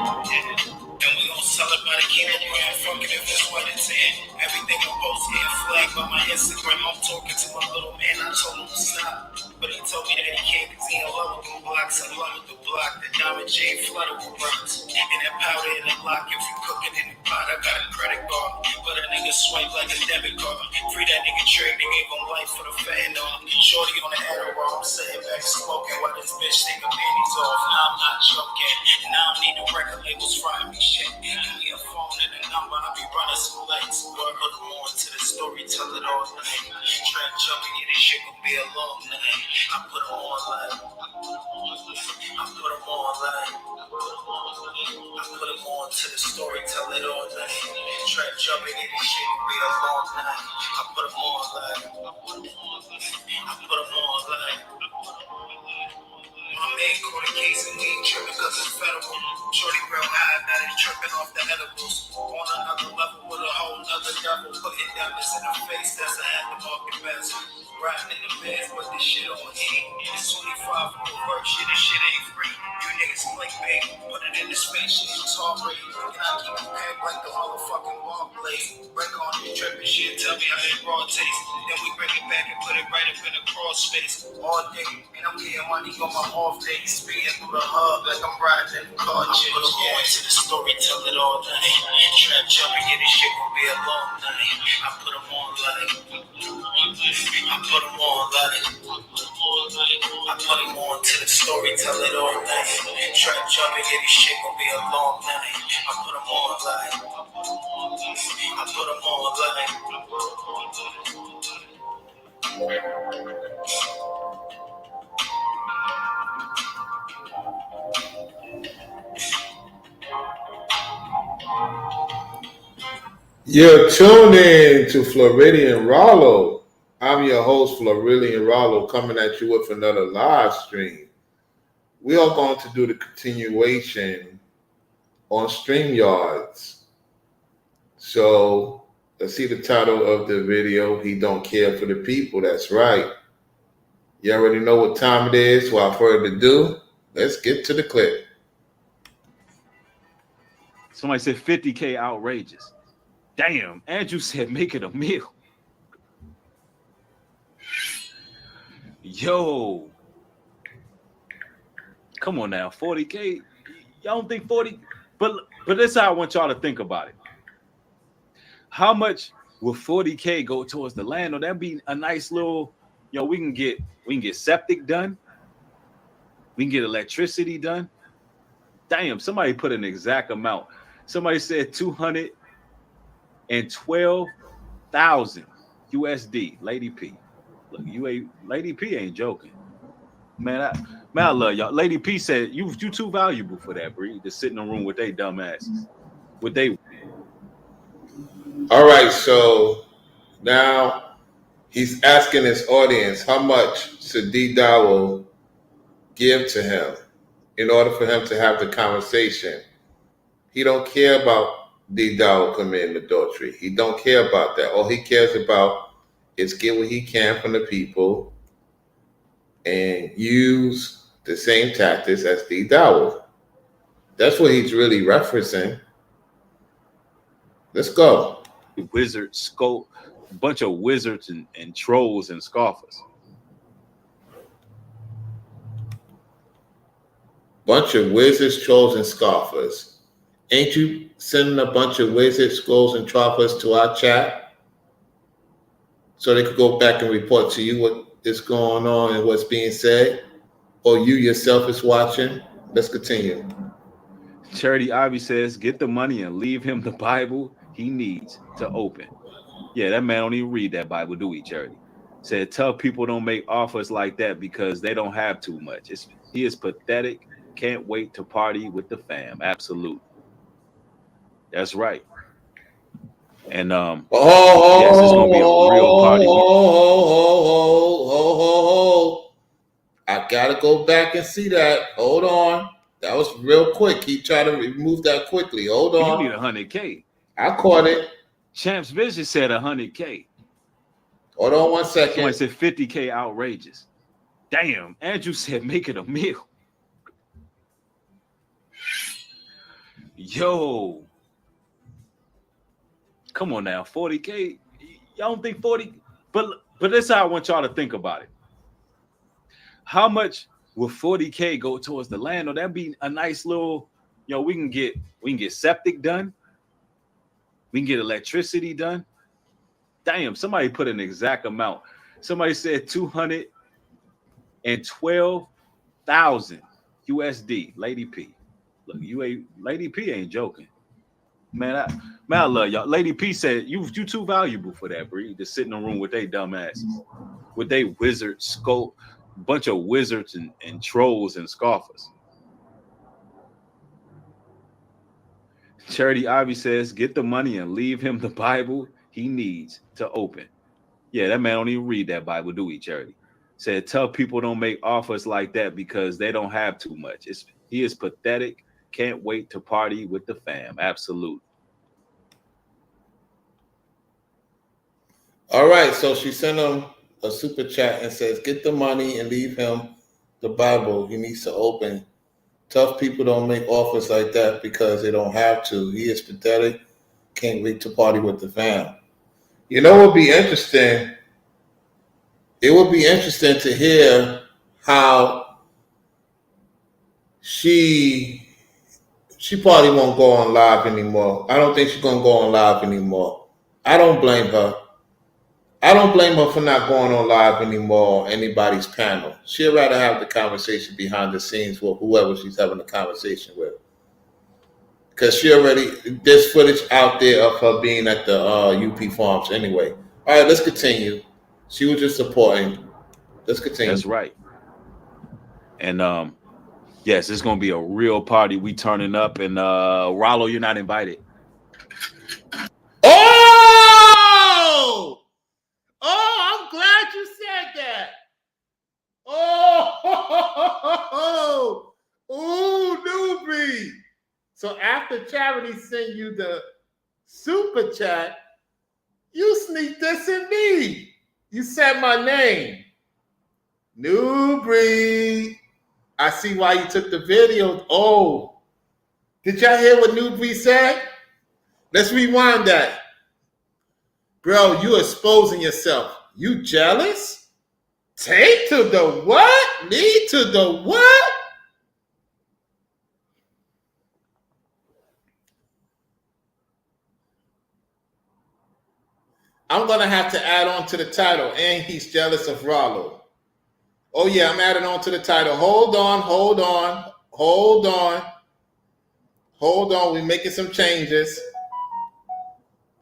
And we gon' sell it by the kilogram, fucking if it's what it's in. Everything I'm posting here flagged by my Instagram. I'm talking to my little man, I told him to stop. But he told me that he can't cause he in love with them blocks. I love the block, the diamond chain flooded with rocks. And that powder in the lock, if you cooking in the pot, I got a credit card. But a nigga swipe like a debit card. Free that nigga trade, nigga ain't gon' life for the fan on. Shorty on the Adderall, I'm sitting back smoking while this bitch take her panties off. Now I'm not joking, and I don't need the record labels frying me shit. Give me a phone and a number, I'll be running some lights. Word of the morning to the story, tell it all night. Trap jumping, yeah, this shit gon' be a long night. I put them on like, I put them on like, I put them on to the story, tell it all night. Trap jumping, yeah, this shit gon' be a long night. I put them on like, I put them on like. My man caught a case and we ain't tripping cause it's federal. Shorty real high, now they tripping off the edibles. On another level with a whole nother devil. Putting diamonds in her face, that's a aftermarket bezel. Riding in the beds, but this shit on E. It's 25 for the work, shit, this shit ain't free. You niggas clickbait, put it in the space, shit, it's all rate. And I keep it packed like the motherfucking ball blade. Break on the tripping shit, tell me how it raw taste. Then we bring it back and put it right up in the cross space. All day, and I'm getting money on my off days. Speeding through the hub like I'm riding in the car. I put them on to the story, tell it all night. Trap jumping, yeah, this shit gon' be a long night. I put them on like, I put them on like, I put them on to the story, tell it all night. Trap jumping, yeah, this shit gon' be a long night. I put them on like, I put them on like. You're tuned in to Floridian Ralo. I'm your host, Floridian Ralo, coming at you with another live stream. We are going to do the continuation on StreamYards. So let's see the title of the video. He don't care for the people. That's right. You already know what time it is. Without further ado, let's get to the clip. Somebody said 50K outrageous. Damn, Andrew said make it a meal. Yo. Come on now, 40K. Y'all don't think 40? But that's how I want y'all to think about it. How much will 40K go towards the land? Or that'd be a nice little, we can get septic done. We can get electricity done. Damn, somebody put an exact amount. Somebody said 212,000 USD. Lady P. Look, Lady P ain't joking. Man, I love y'all. Lady P said you too valuable for that, Bree. To sit in a room with they dumb asses. All right, so now he's asking his audience how much should D Dowell give to him in order for him to have the conversation. He don't care about D Dowell committing adultery. He don't care about that. All he cares about is get what he can from the people and use the same tactics as D Dowell. That's what he's really referencing. Let's go. Wizards, scope, a bunch of wizards and trolls and scoffers. Bunch of wizards, trolls, and scoffers. Ain't you sending a bunch of wizards, trolls, and scoffers to our chat so they could go back and report to you what is going on and what's being said? Or you yourself is watching? Let's continue. Charity Ivy says, get the money and leave him the Bible he needs to open. Yeah, that man don't even read that Bible, do he, Charity? Said, tell people don't make offers like that because they don't have too much. He is pathetic. Can't wait to party with the fam. Absolutely. That's right. And yes, it's gonna be a real party. I gotta go back and see that. Hold on. That was real quick. He tried to remove that quickly. Hold on. You need 100K. I caught it. Champs Vision said 100K. Hold on 1 second. Somebody said 50K outrageous. Damn, Andrew said make it a meal. Yo, come on now, 40K. Y'all don't think 40? But that's how I want y'all to think about it. How much will 40K go towards the land? Or that'd be a nice little, we can get septic done. We can get electricity done. Damn, somebody put an exact amount. Somebody said 212,000 USD. Lady P. Look, Lady P ain't joking. Man, I love y'all. Lady P said you too valuable for that, Bree. To sit in a room with they dumb asses. With they wizards, scope, bunch of wizards and trolls and scoffers. Charity Ivy says, get the money and leave him the Bible he needs to open. Yeah, that man don't even read that Bible, do he, Charity? Said, tell people don't make offers like that because they don't have too much. He is pathetic. Can't wait to party with the fam. Absolutely. All right, so she sent him a super chat and says, get the money and leave him the Bible he needs to open. Tough people don't make offers like that because they don't have to. He is pathetic. Can't wait to party with the fam. You know what would be interesting? It would be interesting to hear how she probably won't go on live anymore. I don't think she's going to go on live anymore. I don't blame her. I don't blame her for not going on live anymore or anybody's panel. She'd rather have the conversation behind the scenes with whoever she's having the conversation with. Because there's footage out there of her being at the UP Farms anyway. All right, let's continue. She was just supporting. Let's continue. That's right. And yes, it's going to be a real party. We turning up. And Ralo, you're not invited. Oh! Oh, I'm glad you said that. Oh, Nubreed. So after Charity sent you the super chat, you sneak this in me. You said my name. Nubreed. I see why you took the video. Oh, did y'all hear what Nubreed said? Let's rewind that. Bro, you exposing yourself. You jealous? Take to the what? Me to the what? I'm going to have to add on to the title, and he's jealous of Ralo. Oh, yeah, I'm adding on to the title. Hold on. We're making some changes.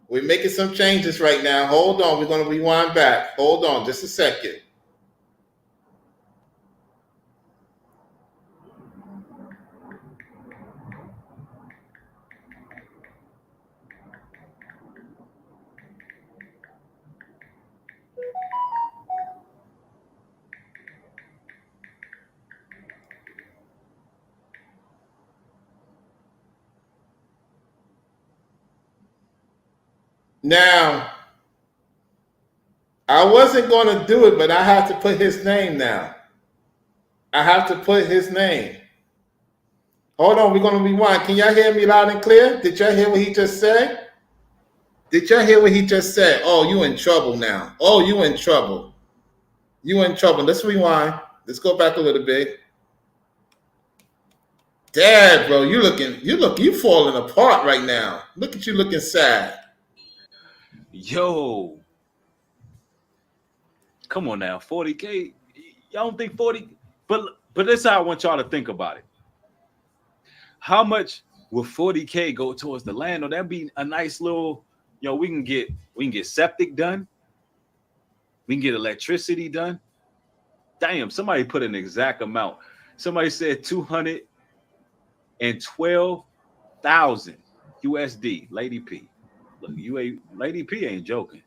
We're making some changes right now. Hold on. We're going to rewind back. Hold on just a second. Now, I wasn't going to do it, but I have to put his name now. I have to put his name. Hold on, we're going to rewind. Can y'all hear me loud and clear? Did y'all hear what he just said? Oh, you in trouble now. Oh, you in trouble. Let's rewind. Let's go back a little bit. Dad, bro, you falling apart right now. Look at you looking sad. Yo, come on now, 40K. Y'all don't think 40? But that's how I want y'all to think about it. How much will 40K go towards the land? Or that'd be a nice little, we can get septic done. We can get electricity done. Damn, somebody put an exact amount. Somebody said 212,000 USD. Lady P. Look, Lady P ain't joking.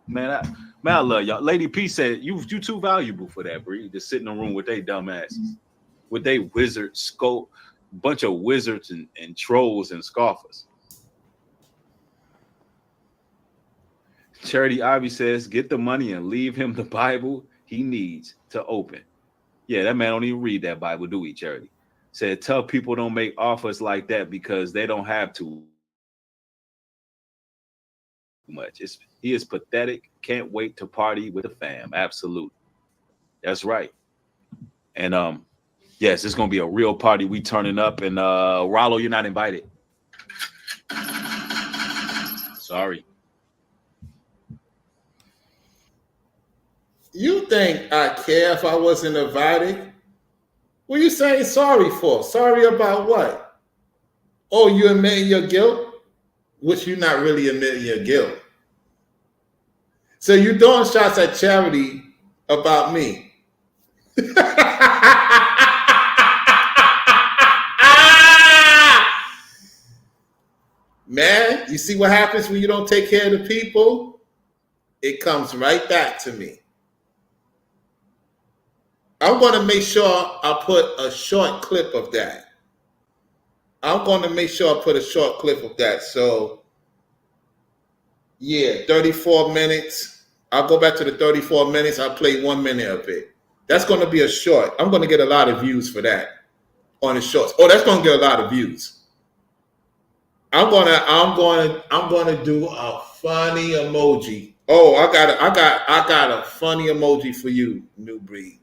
Man, I love y'all. Lady P said you too valuable for that, Bree. To sit in a room with they dumb asses. With they wizards, scope, bunch of wizards and trolls and scoffers. Charity Ivy says, get the money and leave him the Bible he needs to open. Yeah, that man don't even read that Bible, do he, Charity? Said tell people don't make offers like that because they don't have too much. He is pathetic. Can't wait to party with the fam. Absolutely. That's right. And yes, it's gonna be a real party. We turning up, and Ralo, you're not invited. Sorry. You think I care if I wasn't invited? What are you saying sorry for? Sorry about what? Oh, you admitting your guilt? Which you're not really admitting your guilt. So you're throwing shots at Charity about me. Man, you see what happens when you don't take care of the people? It comes right back to me. I'm going to make sure I put a short clip of that. So, yeah, 34 minutes. I'll go back to the 34 minutes. I'll play 1 minute of it. That's going to be a short. I'm going to get a lot of views for that on the shorts. Oh, that's going to get a lot of views. I'm going to do a funny emoji. Oh, I got a funny emoji for you, Nubreed.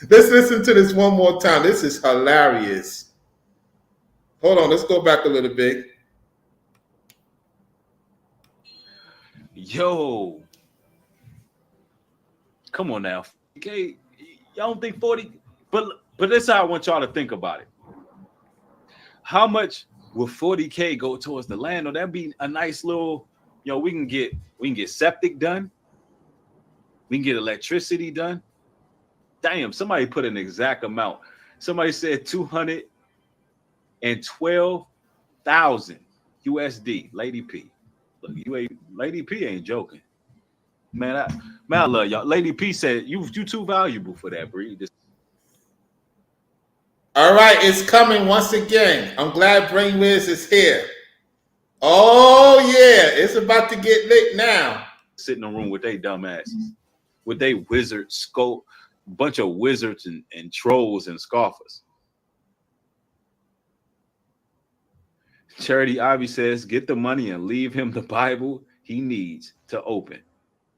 Let's listen to this one more time. This is hilarious. Hold on, let's go back a little bit. Yo, come on now. Okay, y'all don't think 40, but this is how I want y'all to think about it. How much will 40K go towards the land? Or that'd be a nice little, we can get septic done. We can get electricity done. Damn, somebody put an exact amount. Somebody said 212,000 USD. Lady P. Look, Lady P ain't joking. Man, I love y'all. Lady P said you too valuable for that, Breed. All right, it's coming once again. I'm glad Brainwiz is here. Oh yeah, it's about to get lit now. Sit in a room with they dumbasses, with they wizard scope, bunch of wizards and trolls and scoffers. Charity Ivy says, get the money and leave him the Bible he needs to open.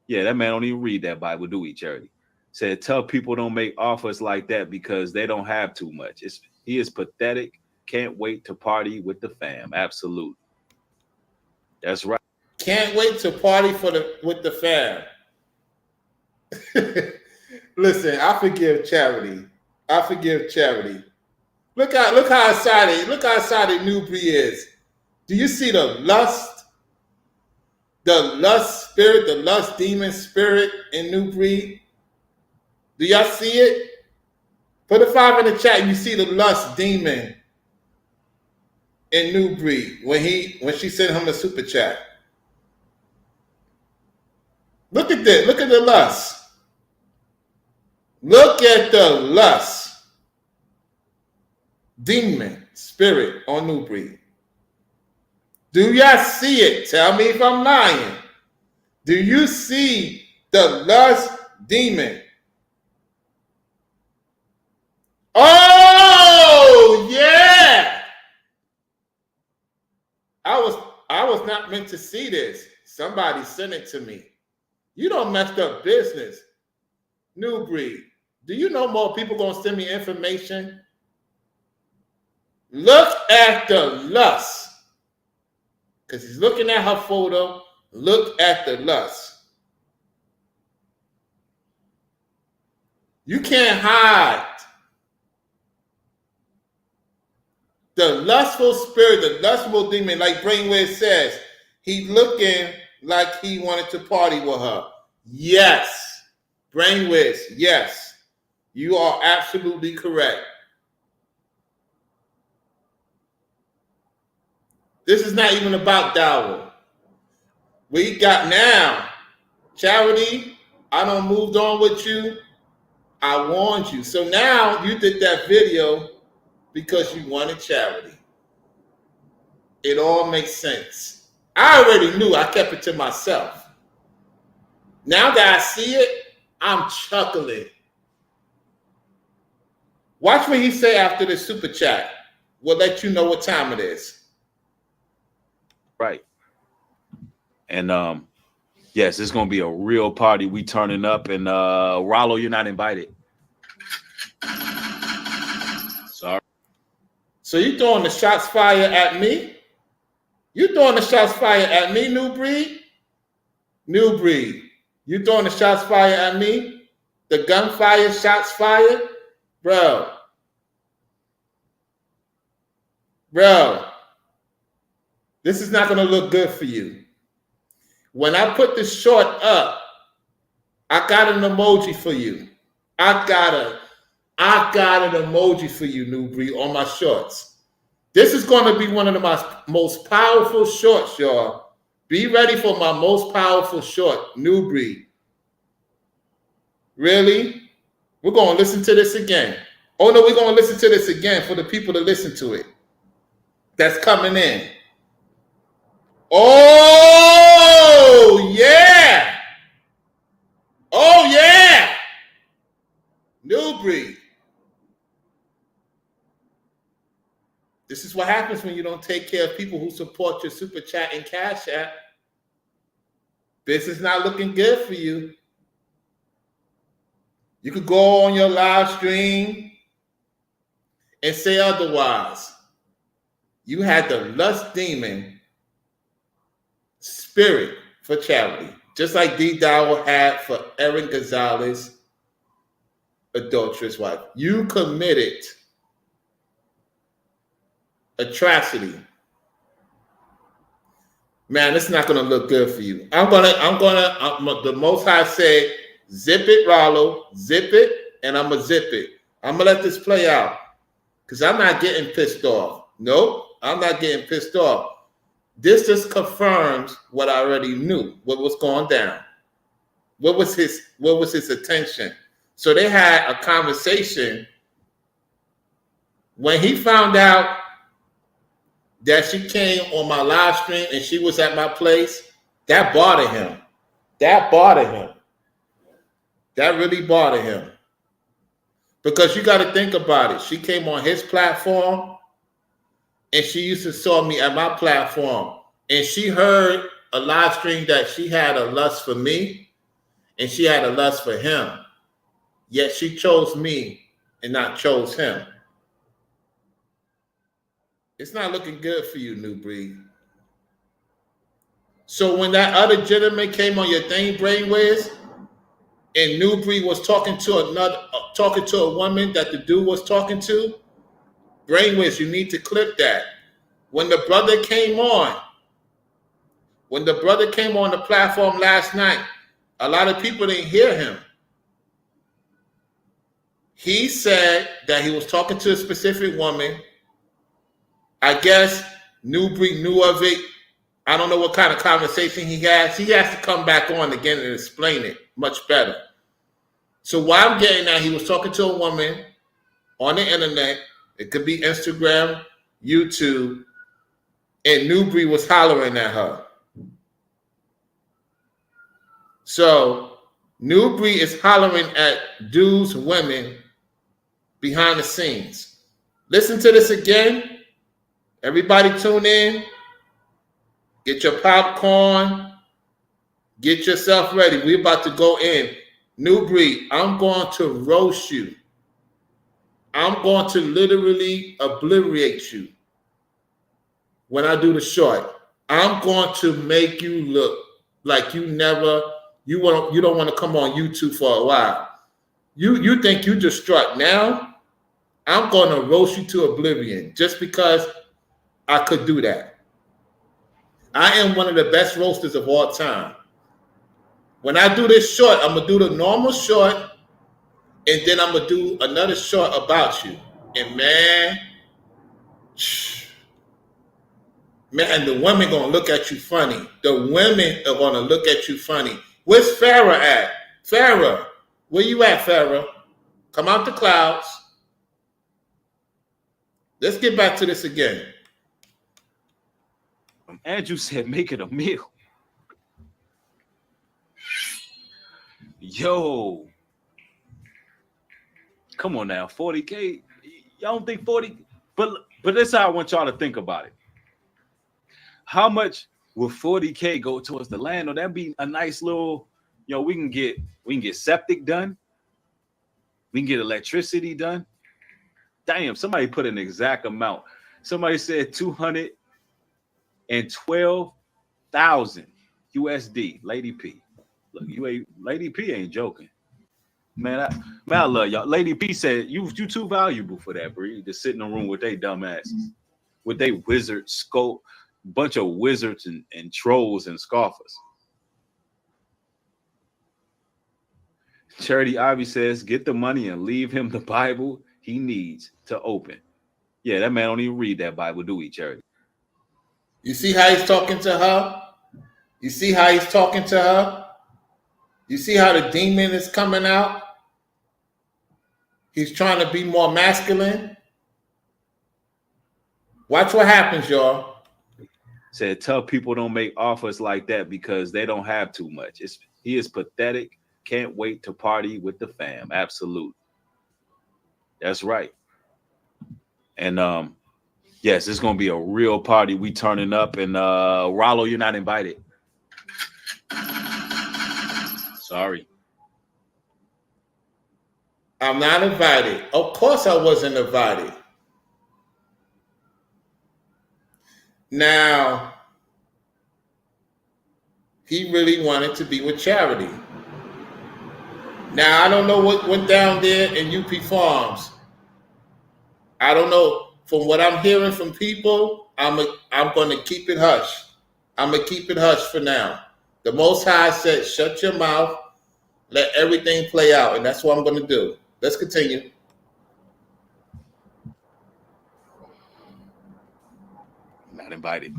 Yeah, that man don't even read that Bible, do he, Charity? Said, tell people don't make offers like that because they don't have too much. He is pathetic. Can't wait to party with the fam. Absolutely. That's right. Can't wait to party with the fam. Listen, I forgive Charity. Look how excited Nubreed is. Do you see the lust spirit, the lust demon spirit in Nubreed? Do y'all see it? Put a 5 in the chat. You see the lust demon in Nubreed when she sent him a super chat. Look at this. Look at the lust. Look at the lust demon spirit on Nubreed. Do y'all see it? Tell me if I'm lying. Do you see the lust demon? Oh yeah! I was not meant to see this. Somebody sent it to me. You don't messed up business. Nubreed. Do you know more people gonna send me information? Look at the lust. Because he's looking at her photo. Look at the lust. You can't hide. The lustful spirit, the lustful demon, like Brainwiz says, he's looking like he wanted to party with her. Yes. Brainwiz, yes. You are absolutely correct. This is not even about Dowell. We got now. Charity, I done moved on with you. I warned you. So now you did that video because you wanted Charity. It all makes sense. I already knew. I kept it to myself. Now that I see it, I'm chuckling. Watch what he say after the super chat. We'll let you know what time it is. Right. And yes, it's gonna be a real party. We turning up, and Ralo, you're not invited. Sorry. So you throwing the shots fired at me? You throwing the shots fired at me, Nubreed? Nubreed. You throwing the shots fired at me? The gunfire shots fired? Bro. Bro. This is not going to look good for you. When I put the short up, I got an emoji for you. I got an emoji for you, Nubreed, on my shorts. This is going to be one of the most powerful shorts, y'all. Be ready for my most powerful short, Nubreed. Really? We're going to listen to this again. Oh, no, we're going to listen to this again for the people to listen to it. That's coming in. Oh, yeah. Oh, yeah. Nubreed. This is what happens when you don't take care of people who support your super chat and cash app. Business not looking good for you. You could go on your live stream and say otherwise. You had the lust demon spirit for charity, just like D. Dowell had for Erin Gonzalez, adulterous wife. You committed atrocity. Man, it's not gonna look good for you. The Most High said, zip it, Ralo, zip it, and I'm gonna zip it. I'm gonna let this play out because I'm not getting pissed off. Nope, I'm not getting pissed off. This just confirms what I already knew, what was going down. What was his attention? So they had a conversation. When he found out that she came on my live stream and she was at my place, that bothered him. That bothered him. That really bothered him. Because you got to think about it. She came on his platform and she used to saw me at my platform. And she heard a live stream that she had a lust for me and she had a lust for him. Yet she chose me and not chose him. It's not looking good for you, Nubreed. So when that other gentleman came on your thing, Brainwaves, and Nubreed was talking to a woman that the dude was talking to, Brainwaves, you need to clip that. When the brother came on the platform last night, a lot of people didn't hear him. He said that he was talking to a specific woman. I guess Nubreed knew of it. I don't know what kind of conversation he has. He has to come back on again and explain it much better. So what I'm getting at, he was talking to a woman on the internet. It could be Instagram, YouTube, and Nubreed was hollering at her. So Nubreed is hollering at dudes, women behind the scenes. Listen to this again. Everybody tune in. Get your popcorn. Get yourself ready. We're about to go in. Nubreed, I'm going to roast you. I'm going to literally obliterate you when I do the short. I'm going to make you look like you don't want to come on YouTube for a while. You think you just struck now? I'm going to roast you to oblivion just because I could do that. I am one of the best roasters of all time. When I do this short, I'm going to do the normal short, and then I'm going to do another short about you. And man, the women going to look at you funny. The women are going to look at you funny. Where's Farrah at? Farrah, where you at, Farrah? Come out the clouds. Let's get back to this again. Andrew said, make it a meal. Yo. Come on now, 40K. Y'all don't think 40, but this is how I want y'all to think about it. How much would 40K go towards the land? Or that'd be a nice little, we can get septic done. We can get electricity done. Damn, somebody put an exact amount. Somebody said 212,000 USD. Lady P. Look, Lady P ain't joking. Man, I love y'all. Lady P said you too valuable for that, Bree. To sit in a room with they dumbasses, with they wizard scope, bunch of wizards and trolls and scoffers. Charity Ivy says, get the money and leave him the Bible he needs to open. Yeah, that man don't even read that Bible, do he, Charity? You see how he's talking to her? You see how he's talking to her? You see how the demon is coming out? He's trying to be more masculine. Watch what happens, y'all. Said, tell people don't make offers like that because they don't have too much. He is pathetic. Can't wait to party with the fam. Absolutely. That's right. And yes, it's gonna be a real party. We turning up, and Ralo, you're not invited. Sorry. I'm not invited. Of course I wasn't invited. Now, he really wanted to be with Charity. Now, I don't know what went down there in UP Farms. I don't know. From what I'm hearing from people, I'm going to keep it hush. I'm going to keep it hush for now. The Most High said, shut your mouth, let everything play out, and that's what I'm going to do. Let's continue. Not invited.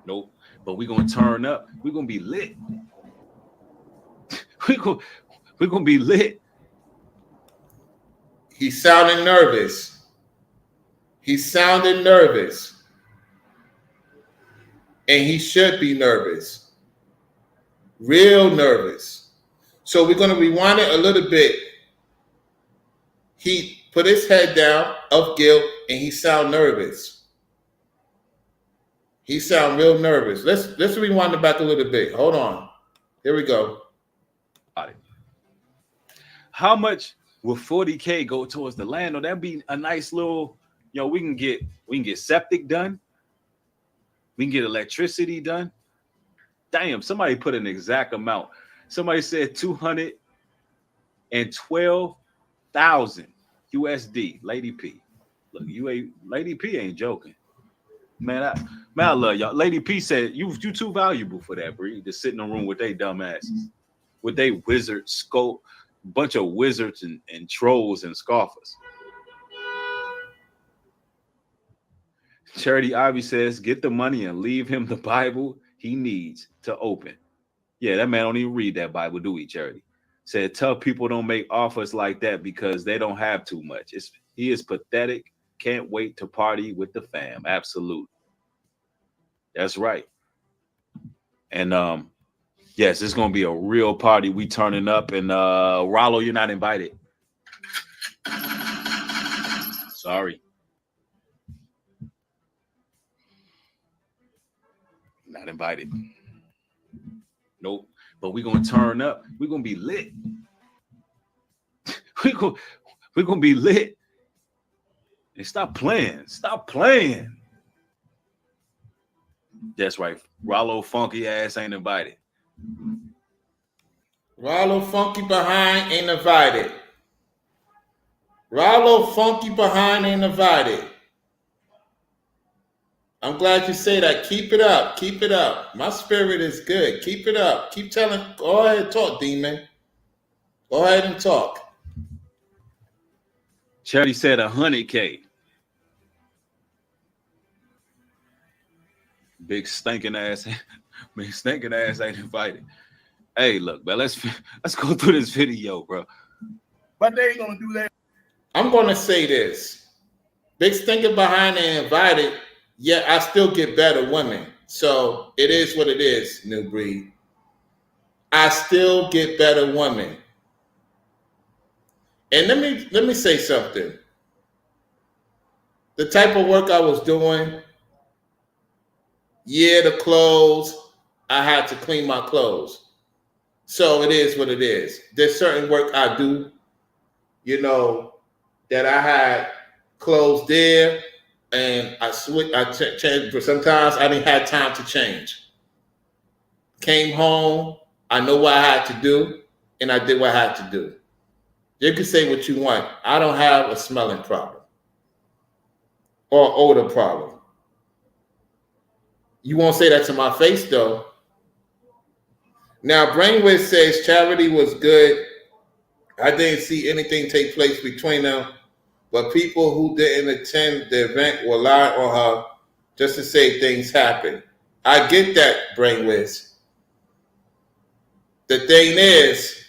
Nope. But we're going to turn up. We're going to be lit. We're going to be lit. He's sounding nervous. He's sounding nervous. And he should be nervous. Real nervous. So we're going to rewind it a little bit. He put his head down of guilt and he sound nervous. He sound real nervous. Let's rewind it back a little bit. Hold on. Here we go. Got it. How much will 40K go towards the land? Or that'd be a nice little, we can get septic done. We can get electricity done. Damn, somebody put an exact amount. Somebody said 212,000 USD. Lady P. Look, Lady P ain't joking. Man, I love y'all. Lady P said you too valuable for that, Bree. To sit in a room with they dumbasses, with they wizard scope, bunch of wizards and trolls and scoffers. Charity Ivy says, get the money and leave him the Bible he needs to open. Yeah, that man don't even read that Bible, do he, Charity? Said, tell people don't make offers like that because they don't have too much. He is pathetic. Can't wait to party with the fam. Absolutely. That's right. And yes, it's gonna be a real party. We turning up, and Ralo, you're not invited. Sorry. Not invited. Nope. But we're gonna turn up. We're gonna be lit. We're gonna be lit. And stop playing. Stop playing. That's right. Ralo funky ass ain't invited. Ralo funky behind ain't invited. Ralo funky behind ain't invited. I'm glad you say that. Keep it up. Keep it up. My spirit is good. Keep it up. Keep telling. Go ahead and talk, demon. Go ahead and talk. Charity said 100K. Big stinking ass ain't invited. Hey, look, man, let's go through this video, bro. But they ain't gonna do that. I'm gonna say this. Big stinking behind ain't invited. Yeah, I still get better women. So it is what it is, Nubreed. I still get better women. And let me say something. The type of work I was doing, yeah, the clothes, I had to clean my clothes. So it is what it is. There's certain work I do, you know, that I had clothes there, and I switch. I changed. But sometimes I didn't have time to change. Came home, I know what I had to do, and I did what I had to do. You can say what you want. I don't have a smelling problem or odor problem. You won't say that to my face, though. Now, Brainwiz says Charity was good. I didn't see anything take place between them, but people who didn't attend the event will lie on her just to say things happen. I get that, Brainwiz. The thing is,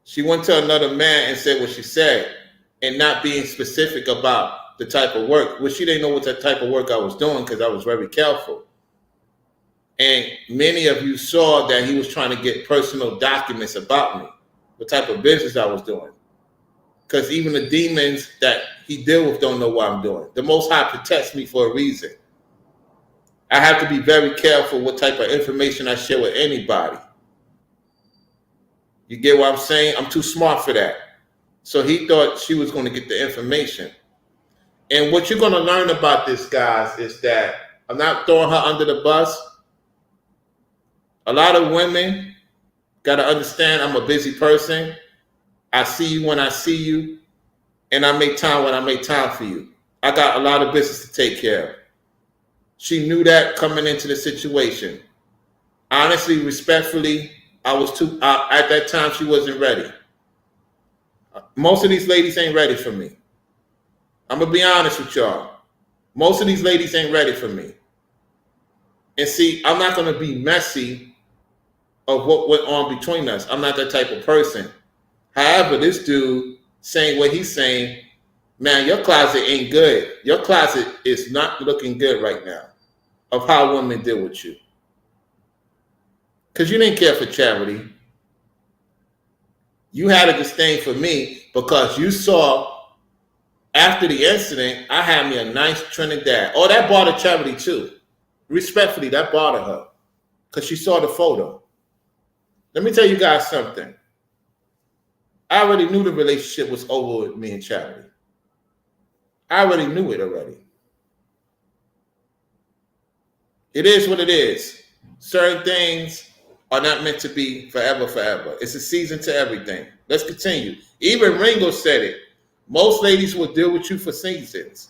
she went to another man and said what she said, and not being specific about the type of work. Well, she didn't know what type of work I was doing because I was very careful. And many of you saw that he was trying to get personal documents about me, what type of business I was doing. Because even the demons that he deal with don't know what I'm doing. The Most High protects me for a reason. I have to be very careful what type of information I share with anybody. You get what I'm saying? I'm too smart for that. So he thought she was going to get the information. And what you're going to learn about this, guys, is that I'm not throwing her under the bus. A lot of women got to understand I'm a busy person. I see you when I see you, and I make time when I make time for you. I got a lot of business to take care of. She knew that coming into the situation. Honestly, respectfully, I was too, at that time, she wasn't ready. Most of these ladies ain't ready for me. I'm going to be honest with y'all. Most of these ladies ain't ready for me. And see, I'm not going to be messy of what went on between us. I'm not that type of person. However, this dude saying what he's saying, man, your closet ain't good. Your closet is not looking good right now of how women deal with you. Because you didn't care for Charity. You had a disdain for me because you saw after the incident, I had me a nice Trinidad. Oh, that bothered Charity too. Respectfully, that bothered her because she saw the photo. Let me tell you guys something. I already knew the relationship was over with me and Charity. I already knew it already. It is what it is. Certain things are not meant to be forever, forever. It's a season to everything. Let's continue. Even Ringo said it. Most ladies will deal with you for seasons.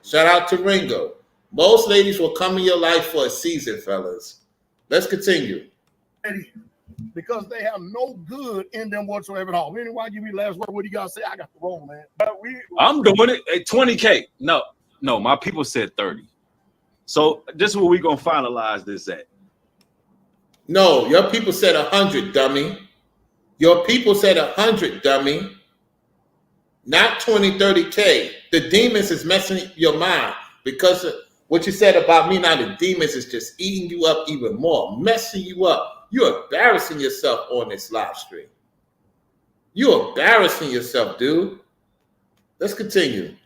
Shout out to Ringo. Most ladies will come in your life for a season, fellas. Let's continue. Because they have no good in them whatsoever at all. Anyway, why give me the last word? What do you got to say? I got the wrong, man. But I'm doing it at 20K. No, my people said 30. So this is where we're going to finalize this at. No, your people said 100, dummy. Your people said 100, dummy. Not 20, 30K. The demons is messing your mind because of what you said about me. Now the demons is just eating you up even more, messing you up. You're embarrassing yourself on this live stream. You're embarrassing yourself, dude. Let's continue.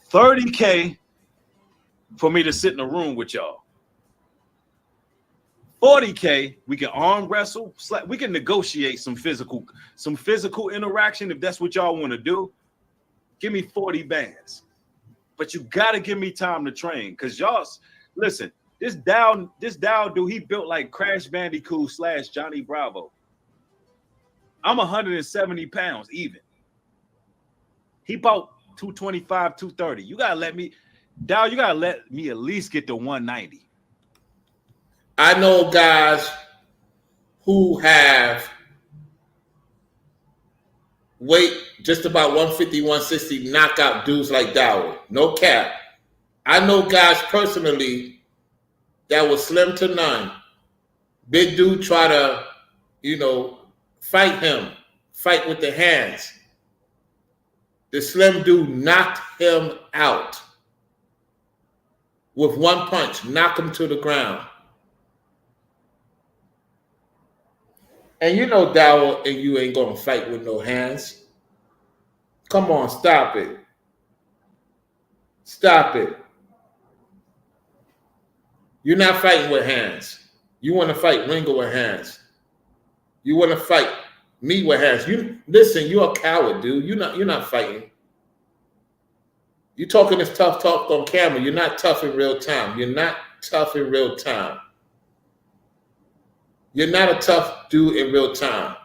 30K for me to sit in a room with y'all. 40K, we can arm wrestle. We can negotiate some physical interaction if that's what y'all want to do. Give me 40 bands. But you got to give me time to train. Because y'all, listen, this Dow dude, he built like Crash Bandicoot / Johnny Bravo. I'm 170 pounds even. He bought 225, 230. You got to let me, Dow, you got to let me at least get to 190. I know guys who have weight just about 150, 160 knockout dudes like Dow. No cap. I know guys personally that was slim to none. Big dude try to, fight him. Fight with the hands. The slim dude knocked him out. With one punch, knock him to the ground. And you know Dow and you ain't gonna fight with no hands. Come on, stop it. Stop it. You're not fighting with hands. You want to fight Ringo with hands. You want to fight me with hands. You listen, you're a coward, dude. You're not fighting. You're talking this tough talk on camera. You're not tough in real time. You're not tough in real time. You're not a tough dude in real time.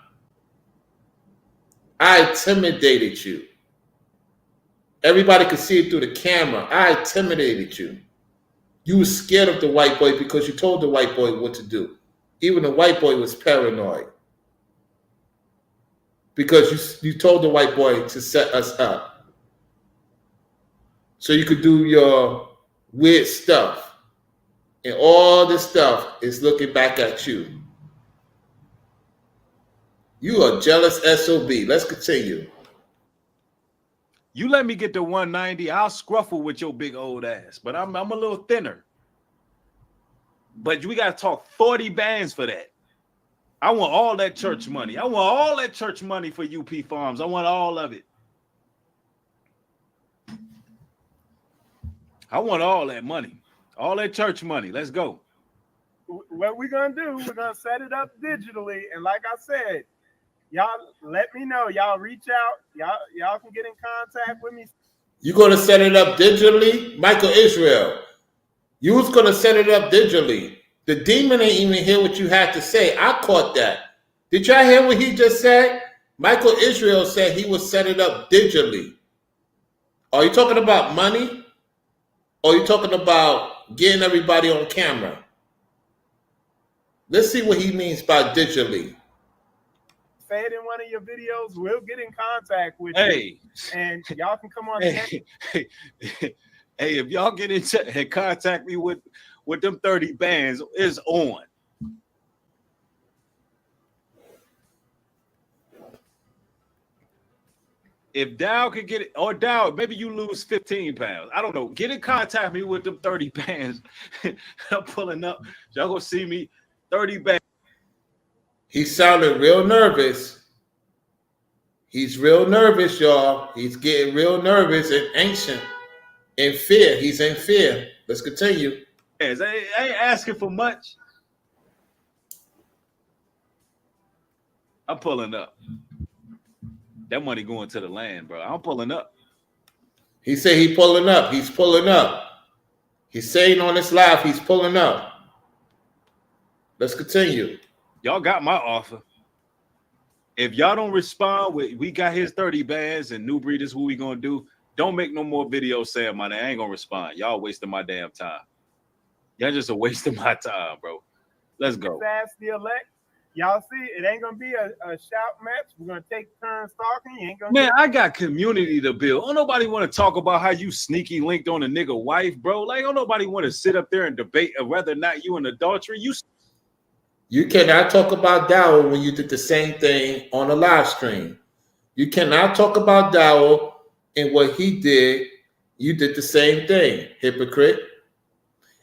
I intimidated you. Everybody could see it through the camera. I intimidated you. You were scared of the white boy because you told the white boy what to do. Even the white boy was paranoid because you told the white boy to set us up so you could do your weird stuff. And all this stuff is looking back at you. You are jealous SOB. Let's continue. You let me get to 190, I'll scruffle with your big old ass. But I'm a little thinner. But we got to talk 40 bands for that. I want all that church money. I want all that church money for UP Farms. I want all of it. I want all that money. All that church money. Let's go. What we're going to do, we're going to set it up digitally. And like I said, y'all let me know. Y'all reach out. Y'all can get in contact with me. You're going to set it up digitally? Michael Israel, you was going to set it up digitally. The demon ain't even hear what you had to say. I caught that. Did y'all hear what he just said? Michael Israel said he would set it up digitally. Are you talking about money? Or are you talking about getting everybody on camera? Let's see what he means by digitally. Say it in one of your videos. We'll get in contact with you. And y'all can come on. Hey, if y'all get in contact me with them 30 bands, it's on. If Dow could get it, or Dow, maybe you lose 15 pounds. I don't know. Get in contact me with them 30 bands. I'm pulling up. Y'all gonna see me 30 bands. He sounded real nervous. He's real nervous, y'all. He's getting real nervous and ancient. In fear. He's in fear. Let's continue. I ain't asking for much. I'm pulling up. That money going to the land, bro. I'm pulling up. He said he's pulling up. He's pulling up. He's saying on this live, he's pulling up. Let's continue. Y'all got my offer. If y'all don't respond, we got his 30 bands and Nubreed is what we gonna do. Don't make no more videos saying my name. I ain't gonna respond. Y'all wasting my damn time. Y'all just a waste of my time, bro. Let's go. Ask the elect. Y'all see, it ain't gonna be a shout match. We're gonna take turns talking. You ain't gonna. Man, I got community to build. Don't nobody want to talk about how you sneaky linked on a nigga wife, bro. Like, don't nobody want to sit up there and debate whether or not you in adultery. You cannot talk about Dowell when you did the same thing on a live stream. You cannot talk about Dowell and what he did. You did the same thing, hypocrite.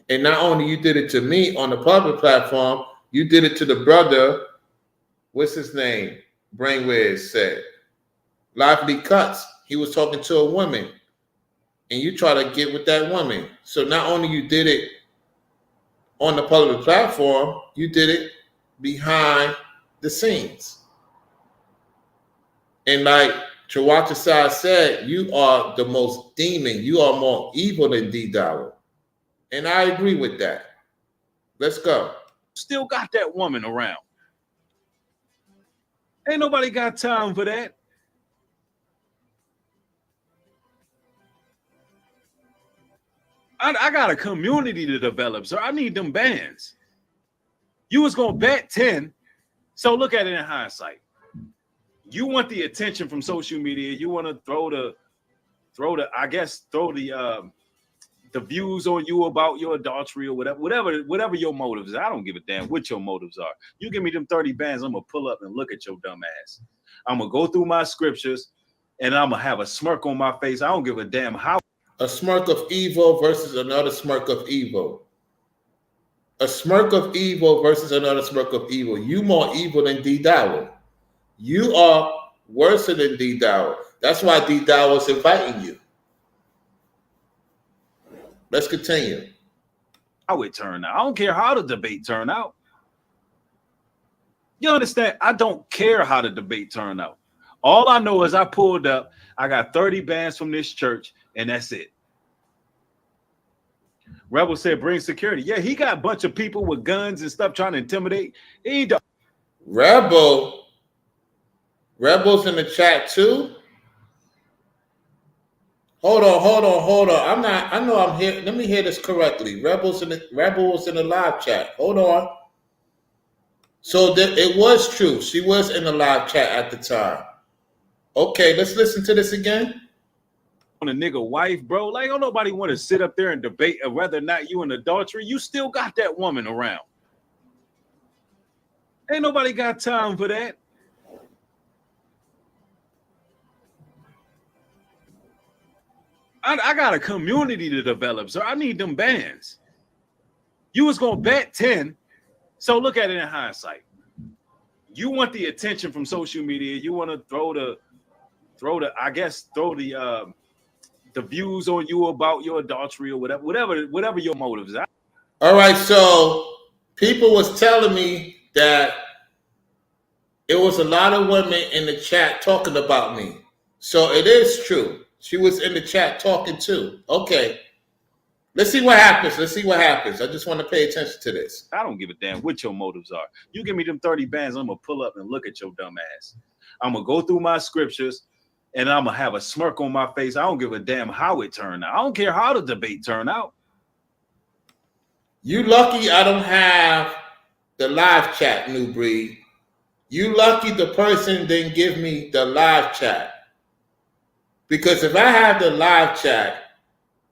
And not only you did it to me on the public platform, you did it to the brother, what's his name? Brainwaves said. Lively Cuts. He was talking to a woman. And you try to get with that woman. So not only you did it on the public platform, you did it behind the scenes. And like Chawatha said, you are the most demon. You are more evil than D-Dollar. And I agree with that. Let's go. Still got that woman around. Ain't nobody got time for that. I got a community to develop, so I need them bands. You was gonna bet 10, so look at it in hindsight. You want the attention from social media. You want to throw the views on you about your adultery or whatever your motives. I don't give a damn what your motives are. You give me them 30 bands, I'm gonna pull up and look at your dumb ass. I'm gonna go through my scriptures and I'm gonna have a smirk on my face. I don't give a damn how. A smirk of evil versus another smirk of evil. A smirk of evil versus another smirk of evil. You more evil than D-Dollar. You are worse than D-Dollar. That's why D-Dollar is inviting you. Let's continue. How it turned out. I don't care how the debate turned out. You understand? I don't care how the debate turned out. All I know is I pulled up. I got 30 bands from this church, and that's it. Rebel said, bring security. Yeah, he got a bunch of people with guns and stuff trying to intimidate. He don't. Rebel's in the chat too. Hold on. I know I'm here. Let me hear this correctly. Rebel was in the live chat. Hold on. So it was true. She was in the live chat at the time. Okay, let's listen to this again. On a nigga wife, bro. Like, don't nobody want to sit up there and debate whether or not you in adultery. You still got that woman around. Ain't nobody got time for that. I got a community to develop, so I need them bands. You was gonna bet 10. So look at it in hindsight. You want the attention from social media. You want to throw the views on you about your adultery or whatever your motives are. All right, so people was telling me that it was a lot of women in the chat talking about me. So it is true. She was in the chat talking too. Okay. Let's see what happens. I just want to pay attention to this. I don't give a damn what your motives are. You give me them 30 bands, I'm going to pull up and look at your dumb ass. I'm going to go through my scriptures, and I'm going to have a smirk on my face. I don't give a damn how it turned out. I don't care how the debate turned out. You lucky I don't have the live chat, Nubreed. You lucky the person didn't give me the live chat. Because if I had the live chat,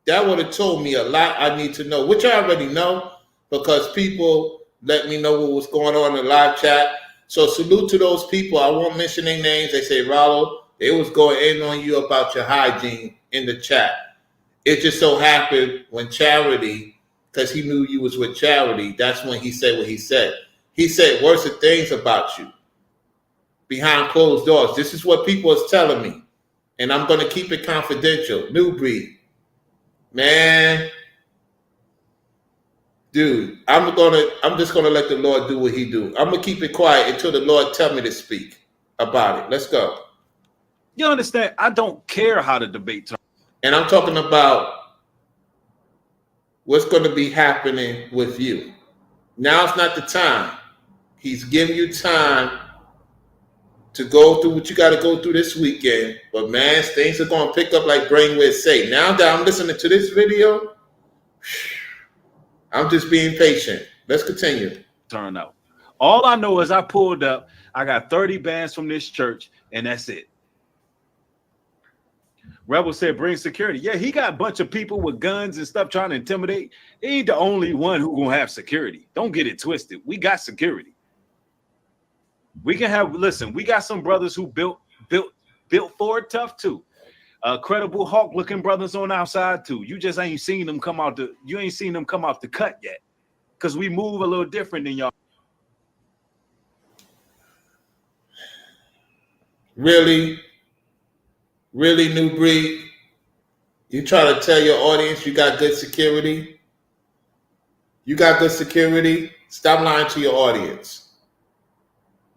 that would have told me a lot I need to know, which I already know because people let me know what was going on in the live chat. So salute to those people. I won't mention their names. They say, Ralo, they was going in on you about your hygiene in the chat. It just so happened when Charity, because he knew you was with Charity, that's when he said what he said. He said worse things about you behind closed doors. This is what people is telling me. And I'm going to keep it confidential. Nubreed. Man, dude, I'm just gonna let the Lord do what he do. I'm gonna keep it quiet until the Lord tell me to speak about it. Let's go. You understand? I don't care how the debate turns. And I'm talking about what's going to be happening with you. Now's not the time. He's giving you time to go through what you got to go through this weekend. But man, things are going to pick up like Brainwave say. Now that I'm listening to this video, I'm just being patient. Let's continue. Turn out. All I know is I pulled up. I got 30 bands from this church, and that's it. Rebel said, bring security. Yeah, he got a bunch of people with guns and stuff trying to intimidate. He ain't the only one who gonna have security. Don't get it twisted. We got security. We can have, listen, we got some brothers who built for it tough too. Credible Hawk looking brothers on outside too. You just ain't seen them come out the cut yet. Because we move a little different than y'all. Really, Nubreed? You try to tell your audience you got good security? You got good security? Stop lying to your audience.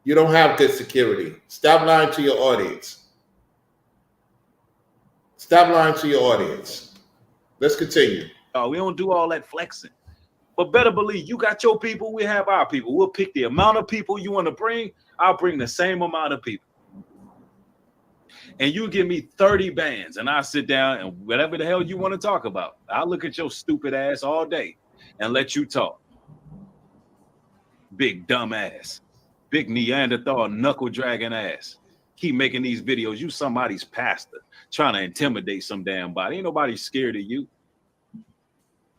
You don't have good security. Stop lying to your audience. Stop lying to your audience. Let's continue. We don't do all that flexing. But better believe you got your people, we have our people. We'll pick the amount of people you want to bring. I'll bring the same amount of people. And you give me 30 bands, and I sit down and whatever the hell you want to talk about, I'll look at your stupid ass all day and let you talk. Big dumb ass. Big Neanderthal knuckle dragging ass. Keep making these videos. You somebody's pastor trying to intimidate some damn body. Ain't nobody scared of you.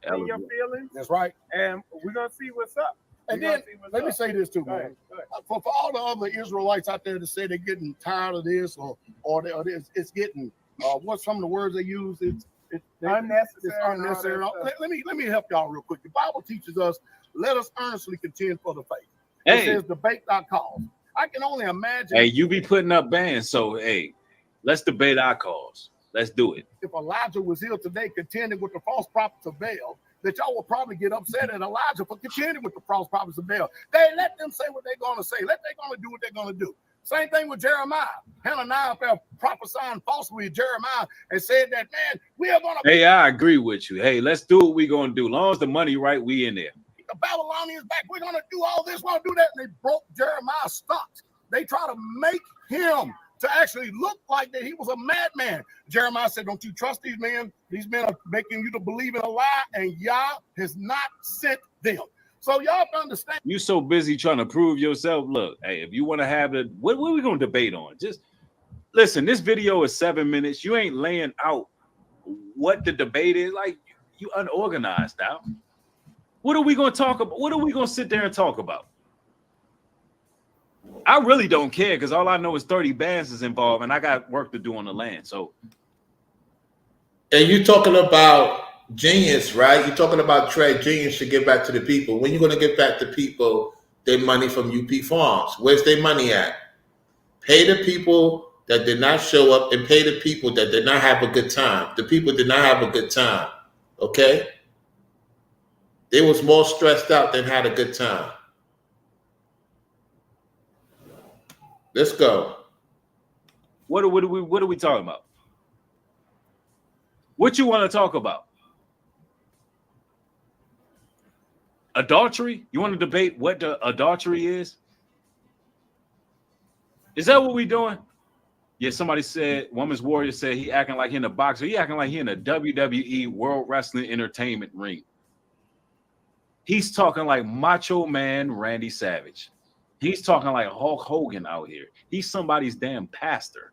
In your feelings. That's right. And we're going to see what's up. And then let me say this too, Go man. ahead. For all the other Israelites out there that say they're getting tired of this or it's getting what's some of the words they use? It's unnecessary. Let me help y'all real quick. The Bible teaches us, let us earnestly contend for the faith. It says debate thy cause. I can only imagine. Hey, you be putting up bands, so hey, let's debate our cause. Let's do it. If Elijah was here today contending with the false prophets of Baal, that y'all will probably get upset at Elijah for contending with the false prophets of Baal. They let them say what they're going to say. Let them going to do what they're going to do. Same thing with Jeremiah. Hananiah fell prophesying falsely to Jeremiah and said that, man, we are going to... Hey, I agree with you. Hey, let's do what we're going to do. As long as the money right, we in there. The Babylonians back. We're going to do all this. We're going to do that. And they broke Jeremiah's stocks. They try to make him to actually look like that he was a madman. Jeremiah said, don't you trust these men? These men are making you to believe in a lie, and Yah has not sent them. So y'all have to understand. You so busy trying to prove yourself. Look, hey, if you want to have it, what are we going to debate on? Just listen, this video is 7 minutes. You ain't laying out what the debate is. Like, you unorganized now. What are we going to talk about? What are we going to sit there and talk about? I really don't care because all I know is 30 bands is involved and I got work to do on the land. So, and you're talking about genius, right? You're talking about trade genius to give back to the people. When you going to give back to people their money from UP Farms? Where's their money at? Pay the people that did not show up and pay the people that did not have a good time. The people did not have a good time, okay? They was more stressed out than had a good time. Let's go. What are we talking about? What you want to talk about? Adultery? You want to debate what the adultery is? Is that what we doing? Yeah, somebody said, Woman's Warrior said he acting like he in a boxer. He acting like he in a WWE World Wrestling Entertainment ring. He's talking like Macho Man Randy Savage. He's talking like Hulk Hogan out here. He's somebody's damn pastor.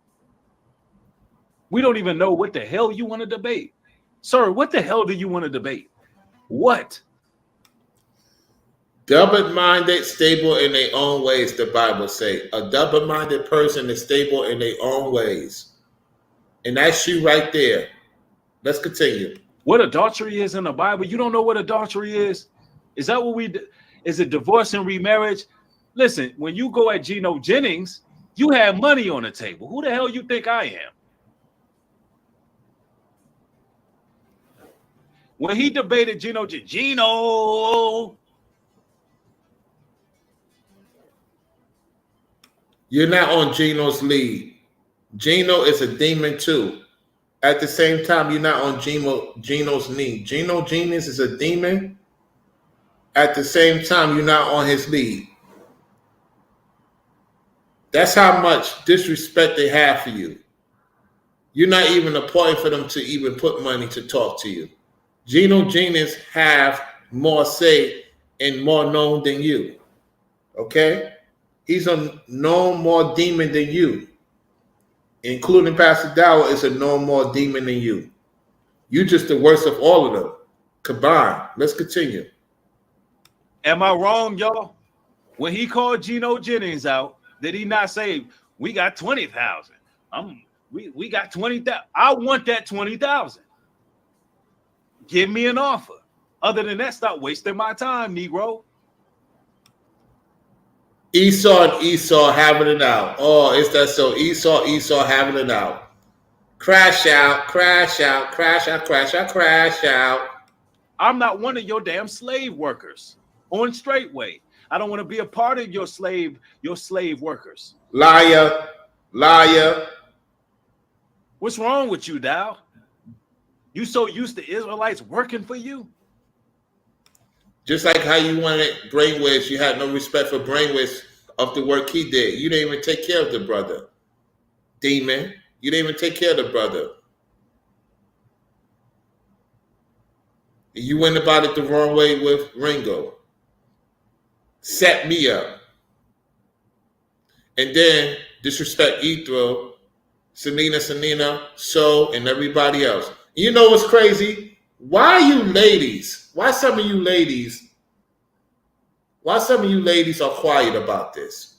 We don't even know what the hell you want to debate. Sir, what the hell do you want to debate? What? Double-minded, stable in their own ways, the Bible say. A double-minded person is stable in their own ways. And that's you right there. Let's continue. What adultery is in the Bible? You don't know what adultery is? Is that what we do? Is it divorce and remarriage? Listen, when you go at Geno Jennings, you have money on the table. Who the hell you think I am? When he debated Geno, you're not on Geno's lead. Geno is a demon too. At the same time, you're not on Geno's knee. Geno Jennings is a demon. At the same time, you're not on his lead. That's how much disrespect they have for you. You're not even a point for them to even put money to talk to you. Geno Jennings have more say and more known than you. Okay? He's a known more demon than you. Including Pastor Dower is a known more demon than you. You just the worst of all of them. Combined. Let's continue. Am I wrong, y'all? When he called Geno Jennings out, did he not say, we got 20,000? We got 20,000. I want that 20,000. Give me an offer. Other than that, stop wasting my time, Negro. Esau and Esau having it out. Oh, is that so? Esau having it out. Crash out, crash out, crash out, crash out, crash out. I'm not one of your damn slave workers on Straightway. I don't want to be a part of your slave workers. Liar, liar. What's wrong with you, Dow? You so used to Israelites working for you? Just like how you wanted Brainwaves, you had no respect for Brainwaves of the work he did. You didn't even take care of the brother. Demon, you didn't even take care of the brother. You went about it the wrong way with Ringo. Set me up. And then disrespect Ethro, Selena, So, and everybody else. You know what's crazy? Why you ladies? Why some of you ladies are quiet about this?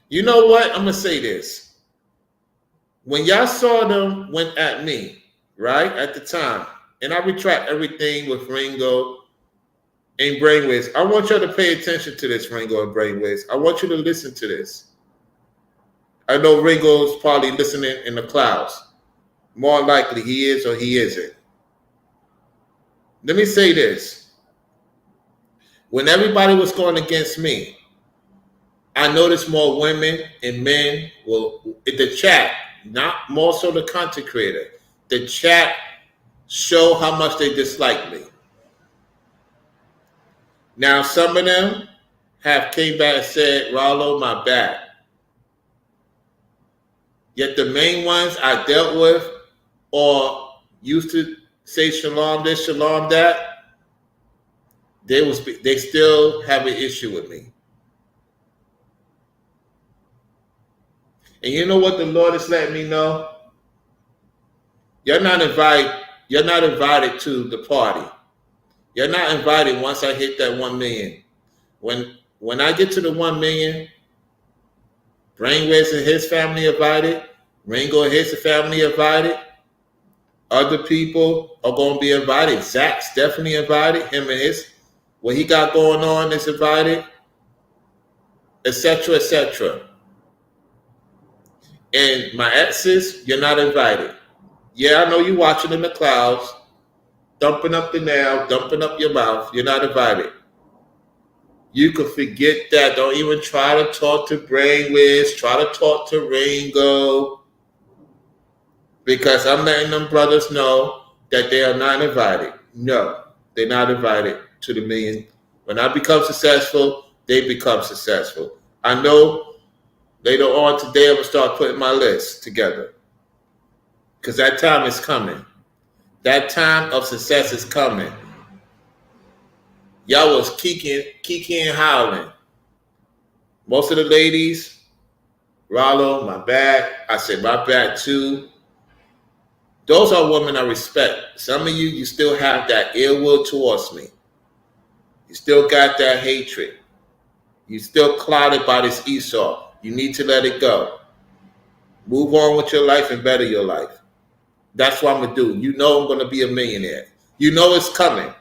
You know what? I'm going to say this. When y'all saw them went at me, right, at the time, and I retract everything with Ringo and Brainwaves. I want y'all to pay attention to this, Ringo and Brainwaves. I want you to listen to this. I know Ringo's probably listening in the clouds. more likely he is or he isn't. Let me say this. When everybody was going against me, I noticed more women and men in the chat, not more so the content creator. The chat show how much they dislike me. Now, some of them have came back and said, Ralo, my bad. Yet the main ones I dealt with or used to say shalom this, shalom that, they still have an issue with me. And you know what the Lord is letting me know? You're not invited to the party. You're not invited once I hit that 1 million. When I get to the 1 million, Brainwaves and his family invited, Ringo and his family invited, other people are going to be invited. Zach's definitely invited. Him and his, what he got going on is invited, etc., etc. And my exes, you're not invited. Yeah, I know you're watching in the clouds, dumping up the nail, dumping up your mouth. You're not invited. You can forget that. Don't even try to talk to Brainwaves. Try to talk to Ringo. Because I'm letting them brothers know that they are not invited. No, they're not invited to the million. When I become successful, they become successful. I know later on today I'm going to start putting my list together. Because that time is coming. That time of success is coming. Y'all was kicking and howling. Most of the ladies, Ralo, my bad. I said my bad too. Those are women I respect. Some of you still have that ill will towards me. You still got that hatred. You still clouded by this Esau. You need to let it go. Move on with your life and better your life. That's what I'm going to do. You know I'm going to be a millionaire. You know it's coming.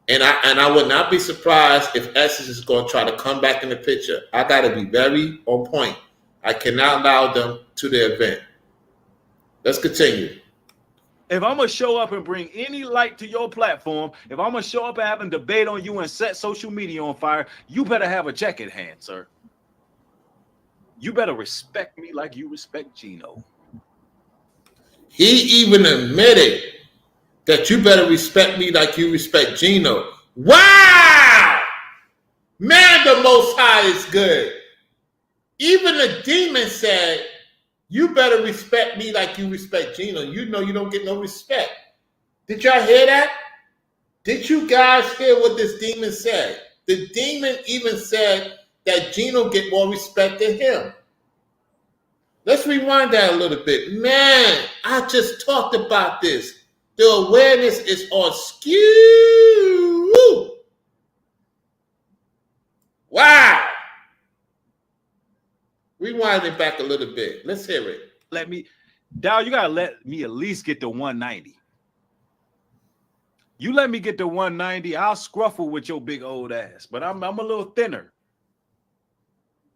And I would not be surprised if Essence is going to try to come back in the picture. I got to be very on point. I cannot allow them to the event. Let's continue. If I'm going to show up and bring any light to your platform, if I'm going to show up and have a debate on you and set social media on fire, you better have a check at hand, sir. You better respect me like you respect Gino. He even admitted that you better respect me like you respect Gino. Wow! Man, the Most High is good. Even the demon said, you better respect me like you respect Gino. You know you don't get no respect. Did y'all hear that? Did you guys hear what this demon said? The demon even said that Gino get more respect than him. Let's rewind that a little bit. Man, I just talked about this. The awareness is on skew. Wow. Rewind it back a little bit. Let's hear it. Dow, you gotta let me at least get to 190. You let me get to 190, I'll scruffle with your big old ass. But I'm a little thinner.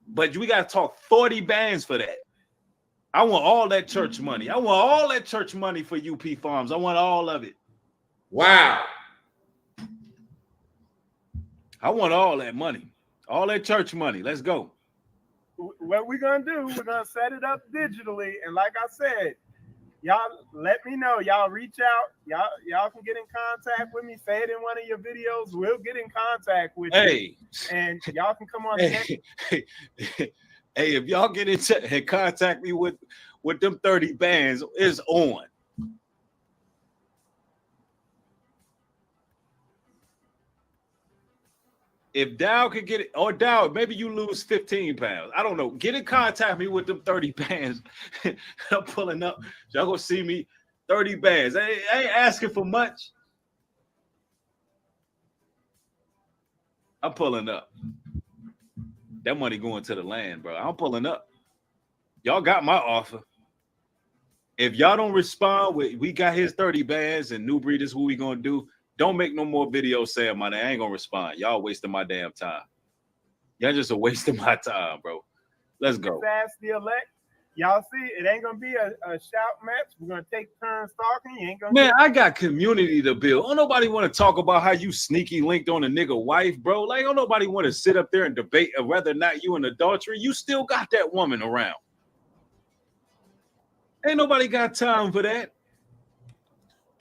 But we gotta talk 40 bands for that. I want all that church money. I want all that church money for UP Farms. I want all of it. Wow. I want all that money. All that church money. Let's go. What we're going to do, we're going to set it up digitally. And like I said, y'all let me know. Y'all reach out. Y'all can get in contact with me. Say it in one of your videos. We'll get in contact with you. And y'all can come on. Hey, if y'all get in contact me with them 30 bands, it's on. If Dow could get it, or Dow, maybe you lose 15 pounds. I don't know. Get in contact me with them 30 bands. I'm pulling up. Y'all gonna see me 30 bands. I ain't asking for much. I'm pulling up. That money going to the land, bro. I'm pulling up. Y'all got my offer. If y'all don't respond with, we got his 30 bands and Nubreed is what we gonna do. Don't make no more videos saying my name. I ain't gonna respond. Y'all wasting my damn time. Y'all just a waste of my time, bro. Let's go. Ask the elect. Y'all see, it ain't gonna be a shout match. We're gonna take turns talking. You ain't gonna. Man, I got community to build. Don't nobody want to talk about how you sneaky linked on a nigga wife, bro. Like, don't nobody want to sit up there and debate whether or not you in adultery. You still got that woman around. Ain't nobody got time for that.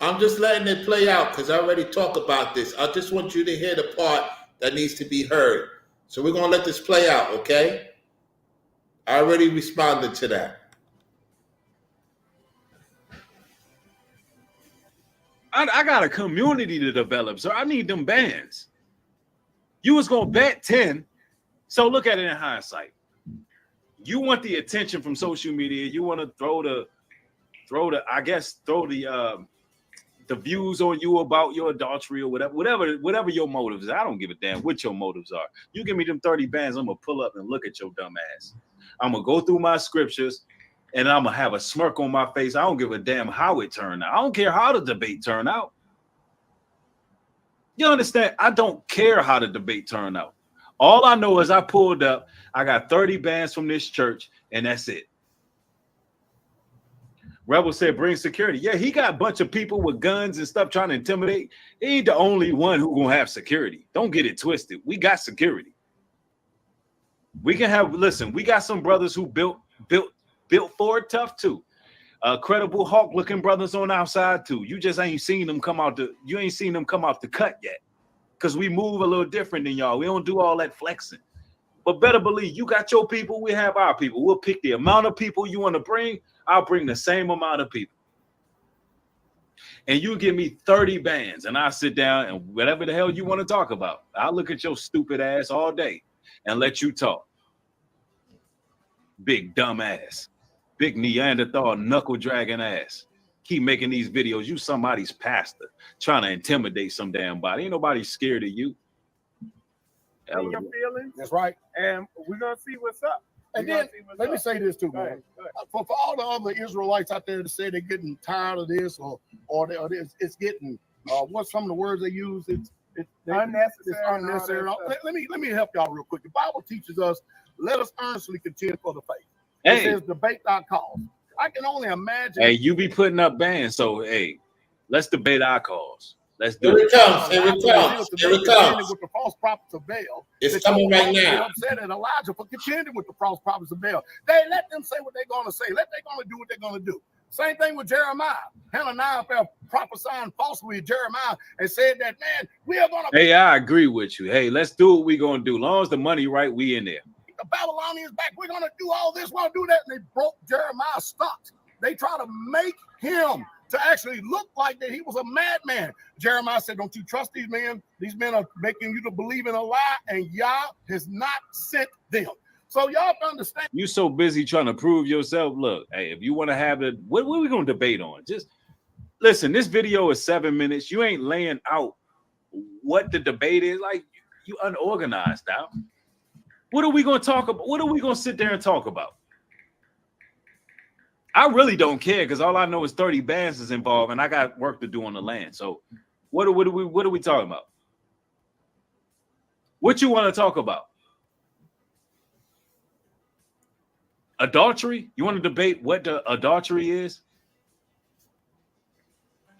I'm just letting it play out because I already talked about this. I just want you to hear the part that needs to be heard. So we're gonna let this play out, okay? I already responded to that. I got a community to develop, so I need them bands. You was gonna bet 10, so look at it in hindsight. You want the attention from social media. You want to throw the views on you about your adultery or whatever your motives is. I don't give a damn what your motives are. You give me them 30 bands, I'm gonna pull up and look at your dumb ass. I'm gonna go through my scriptures and I'm gonna have a smirk on my face. I don't give a damn how it turned out. I don't care how the debate turned out. You understand? I don't care how the debate turned out. All I know is I pulled up, I got 30 bands from this church, and that's it. Rebel said, bring security. Yeah, he got a bunch of people with guns and stuff trying to intimidate. He ain't the only one who gonna have security. Don't get it twisted. We got security. We can have, listen, we got some brothers who built for it tough too. Credible Hawk looking brothers on outside too. You just ain't seen them come out the cut yet. Because we move a little different than y'all. We don't do all that flexing. But better believe you got your people, we have our people. We'll pick the amount of people you want to bring. I'll bring the same amount of people. And you give me 30 bands, and I'll sit down and whatever the hell you want to talk about. I'll look at your stupid ass all day and let you talk. Big dumb ass. Big Neanderthal knuckle dragging ass. Keep making these videos. You somebody's pastor trying to intimidate some damn body. Ain't nobody scared of you. In your feelings. That's right. And we're gonna see what's up. And then let me say this too, man. For all the other Israelites out there to say they're getting tired of this or it's getting what's some of the words they use? It's unnecessary. It's unnecessary. Let me help y'all real quick. The Bible teaches us, let us earnestly contend for the faith. It says debate thy cause. I can only imagine. Hey, you be putting up bands, so hey, let's debate our cause. Let's do Here it. it comes. Here it comes. Here it comes. With the false prophets of Baal. It's coming right now. Upset at Elijah for contending with the false prophets of Baal. They let them say what they're going to say. Let them going to do what they're going to do. Same thing with Jeremiah. Hananiah fell prophesying falsely to Jeremiah and said that, man, we are going to. Hey, I agree with you. Hey, let's do what we're going to do. As long as the money right, we in there. The Babylonians back. We're going to do all this. We're going to do that. And they broke Jeremiah's stocks. They try to make him to actually look like that he was a madman. Jeremiah said, don't you trust these men? These men are making you to believe in a lie, and Yah has not sent them. So y'all understand. You so busy trying to prove yourself. Look, hey, if you want to have it, what are we going to debate on? Just listen, this video is 7 minutes. You ain't laying out what the debate is. Like, you unorganized now. What are we going to talk about? What are we going to sit there and talk about? I really don't care because all I know is 30 bands is involved and I got work to do on the land. So what are we talking about? What you want to talk about? Adultery? You want to debate what the adultery is?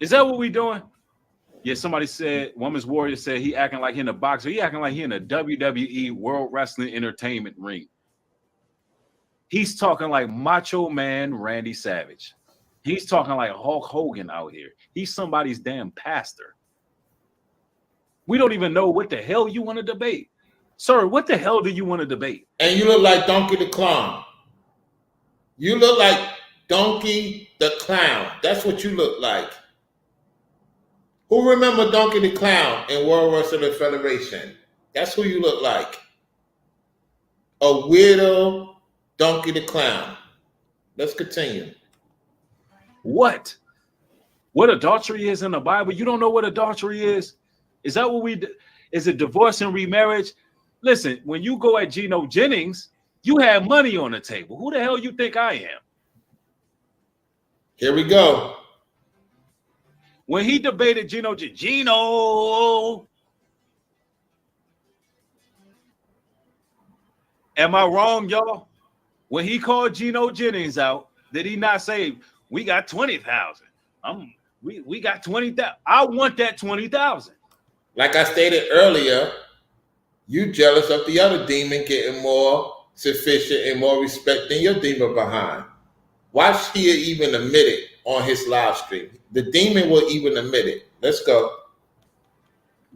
Is that what we doing? Yeah, somebody said, Woman's Warrior said he acting like he in a boxer. He acting like he in a WWE World Wrestling Entertainment ring. He's talking like Macho Man Randy Savage. He's talking like Hulk Hogan out here. He's somebody's damn pastor. We don't even know what the hell you want to debate. Sir, what the hell do you want to debate? And you look like Donkey the Clown. You look like Donkey the Clown. That's what you look like. Who remember Donkey the Clown in World Wrestling Federation? That's who you look like. A weirdo Donkey the Clown. Let's continue. What adultery is in the Bible? You don't know what adultery is? Is that what we do? Is it divorce and remarriage? Listen, when you go at Geno Jennings, you have money on the table. Who the hell you think I am? Here we go. When he debated Geno, am I wrong, y'all? When he called Geno Jennings out, did he not say, we got 20,000? We got 20,000. I want that 20,000. Like I stated earlier, you jealous of the other demon getting more sufficient and more respect than your demon behind. Watch here even admit it on his live stream. The demon will even admit it. Let's go.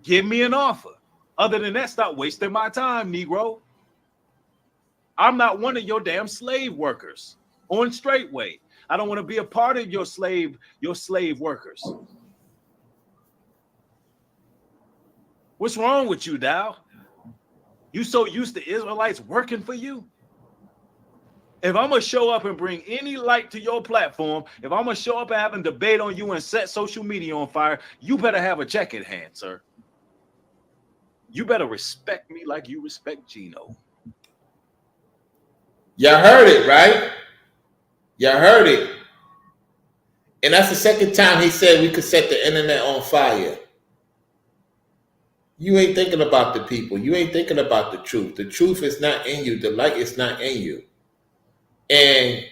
Give me an offer. Other than that, stop wasting my time, Negro. I'm not one of your damn slave workers on Straightway. I don't want to be a part of your slave workers. What's wrong with you, Dow? You so used to Israelites working for you? If I'm going to show up and bring any light to your platform, if I'm going to show up and have a debate on you and set social media on fire, you better have a check in hand, sir. You better respect me like you respect Geno. Y'all heard it, right? Y'all heard it. And that's the second time he said we could set the internet on fire. You ain't thinking about the people. You ain't thinking about the truth. The truth is not in you. The light is not in you. And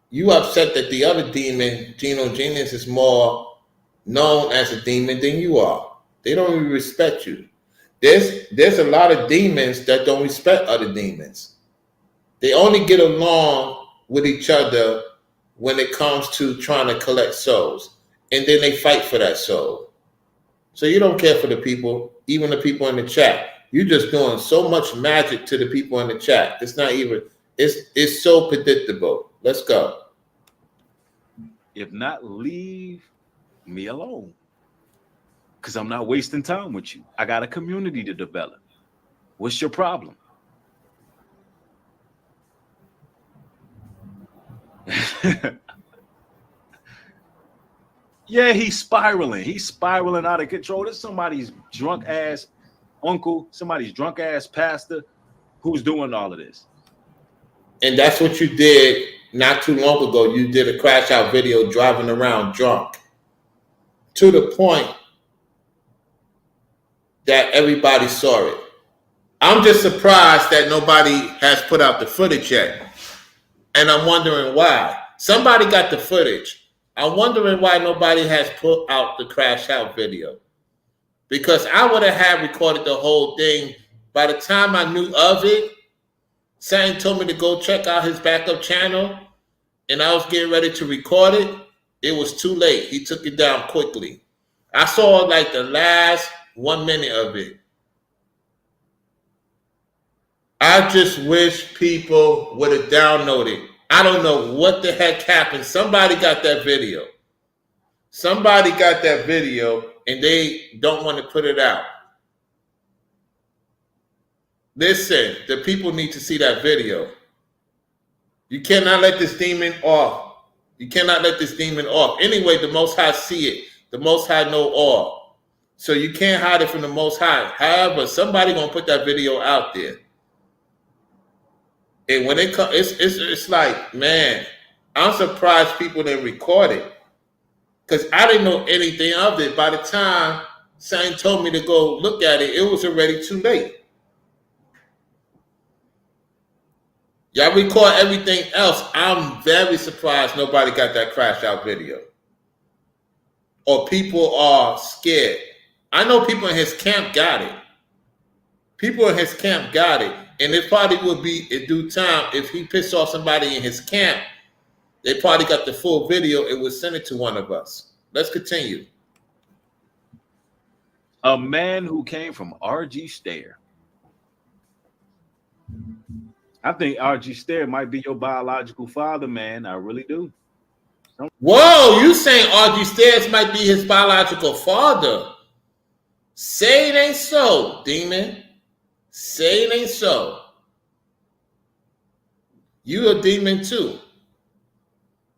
you upset that the other demon, Geno Jennings, is more known as a demon than you are. They don't even respect you. There's a lot of demons that don't respect other demons. They only get along with each other when it comes to trying to collect souls. And then they fight for that soul. So you don't care for the people, even the people in the chat. You're just doing so much magic to the people in the chat. It's not even, it's so predictable. Let's go. If not, leave me alone. Because I'm not wasting time with you. I got a community to develop. What's your problem? Yeah, he's spiraling. He's spiraling out of control. There's somebody's drunk ass uncle, somebody's drunk ass pastor who's doing all of this. And that's what you did not too long ago. You did a crash out video driving around drunk to the point that everybody saw it. I'm just surprised that nobody has put out the footage yet. And I'm wondering why. Somebody got the footage. I'm wondering why nobody has put out the crash out video. Because I would have had recorded the whole thing. By the time I knew of it, Satan told me to go check out his backup channel, and I was getting ready to record it. It was too late. He took it down quickly. I saw like the last 1 minute of it. I just wish people would have downloaded. I don't know what the heck happened. Somebody got that video. Somebody got that video, and they don't want to put it out. Listen, the people need to see that video. You cannot let this demon off. You cannot let this demon off. Anyway, the Most High see it. The Most High know all. So you can't hide it from the Most High. However, somebody going to put that video out there. And when it comes, it's like, man, I'm surprised people didn't record it. Because I didn't know anything of it. By the time Satan told me to go look at it, it was already too late. Y'all record everything else. I'm very surprised nobody got that crash out video. Or people are scared. I know people in his camp got it. People in his camp got it. And it probably would be in due time if he pissed off somebody in his camp. They probably got the full video and would send it to one of us. Let's continue. A man who came from RG Stair. I think RG Stair might be your biological father, man. I really do. Whoa, you saying RG Stairs might be his biological father? Say it ain't so, demon. Say it ain't so. You a demon too.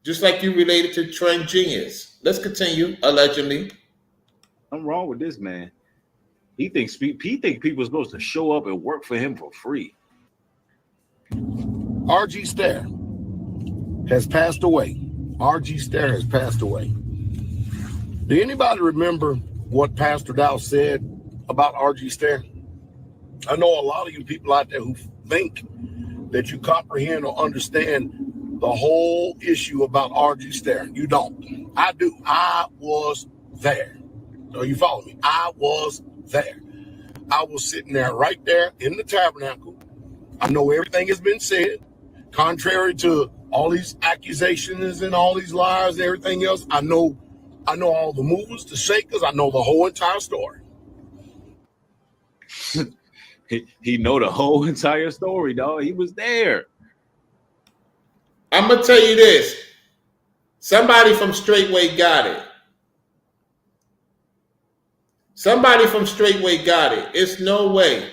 Just like you related to Trent Genius. Let's continue, allegedly. I'm wrong with this man. He thinks people are supposed to show up and work for him for free. RG Stair has passed away. RG Stair has passed away. Do anybody remember what Pastor Dow said about RG Stair? I know a lot of you people out there who think that you comprehend or understand the whole issue about RG Staring. You don't. I do. I was there. So you follow me? I was there. I was sitting there right there in the tabernacle. I know everything has been said, contrary to all these accusations and all these lies and everything else. I know all the movers, the shakers. I know the whole entire story. He know the whole entire story, dog. He was there. I'm gonna tell you this. Somebody from Straightway got it. Somebody from Straightway got it. It's no way.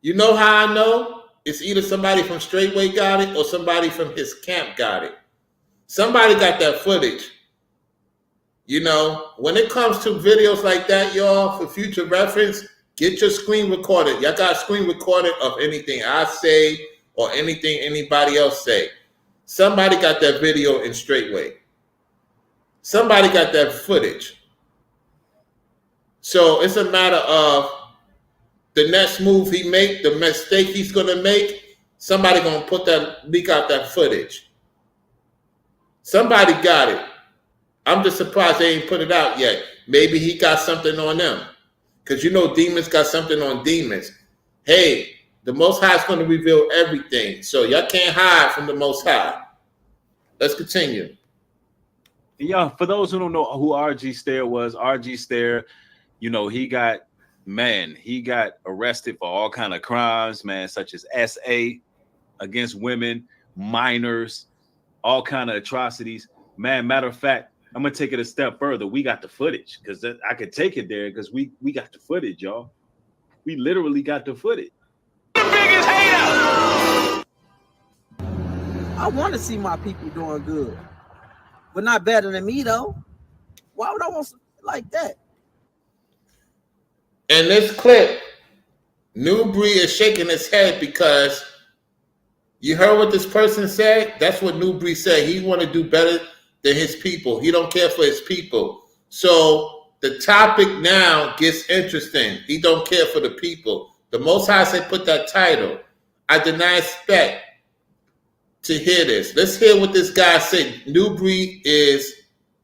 You know how I know? It's either somebody from Straightway got it or somebody from his camp got it. Somebody got that footage. You know, when it comes to videos like that, y'all, for future reference, get your screen recorded. Y'all got a screen recorded of anything I say or anything anybody else say. Somebody got that video in Straightway. Somebody got that footage. So it's a matter of the next move he make, the mistake he's gonna make, somebody gonna leak out that footage. Somebody got it. I'm just surprised they ain't put it out yet. Maybe he got something on them. Because you know demons got something on demons. Hey, the Most High is going to reveal everything. So y'all can't hide from the Most High. Let's continue. Yeah, for those who don't know who RG Stare was, RG Stare, you know, he got arrested for all kind of crimes, man, such as SA against women, minors, all kind of atrocities. Man, matter of fact, I'm gonna take it a step further. We got the footage because I could take it there because we got the footage, y'all. We literally got the footage. The biggest hater. I want to see my people doing good, but not better than me though. Why would I want something like that? In this clip, Nubreed is shaking his head because you heard what this person said. That's what Nubreed said. He want to do better than his people. He don't care for his people. So the topic now gets interesting. He don't care for the people. The Most High said put that title. I did not expect to hear this. Let's hear what this guy said. Nubreed is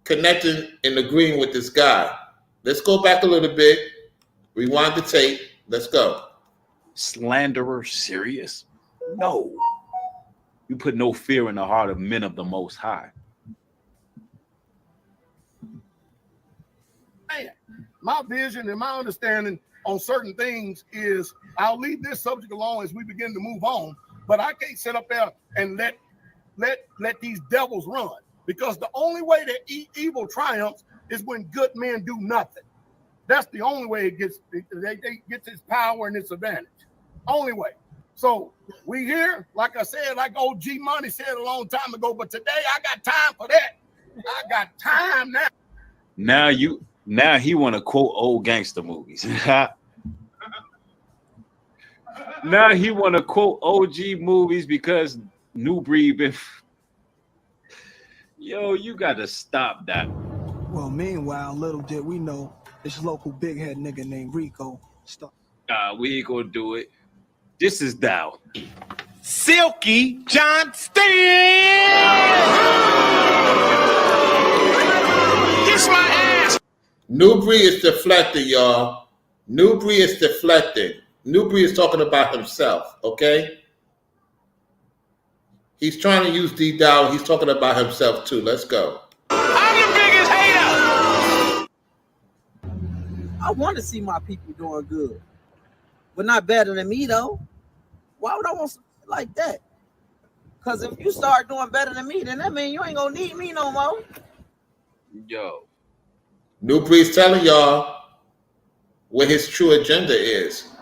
connecting and agreeing with this guy. Let's go back a little bit. Rewind the tape. Let's go. Slanderer serious? No. You put no fear in the heart of men of the Most High. Man, my vision and my understanding on certain things is I'll leave this subject alone as we begin to move on, but I can't sit up there and let these devils run, because the only way that evil triumphs is when good men do nothing. That's the only way it gets its power and its advantage. Only way. So we here, like I said, like OG Money said a long time ago, but today I got time for that. I got time now. Now he want to quote old gangster movies. Now he want to quote OG movies because Nubreed been. Yo, you got to stop that. Well, meanwhile, little did we know this local big head nigga named Rico. We ain't gonna do it. This is Dow. Silky Johnston. Kiss my ass. Nubreed is deflecting, y'all. Nubreed is deflecting. Nubreed is talking about himself, okay? He's trying to use D-Dow. He's talking about himself, too. Let's go. I'm the biggest hater. I want to see my people doing good, but not better than me though. Why would I want something like that? Because if you start doing better than me, then that means you ain't gonna need me no more. Yo. Nubreed's telling y'all what his true agenda is.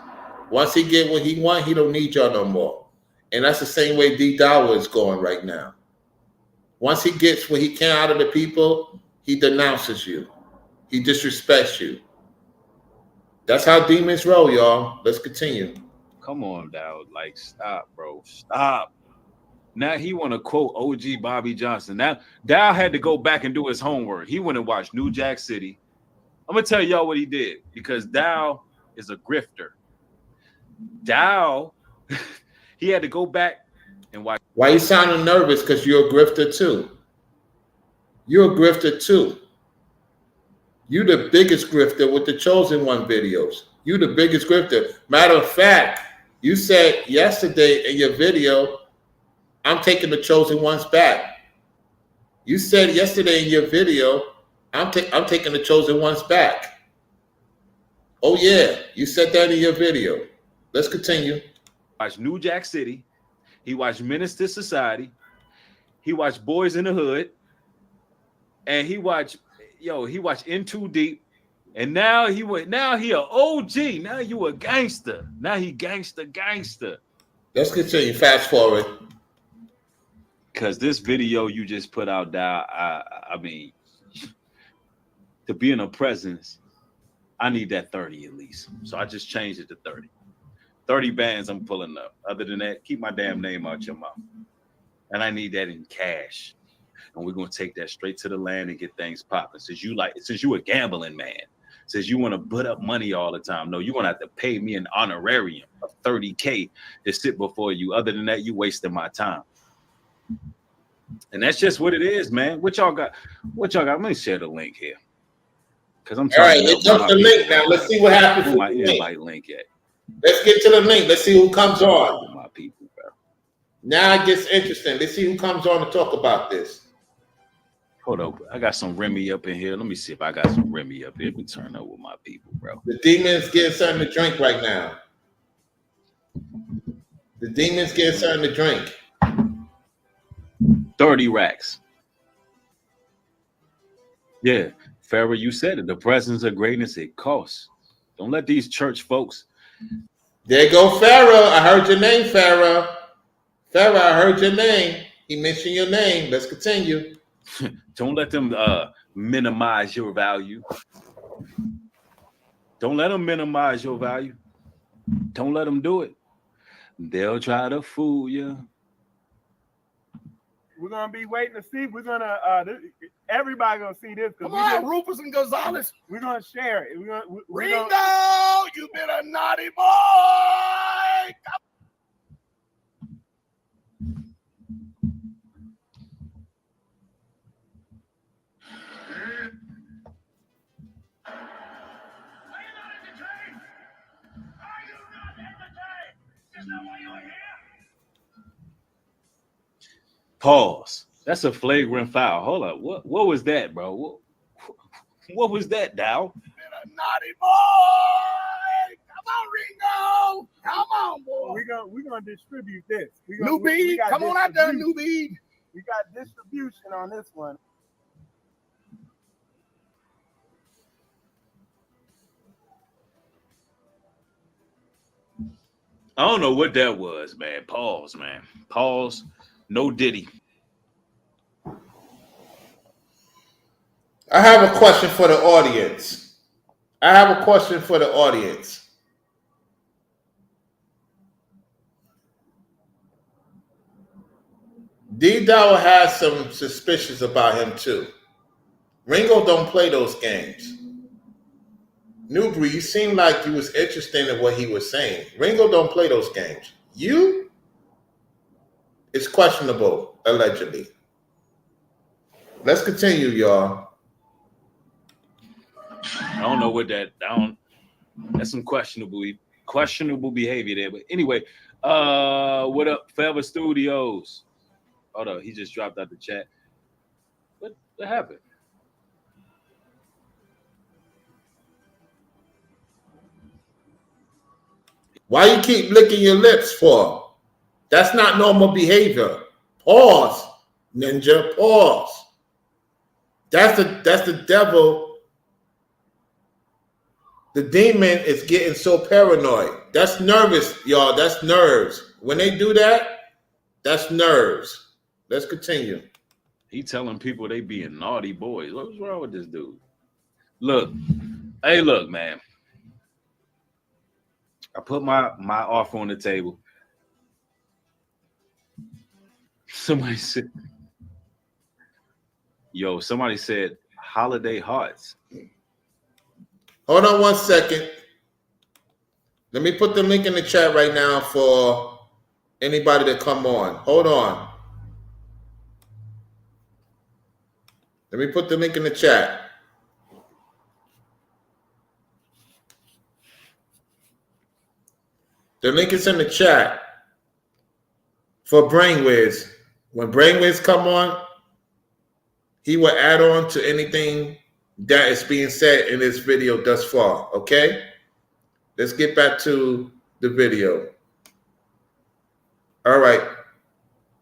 Once he get what he want, he don't need y'all no more. And that's the same way D-Dow is going right now. Once he gets what he can out of the people, he denounces you. He disrespects you. That's how demons roll, y'all. Let's continue. Come on, Dowd. Like, stop, bro. Stop. Now he want to quote OG Bobby Johnson. Now Dow had to go back and do his homework. He went and watched New Jack City. I'm gonna tell y'all what he did, because Dow is a grifter. Dow, he had to go back and watch. Why you sounding nervous? Because you're a grifter too. You're a grifter too. You the biggest grifter with the Chosen One videos. You the biggest grifter. Matter of fact, you said yesterday in your video, I'm taking the Chosen Ones back. You said yesterday in your video, I'm taking the Chosen Ones back. Oh yeah, you said that in your video. Let's continue. Watch New Jack City. He watched Minister Society. He watched Boys in the Hood. And he watched In Too Deep. And now he a OG. Now you a gangster. Now he gangster. Let's continue. Fast forward. Because this video you just put out, Dow, I mean, to be in a presence, I need that 30 at least. So I just changed it to 30. 30 bands I'm pulling up. Other than that, keep my damn name out your mouth. And I need that in cash. And we're gonna take that straight to the land and get things popping. Since you a gambling man, since you want to put up money all the time, no, you're gonna have to pay me an honorarium of 30K to sit before you. Other than that, you wasting my time. And that's just what it is, man. What y'all got? Let me share the link here. Because I'm trying to jump the link now. Let's see what happens. Where my invite link at? Let's get to the link. Let's see who comes on. My people, bro. Now it gets interesting. Let's see who comes on to talk about this. Hold up. I got some Remy up in here. Let me see if I got some Remy up here. Let me turn up with my people, bro. The demon's getting something to drink right now. The demon's getting something to drink. 30 racks. Yeah. Farrah, you said it. The presence of greatness, it costs. Don't let these church folks. There go Farrah. I heard your name, Farrah. Farrah, I heard your name. He mentioned your name. Let's continue. Don't let them minimize your value. Don't let them minimize your value. Don't let them do it. They'll try to fool you. We're gonna be waiting to see. We're gonna everybody gonna see this. Come on, Rufus and Gonzalez. We're gonna share it. Ringo, you been a naughty boy. Pause. That's a flagrant foul. Hold up. What was that, bro? What was that, Dow? Been a naughty boy. Come on, Ringo. Come on, boy. We're gonna distribute this. Nubreed, come on out there, Nubreed. We got distribution on this one. I don't know what that was, man. Pause, man. Pause. No Diddy. I have a question for the audience. D-Dow has some suspicions about him too. Ringo don't play those games. Nubreed, you seemed like you was interested in what he was saying. Ringo don't play those games. You? It's questionable, allegedly. Let's continue, y'all. I don't know what that. That's some questionable behavior there. But anyway, what up, Forever Studios? Hold on, he just dropped out the chat. What happened? Why you keep licking your lips for? That's not normal behavior. Pause, ninja. Pause. That's the devil. The demon is getting so paranoid. That's nervous, y'all. That's nerves. When they do that, that's nerves. Let's continue. He telling people they being naughty boys. What's wrong with this dude? Look, man. I put my offer on the table. Somebody said holiday hearts. Hold on 1 second. Let me put the link in the chat right now for Anybody that come on. Hold on. Let me put the link in the chat. The link is in the chat for Brainwaves. When Brainwaves come on, he will add on to anything that is being said in this video thus far. Okay? Let's get back to the video. All right.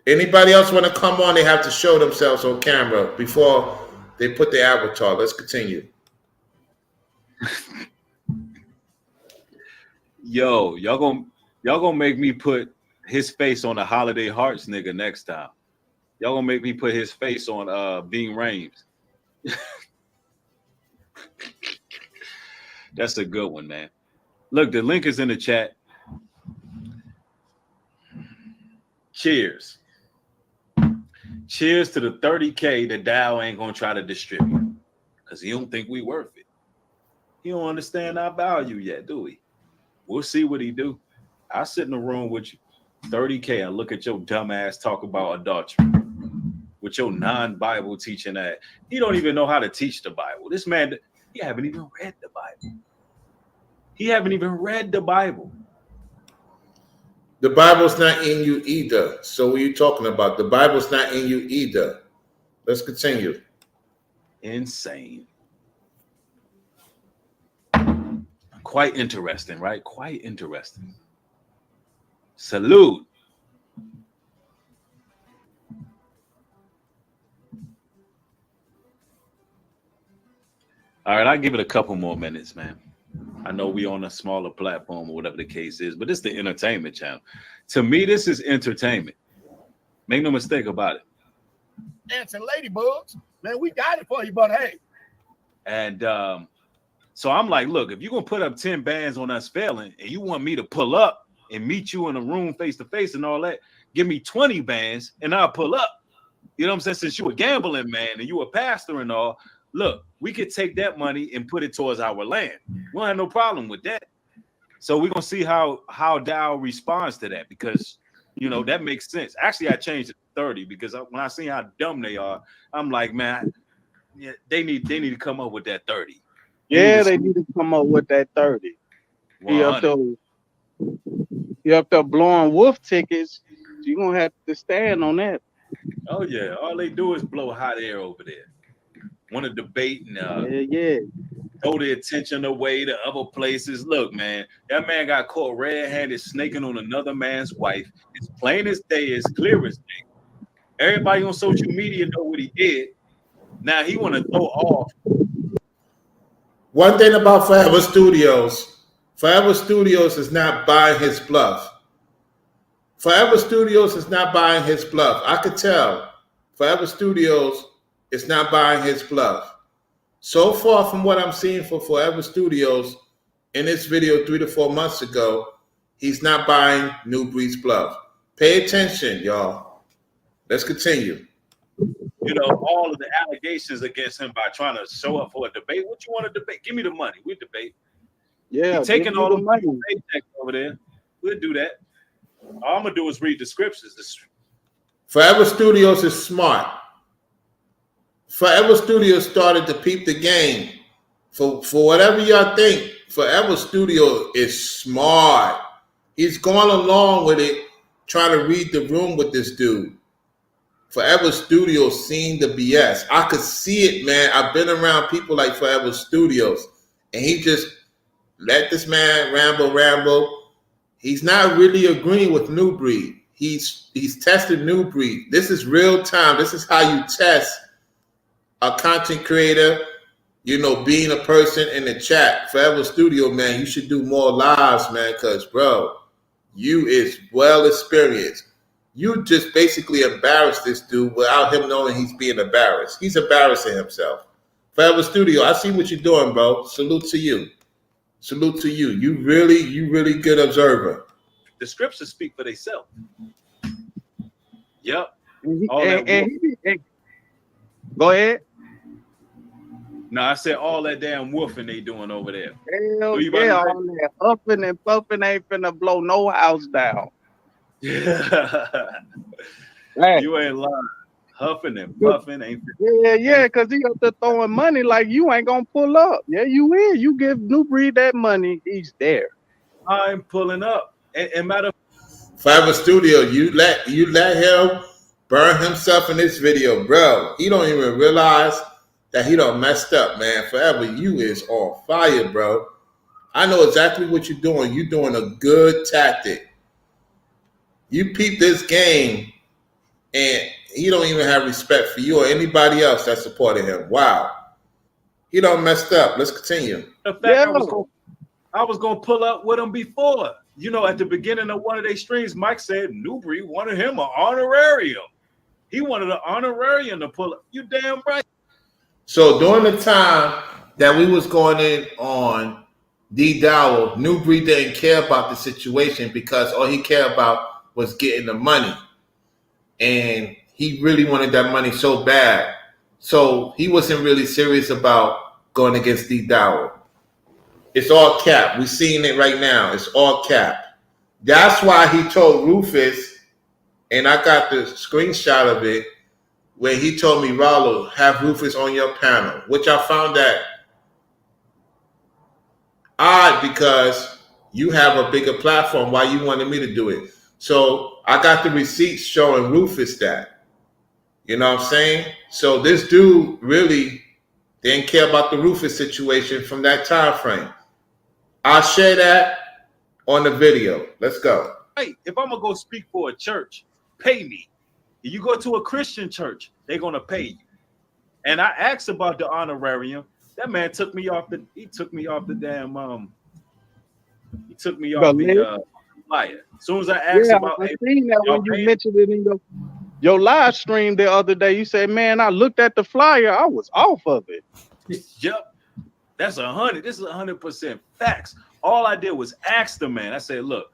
Anybody else want to come on? They have to show themselves on camera before they put their avatar. Let's continue. Yo, y'all gonna make me put his face on the Holiday Hearts nigga next time. Y'all gonna make me put his face on Being Rames. That's a good one, man. Look, the link is in the chat. Cheers. Cheers to the 30K that Dow ain't gonna try to distribute because he don't think we worth it. He don't understand our value yet, do we? We'll see what he do. I sit in the room with you, 30K. I look at your dumb ass talk about adultery with your non-Bible teaching that he don't even know how to teach the Bible. This man, he haven't even read the Bible. He haven't even read the Bible. The Bible's not in you either. So what are you talking about? The Bible's not in you either. Let's continue. Insane. Quite interesting, right? Quite interesting. Salute. All right, I'll give it a couple more minutes, man. I know we on a smaller platform or whatever the case is, but it's the entertainment channel. To me, this is entertainment. Make no mistake about it. Dancing ladybugs, man, we got it for you, but hey. And so I'm like, look, if you're going to put up 10 bands on us failing and you want me to pull up and meet you in a room face to face and all that, give me 20 bands and I'll pull up. You know what I'm saying? Since you a gambling man and you a pastor and all, look, we could take that money and put it towards our land. We don't have no problem with that. So we're going to see how Dow responds to that because, you know, that makes sense. Actually, I changed it to 30 because when I see how dumb they are, I'm like, man, yeah, they need to come up with that 30. They need to come up with that 30. You up there blowing wolf tickets. You're going to have to stand on that. Oh, yeah. All they do is blow hot air over there. Want to debate and throw the attention away to other places. Look, man, that man got caught red-handed snaking on another man's wife. It's plain as day, it's clear as day. Everybody on social media know what he did. Now he want to throw off. One thing about Forever Studios is not buying his bluff. Forever Studios is not buying his bluff. I could tell. Forever Studios is not buying his bluff. So far from what I'm seeing for Forever Studios in this video 3 to 4 months ago, he's not buying Nubreed's bluff. Pay attention, y'all. Let's continue. You know, all of the allegations against him by trying to show up for a debate. What you want to debate? Give me the money. We debate. Yeah, taking all the money over there. We'll do that. All I'm gonna do is read the scriptures. Forever Studios is smart. Forever Studios started to peep the game. For whatever y'all think, Forever Studio is smart. He's going along with it, trying to read the room with this dude. Forever Studios seen the BS. I could see it, man. I've been around people like Forever Studios, and he just let this man ramble. He's not really agreeing with Nubreed. He's tested Nubreed. This is real time. This is how you test a content creator, you know, being a person in the chat. Forever Studio, man, you should do more lives, man, because, bro, you is well experienced. You just basically embarrassed this dude without him knowing he's being embarrassed. He's embarrassing himself. Forever Studio, I see what you're doing, bro. Salute to you. Salute to you. You really good observer. The scriptures speak for themselves. Yep. Go ahead. No, I said all that damn woofing they doing over there. Hell yeah, all that huffing and puffing ain't finna blow no house down. Hey, You ain't lying. Huffing and puffing ain't. yeah, because he up there throwing money like you ain't gonna pull up. Yeah, you in. You give Nubreed that money, he's there. I'm pulling up. And matter of Fiverr Studio, you let him burn himself in this video, bro. He don't even realize that he done messed up, man. Forever, you is on fire, bro. I know exactly what you're doing. You're doing a good tactic. You peep this game, and he don't even have respect for you or anybody else that supported him. Wow. He done messed up. Let's continue. fact, Yeah. I was gonna pull up with him before. You know, at the beginning of one of their streams, Mike said Nubreed wanted him an honorarium. He wanted an honorarium to pull up. You damn right. So during the time that we was going in on D Dowell, Newbreed didn't care about the situation because all he cared about was getting the money. And he really wanted that money so bad. So he wasn't really serious about going against D Dowell. It's all cap. We're seeing it right now. It's all cap. That's why he told Rufus, and I got the screenshot of it, where he told me, Ralo, have Rufus on your panel, which I found that odd because you have a bigger platform. Why you wanted me to do it? So I got the receipts showing Rufus that. You know what I'm saying? So this dude really didn't care about the Rufus situation from that time frame. I'll share that on the video. Let's go. Hey, if I'm gonna go speak for a church, pay me. If you go to a Christian church, they're gonna pay you. And I asked about the honorarium. That man took me off the. He took me off the damn. He took me off the flyer. As soon as I asked about, I seen that when you mentioned it in your live stream the other day. You said, "Man, I looked at the flyer. I was off of it." Yep, that's 100. This is 100% facts. All I did was ask the man. I said, "Look,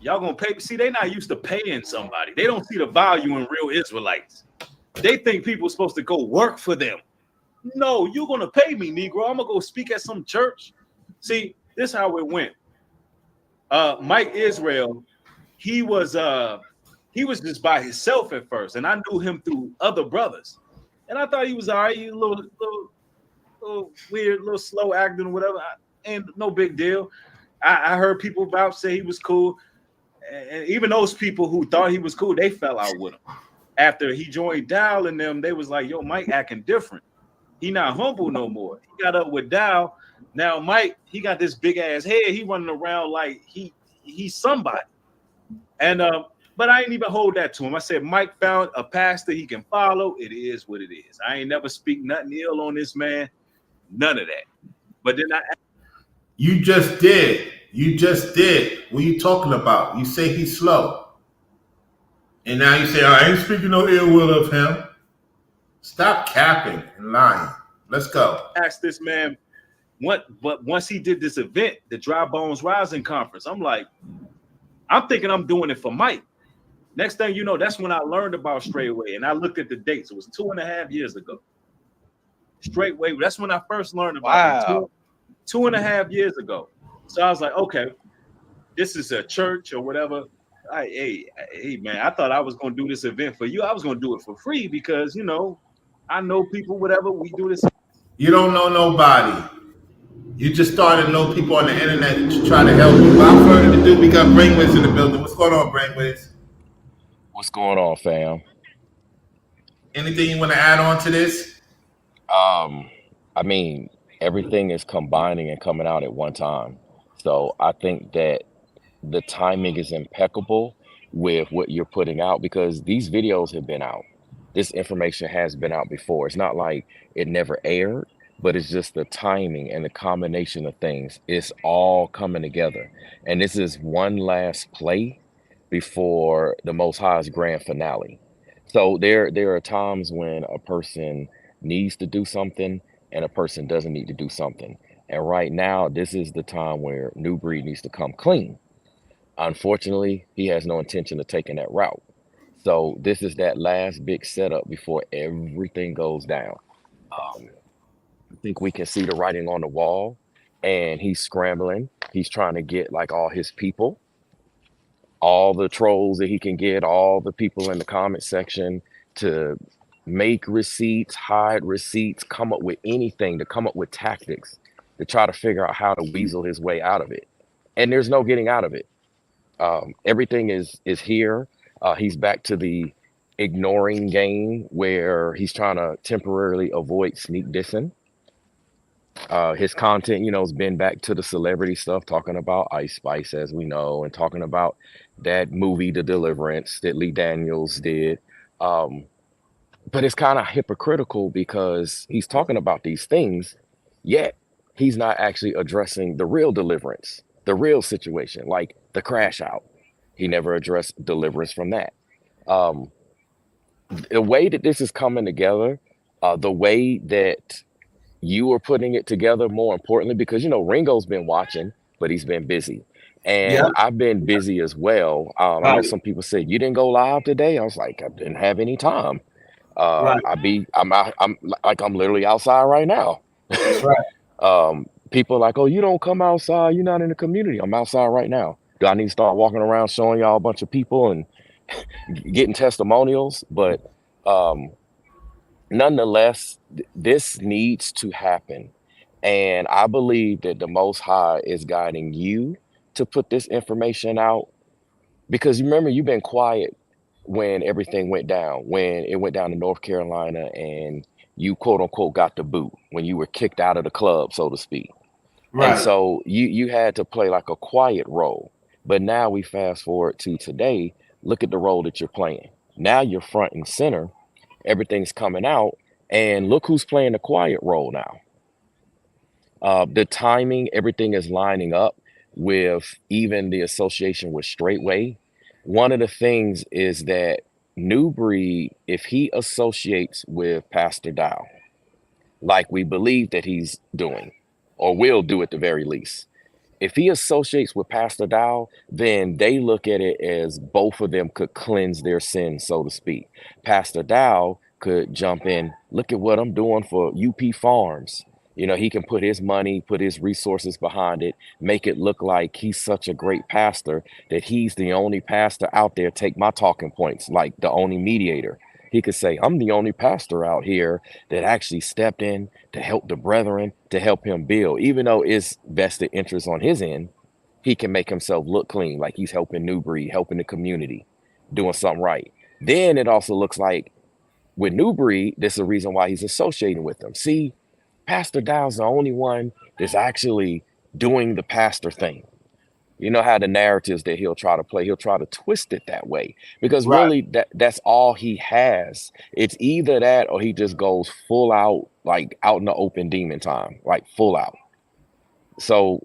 y'all gonna pay me?" See, they not used to paying somebody. They don't see the value in real Israelites. They think people are supposed to go work for them. No, you're gonna pay me, Negro. I'm gonna go speak at some church. See, this is how it went. Mike Israel, he was just by himself at first, and I knew him through other brothers. And I thought he was all right, he a little weird, little slow acting or whatever, and no big deal. I heard people about say he was cool, and even those people who thought he was cool, they fell out with him. After he joined Dow and them, they was like, "Yo, Mike acting different. He not humble no more." He got up with Dow. Now Mike, he got this big ass head. He running around like he's somebody. And but I ain't even hold that to him. I said, Mike found a pastor he can follow. It is what it is. I ain't never speak nothing ill on this man. None of that. But then You just did. You just did. What are you talking about? You say he's slow. And now you say, I ain't speaking no ill will of him. Stop capping and lying. Let's go. Ask this man but once he did this event, the Dry Bones Rising Conference, I'm thinking I'm doing it for Mike. Next thing you know, that's when I learned about Straightway, and I looked at the dates. It was 2.5 years ago. Straightway, that's when I first learned about it. 2.5 years ago. So I was like, okay, this is a church or whatever. Hey, man, I thought I was going to do this event for you. I was going to do it for free because, you know, I know people, whatever. We do this. You don't know nobody. You just started to know people on the internet to try to help you. Without further ado, we got Brainwaves in the building. What's going on, Brainwaves? What's going on, fam? Anything you want to add on to this? I mean, everything is combining and coming out at one time. So I think that the timing is impeccable with what you're putting out because these videos have been out. This information has been out before. It's not like it never aired, but it's just the timing and the combination of things. It's all coming together. And this is one last play before the Most High's grand finale. So there are times when a person needs to do something and a person doesn't need to do something. And right now, this is the time where Nubreed needs to come clean. Unfortunately, he has no intention of taking that route. So this is that last big setup before everything goes down. I think we can see the writing on the wall, and he's scrambling. He's trying to get like all his people. all the trolls that he can get, all the people in the comment section to make receipts, hide receipts, come up with anything, to come up with tactics to try to figure out how to weasel his way out of it. And there's no getting out of it. Everything is here. He's back to the ignoring game where he's trying to temporarily avoid sneak dissing. His content, has been back to the celebrity stuff, talking about Ice Spice, as we know, and talking about that movie, The Deliverance, that Lee Daniels did. But it's kind of hypocritical because he's talking about these things, yet he's not actually addressing the real deliverance, the real situation, like the crash out. He never addressed deliverance from that. Um, the way that this is coming together, the way that you are putting it together, more importantly, because Ringo's been watching, but he's been busy. Yeah. And I've been busy as well. I know Right. some people said you didn't go live today. I was like, I didn't have any time. Right. I'm literally outside right now. Right. People are like, oh, you don't come outside, you're not in the community. I'm outside right now. Do I need to start walking around showing y'all a bunch of people and getting testimonials? But nonetheless, this needs to happen. And I believe that the Most High is guiding you to put this information out, because remember, you've been quiet when everything went down, when it went down to North Carolina and you quote unquote got the boot, when you were kicked out of the club, so to speak. And Right. so you had to play like a quiet role. But now we fast forward to today. Look at the role that you're playing. Now you're front and center. Everything's coming out. And look who's playing the quiet role now. The timing, everything is lining up with even the association with Straightway. One of the things is that Nubreed, if he associates with Pastor Dow, like we believe that he's doing, or will do at the very least, if he associates with Pastor Dow, then they look at it as both of them could cleanse their sins, so to speak. Pastor Dow could jump in, look at what I'm doing for UP Farms. He can put his money, put his resources behind it, make it look like he's such a great pastor, that he's the only pastor out there, take my talking points, like the only mediator. He could say, I'm the only pastor out here that actually stepped in to help the brethren, to help him build. Even though it's vested interest on his end, he can make himself look clean, like he's helping Nubreed, helping the community, doing something right. Then it also looks like with Nubreed, there's a reason why he's associating with them. See, Pastor Dow's the only one that's actually doing the pastor thing. You know how the narratives that he'll try to play, he'll try to twist it that way, because Right. really that's all he has. It's either that or he just goes full out, like out in the open demon time, like full out. So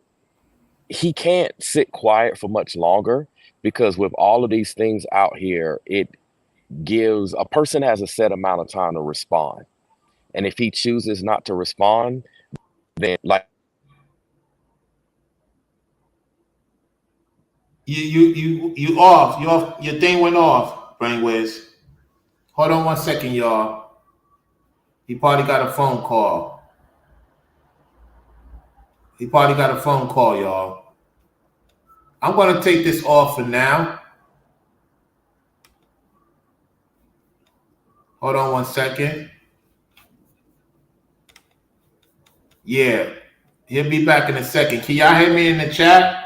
he can't sit quiet for much longer, because with all of these things out here, it gives a person has a set amount of time to respond. And if he chooses not to respond, then like You off. You off. Your thing went off, Brainwaves. Hold on 1 second, y'all. He probably got a phone call. Y'all. I'm gonna take this off for now. Hold on 1 second. Yeah. He'll be back in a second. Can y'all hear me in the chat?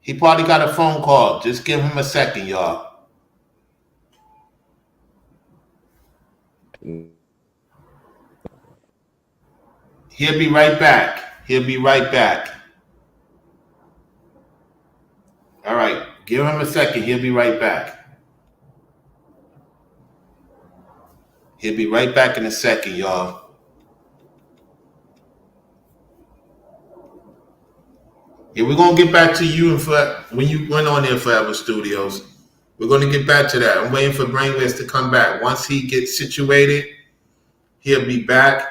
He probably got a phone call. Just give him a second, y'all. He'll be right back. All right. Give him a second. He'll be right back. He'll be right back in a second, y'all. Yeah, we're gonna get back to you when you went on there, Forever Studios. We're gonna get back to that. I'm waiting for Brainless to come back. Once he gets situated, he'll be back.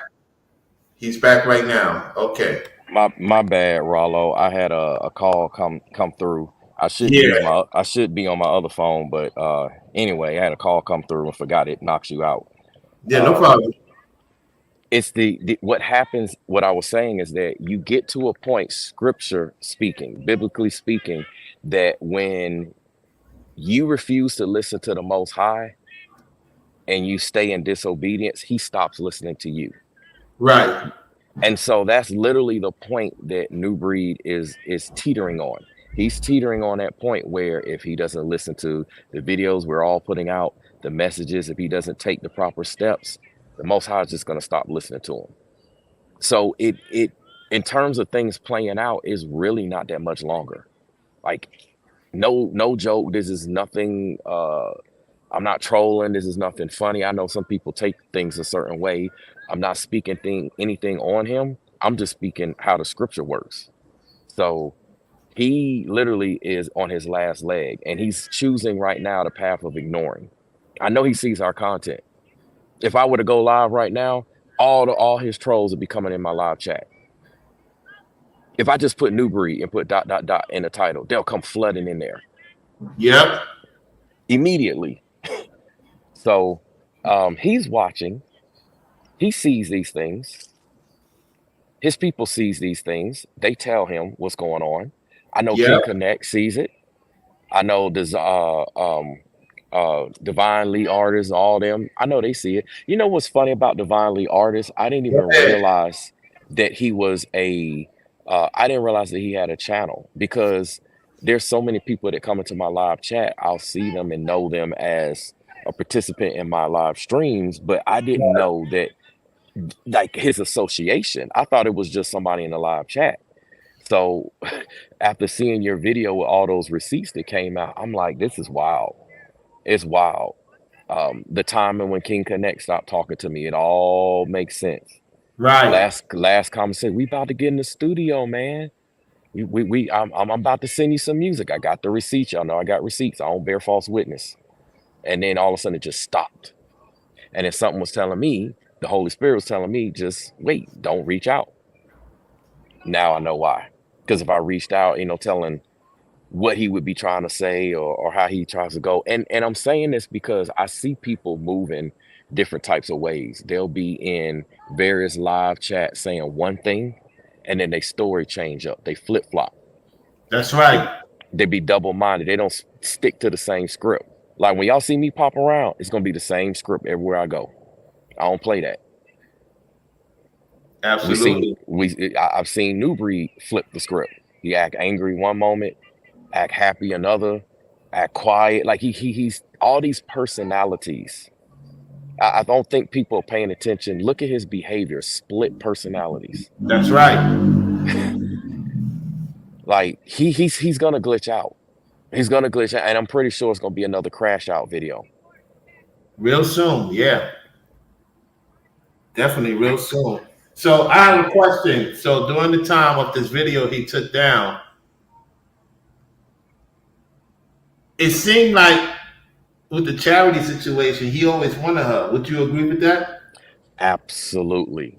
He's back right now. Okay. my bad, Ralo. I had a call come through. I should Yeah. be on my other phone, but anyway, I had a call come through and forgot it knocks you out. Yeah, no Um, problem. it's the what happens, what I was saying is that you get to a point, scripture speaking, biblically speaking, that when you refuse to listen to the Most High and you stay in disobedience, he stops listening to you. Right. And so that's literally the point that Nubreed is teetering on. He's teetering on that point where if he doesn't listen to the videos we're all putting out, the messages, if he doesn't take the proper steps, the Most High is just going to stop listening to him. So it in terms of things playing out is really not that much longer. Like no joke. This is nothing. I'm not trolling. This is nothing funny. I know some people take things a certain way. I'm not speaking anything on him. I'm just speaking how the scripture works. So he literally is on his last leg, and he's choosing right now the path of ignoring. I know he sees our content. If I were to go live right now, all his trolls would be coming in my live chat. If I just put new breed and put ... in the title, they'll come flooding in there Yep. immediately. So he's watching. He sees these things. His people sees these things. They tell him what's going on. I know Yep. King Connect sees it. I know there's Divine Lee artists, all them. I know they see it. You know what's funny about Divine Lee artists? I didn't even Yeah. realize that he was I didn't realize that he had a channel, because there's so many people that come into my live chat. I'll see them and know them as a participant in my live streams, but I didn't know that, like, his association. I thought it was just somebody in the live chat. So after seeing your video with all those receipts that came out, I'm like, this is wild. It's wild. The timing when King Connect stopped talking to me, it all makes sense. Right. Last conversation, we about to get in the studio, man. I'm about to send you some music. I got the receipts. Y'all know I got receipts. I don't bear false witness. And then all of a sudden it just stopped. And then something was telling me, the Holy Spirit was telling me, just wait, don't reach out. Now I know why. Because if I reached out, telling what he would be trying to say, or how he tries to go. And I'm saying this because I see people moving different types of ways. They'll be in various live chats saying one thing, and then they story change up. They flip flop. That's right. They be double minded. They don't stick to the same script. Like when y'all see me pop around, it's gonna be the same script everywhere I go. I don't play that. Absolutely. I've seen Nubreed flip the script. He act angry one moment, act happy another, act quiet. Like he's all these personalities. I don't think people are paying attention. Look at his behavior, split personalities. That's right. Like he's gonna glitch out. He's gonna glitch out, and I'm pretty sure it's gonna be another crash out video. Real soon. Yeah. Definitely real soon. So I have a question. So during the time of this video he took down, it seemed like with the charity situation, he always wanted her. Would you agree with that? Absolutely.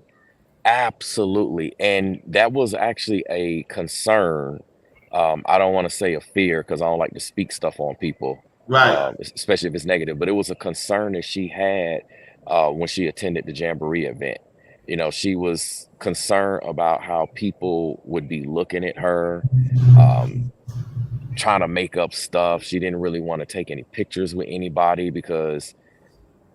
Absolutely. And that was actually a concern. I don't want to say a fear, because I don't like to speak stuff on people, Right. especially if it's negative, but it was a concern that she had when she attended the Jamboree event. She was concerned about how people would be looking at her, trying to make up stuff. She didn't really want to take any pictures with anybody, because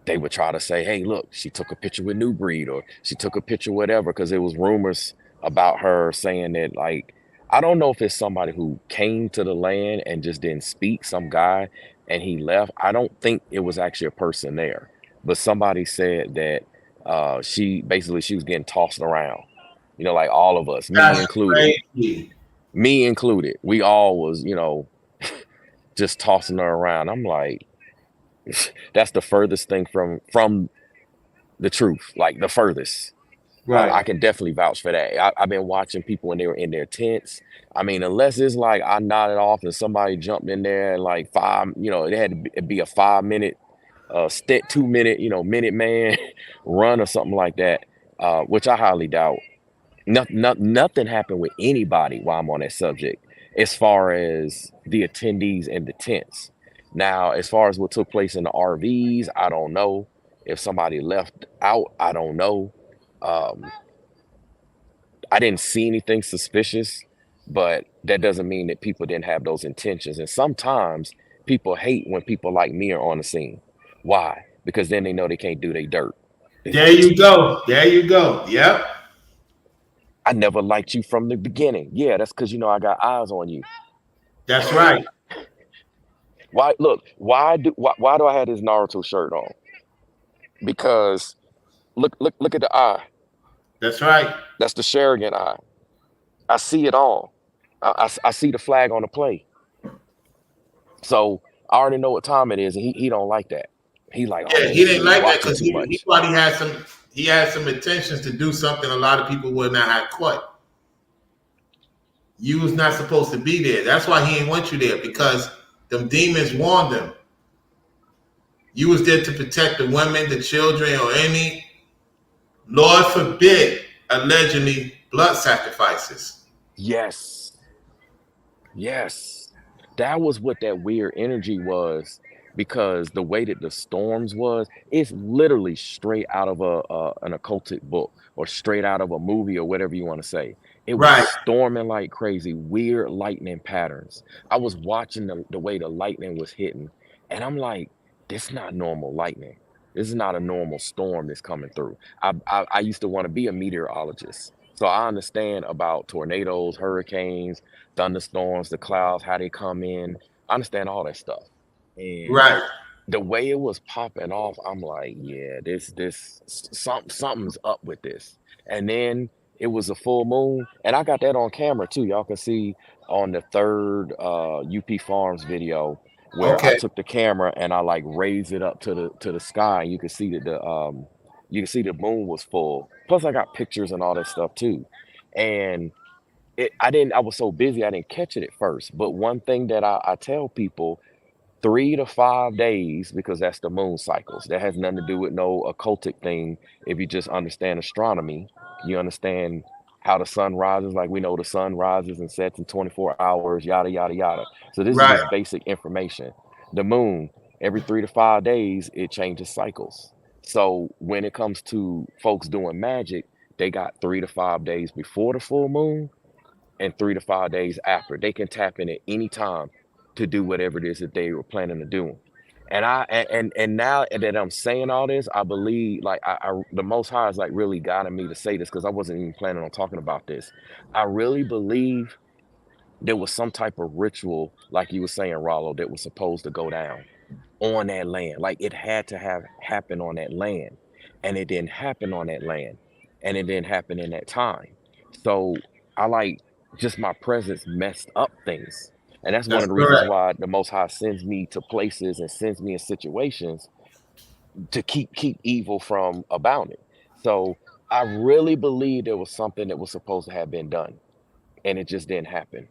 they would try to say, hey, look, she took a picture with Nubreed, or she took a picture, whatever, because there was rumors about her saying that, like, I don't know if it's somebody who came to the land and just didn't speak, some guy, and he left. I don't think it was actually a person there, but somebody said that she was getting tossed around, like all of us, That's me included. We all was, just tossing her around. I'm like, that's the furthest thing from the truth, like the furthest. Right. I can definitely vouch for that. I've been watching people when they were in their tents. I mean, unless it's like I nodded off and somebody jumped in there and like it had to be a 5-minute 2-minute, minute man run or something like that, which I highly doubt. Nothing happened with anybody while I'm on that subject, as far as the attendees and the tents. Now, as far as what took place in the RVs, I don't know. If somebody left out, I don't know. Um, I didn't see anything suspicious, but that doesn't mean that people didn't have those intentions. And sometimes people hate when people like me are on the scene. Why? Because then they know they can't do their dirt. There you go. There you go. Yep. I never liked you from the beginning. Yeah, that's because I got eyes on you. That's right. Why? Look, why do I have this Naruto shirt on? Because look at the eye. That's right. That's the Shuriken eye. I see it all. I see the flag on the play. So I already know what time it is, and he don't like that. He like, oh Yeah, man, he this didn't dude like that watching because too he much. thought he had some intentions to do something a lot of people would not have caught. You was not supposed to be there. That's why he didn't want you there, because them demons warned him. You was there to protect the women, the children, or any, Lord forbid, allegedly blood sacrifices. Yes. Yes, that was what that weird energy was, because the way that the storms was, it's literally straight out of an occultic book or straight out of a movie or whatever you want to say. It was Right, storming like crazy, weird lightning patterns. I was watching the way the lightning was hitting, and I'm like, this not normal lightning. This is not a normal storm that's coming through. I used to want to be a meteorologist, so I understand about tornadoes, hurricanes, thunderstorms, the clouds, how they come in. I understand all that stuff. And right. the way it was popping off, I'm like, yeah, something's up with this. And then it was a full moon, and I got that on camera too. Y'all can see on the third UP Farms video where I Okay, took the camera and I like raised it up to the sky, and you can see that the moon was full. Plus, I got pictures and all that stuff too. And I was so busy I didn't catch it at first. But one thing that I tell people, 3 to 5 days, because that's the moon cycles. That has nothing to do with no occultic thing. If you just understand astronomy, you understand how the sun rises. Like we know the sun rises and sets in 24 hours, yada yada yada. So this is right. just basic information. The moon, every 3 to 5 days, it changes cycles. So when it comes to folks doing magic, they got 3 to 5 days before the full moon and 3 to 5 days after. They can tap in at any time to do whatever it is that they were planning to do. And now that I'm saying all this, I believe like the Most High is like really guiding me to say this, because I wasn't even planning on talking about this. I really believe there was some type of ritual, like you were saying, Ralo, that was supposed to go down on that land. Like it had to have happened on that land, and it didn't happen on that land, and it didn't happen in that time. So I like just my presence messed up things. And that's one That's of the reasons correct. why the Most High sends me to places and sends me in situations to keep evil from abounding. So I really believe there was something that was supposed to have been done, and it just didn't happen.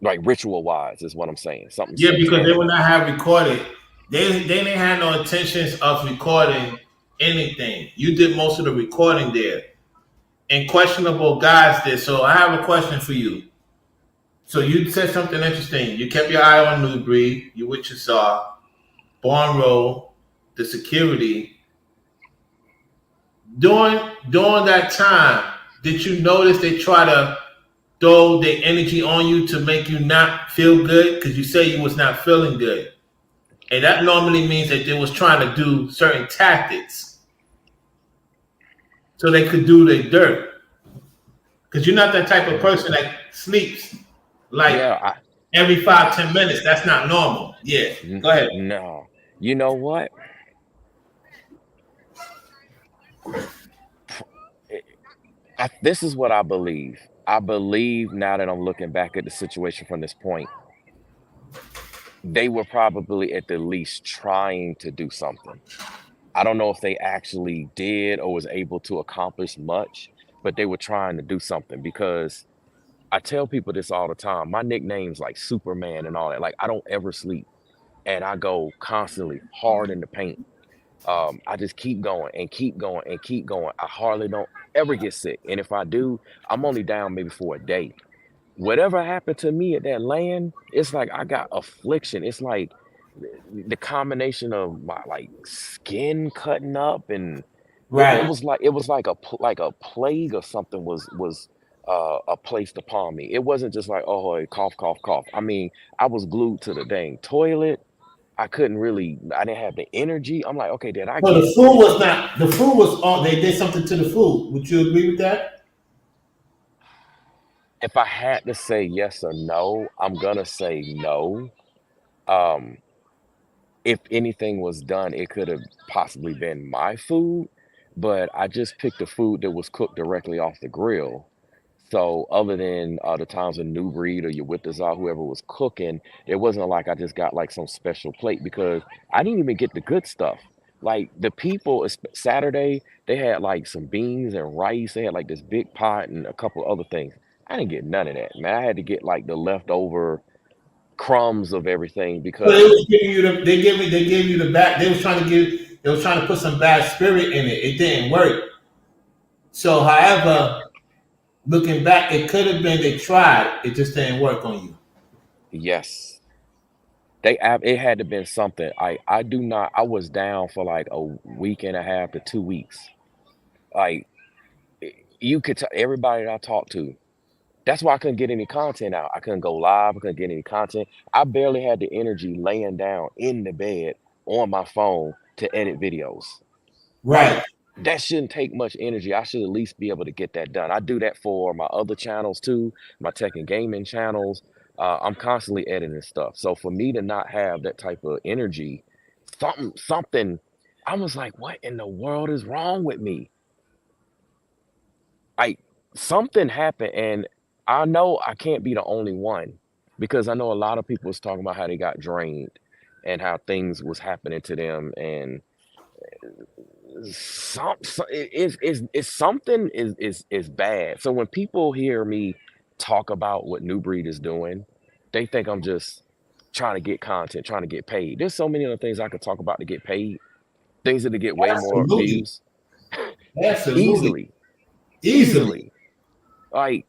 Like ritual wise is what I'm saying. Something Yeah, because they would satanic. not have recorded. They didn't have no intentions of recording anything. You did most of the recording there, and questionable guys did. So I have a question for you. So you said something interesting. You kept your eye on Nubreed. You what you saw, Barn Roll, the security. During that time, did you notice they try to throw their energy on you to make you not feel good? Because you say you was not feeling good. And that normally means that they was trying to do certain tactics so they could do their dirt. Because you're not that type of person that sleeps like Yeah, every 5-10 minutes. That's not normal. Yeah. Go ahead. no. You know what? This is what I believe. I believe now that I'm looking back at the situation from this point, they were probably at the least trying to do something. I don't know if they actually did or was able to accomplish much, but they were trying to do something, because I tell people this all the time. My nickname's like Superman and all that. Like I don't ever sleep, and I go constantly hard in the paint. I just keep going and keep going and keep going. I hardly don't ever get sick. And if I do, I'm only down maybe for a day. Whatever happened to me at that land, it's like I got affliction. It's like the combination of my like skin cutting up and It Right. was like a plague or something was placed upon me. It wasn't just like, oh, hey, cough, cough, cough. I mean, I was glued to the dang toilet. I didn't have the energy. I'm like, okay, did I So get the food was not. The food was on. They did something to the food. Would you agree with that? if I had to say yes or no, I'm gonna say no. Um, if anything was done, it could have possibly been my food, but I just picked a food that was cooked directly off the grill. So other than the times when Nubreed or your Witazar, whoever was cooking, it wasn't like I just got like some special plate because I didn't even get the good stuff. Like the people, Saturday, they had like some beans and rice. They had like this big pot and a couple other things. I didn't get none of that, man. I had to get like the leftover crumbs of everything So they because was giving you the. They gave you the back. They was trying to give. They was trying to put some bad spirit in it. It didn't work. So, however, looking back, it could have been they tried. It just didn't work on you. yes, it had to been something. I do not. I was down for like a week and a half to 2 weeks. Like you could tell everybody that I talked to. That's why I couldn't get any content out. I couldn't go live. I couldn't get any content. I barely had the energy laying down in the bed on my phone to edit videos. Right. Like that shouldn't take much energy. I should at least be able to get that done. I do that for my other channels too, my tech and gaming channels. I'm constantly editing stuff. So for me to not have that type of energy, something, I was like, what in the world is wrong with me? Like something happened, and I know I can't be the only one because I know a lot of people was talking about how they got drained and how things was happening to them and it's something is bad. So when people hear me talk about what New Breed is doing, they think I'm just trying to get content, trying to get paid. There's so many other things I could talk about to get paid, things that to get way more Absolutely. views Absolutely. easily, Easily. easily. Like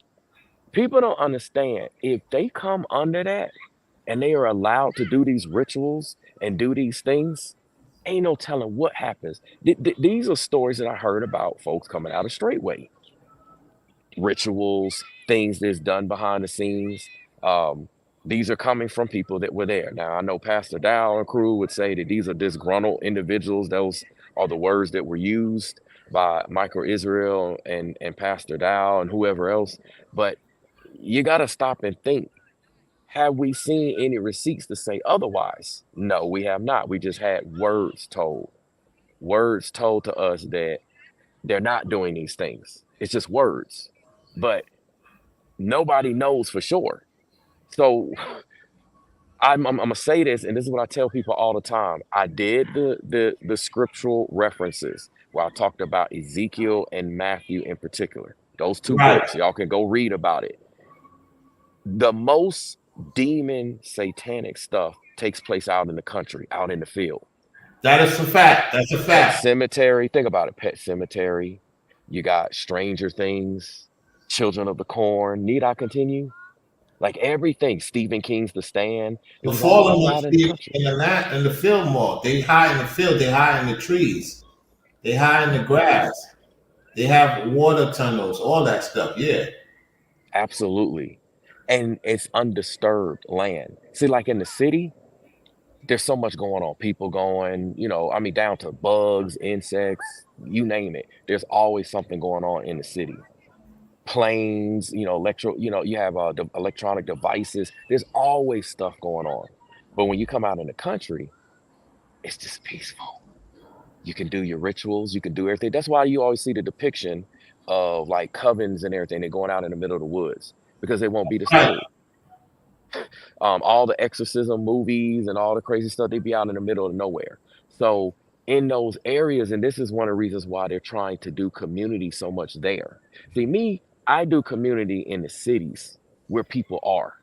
people don't understand if they come under that and they are allowed to do these rituals and do these things, ain't no telling what happens. These are stories that I heard about folks coming out of Straightway. Rituals, things that's done behind the scenes. Um, these are coming from people that were there. Now, I know Pastor Dow and crew would say that these are disgruntled individuals. Those are the words that were used by Michael Israel and Pastor Dow and whoever else. But you got to stop and think, have we seen any receipts to say otherwise? No, we have not. We just had words told to us that they're not doing these things. It's just words, but nobody knows for sure. So I'm gonna say this, and this is what I tell people all the time. I did the scriptural references where I talked about Ezekiel and Matthew in particular. Those two Right. books, y'all can go read about it. The most demon satanic stuff takes place out in the country, out in the field. That is a fact. That's a Pet fact. Cemetery, think about it. Pet Cemetery. You got Stranger Things, Children of the Corn. Need I continue? Like everything. Stephen King's The Stand. It The was all fallen done out ones in the be country. in the land in the field more. They hide in the field. They hide in the trees. They hide in the grass. They have water tunnels. All that stuff. Yeah. Absolutely. And it's undisturbed land. See, like in the city, there's so much going on. People going, I mean, down to bugs, insects, you name it. There's always something going on in the city. Planes, you have electronic devices. There's always stuff going on. But when you come out in the country, it's just peaceful. You can do your rituals, you can do everything. That's why you always see the depiction of like covens and everything. They're going out in the middle of the woods because they won't be Right. disturbed. All the exorcism movies and all the crazy stuff, they be out in the middle of nowhere. So in those areas, and this is one of the reasons why they're trying to do community so much there. See, me, I do community in the cities where people are.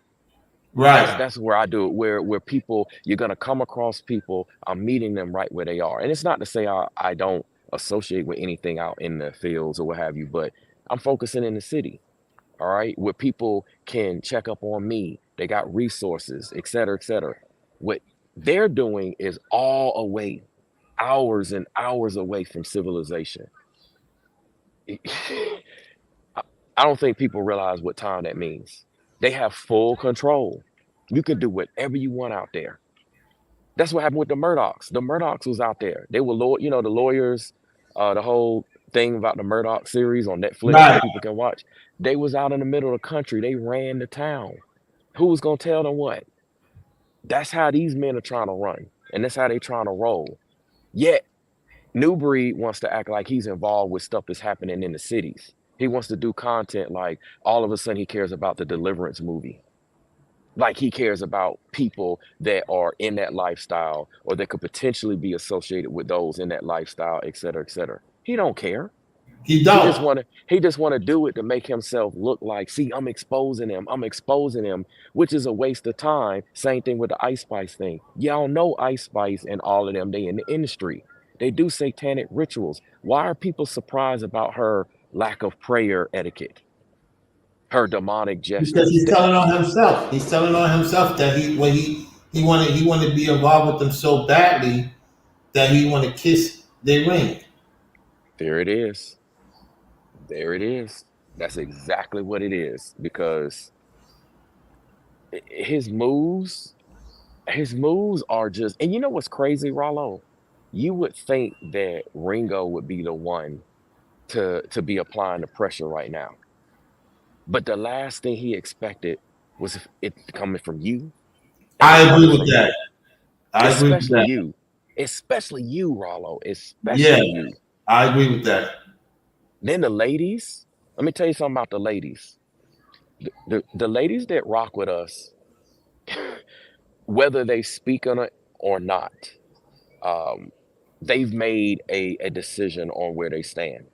Right. That's where I do it, where people, you're gonna come across people, I'm meeting them right where they are. And it's not to say I don't associate with anything out in the fields or what have you, but I'm focusing in the city, all right, where people can check up on me. They got resources, et cetera, et cetera. What they're doing is all away, hours and hours away from civilization. I don't think people realize what time that means. They have full control. You can do whatever you want out there. That's what happened with the Murdochs. The Murdochs was out there. They were the lawyers, the whole thing about the Murdoch series on Netflix that Right. people can watch. They was out in the middle of the country. They ran the town. Who was gonna tell them what? That's how these men are trying to run, and that's how they trying to roll. Yet Nubreed wants to act like he's involved with stuff that's happening in the cities. He wants to do content like all of a sudden he cares about the Deliverance movie. Like he cares about people that are in that lifestyle or that could potentially be associated with those in that lifestyle, et cetera, et cetera. He don't care. He He just don't. wanna do it to make himself look like, see, I'm exposing him, which is a waste of time. Same thing with the Ice Spice thing. Y'all know Ice Spice and all of them, they in the industry. They do satanic rituals. Why are people surprised about her lack of prayer etiquette, her demonic Because gestures? he's telling on himself. He's telling on himself that he wanted to be involved with them so badly that he want to kiss their ring. There it is. There it is. That's exactly what it is. Because his moves, his moves are just, and you know what's crazy, Rallo? You would think that Ringo would be the one to be applying the pressure right now. But the last thing he expected was it coming from you and I it agree coming with from that. me. I agree with Especially that. you. Especially you, Rallo. Yeah, Especially you. I agree with that. Then the ladies. Let me tell you something about the ladies. The ladies that rock with us, whether they speak on it or not, um, they've made a decision on where they stand.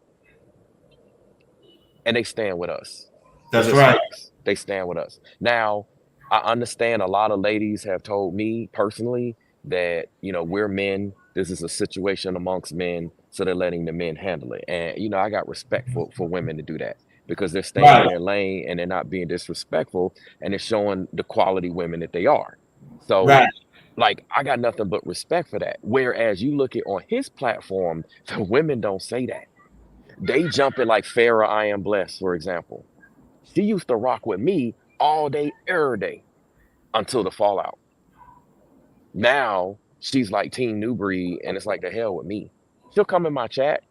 And they stand with us. It's That's just right. facts. They stand with us. Now, I understand a lot of ladies have told me personally that, we're men. This is a situation amongst men, so they're letting the men handle it. And, I got respect for women to do that because they're staying in Right. their lane and they're not being disrespectful and they're showing the quality women that they are. So, Right. like, I got nothing but respect for that. Whereas you look at on his platform, the women don't say that. They jump in like Farrah I Am Blessed, for example. She used to rock with me all day, every day until the fallout. Now she's like Team New Breed, and it's like the hell with me. She'll come in my chat,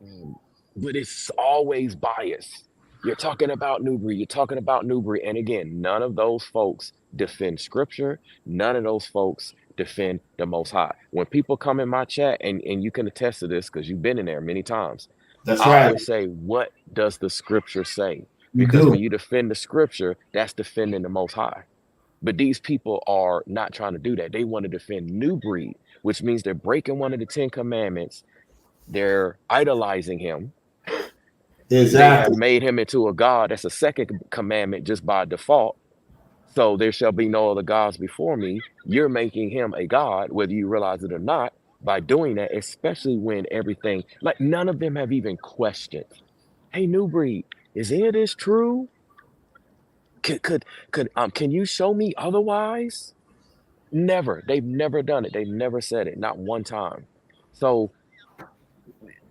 um, but it's always biased. You're talking about New Breed, you're talking about New Breed. And again, none of those folks defend scripture, none of those folks defend the Most High. When people come in my chat, and you can attest to this because you've been in there many times, That's I right. always say, what does the scripture say? You Because do. when you defend the scripture, that's defending the Most High. But these people are not trying to do that. They want to defend New Breed, which means they're breaking one of the 10 commandments. They're idolizing him. They have Exactly. made him into a god. That's a second commandment just by default. So there shall be no other gods before me. You're making him a god, whether you realize it or not, by doing that, especially when everything, like none of them have even questioned. Hey, New Breed, is any of this true? Can you show me otherwise? Never. They've never done it. They've never said it, not one time. So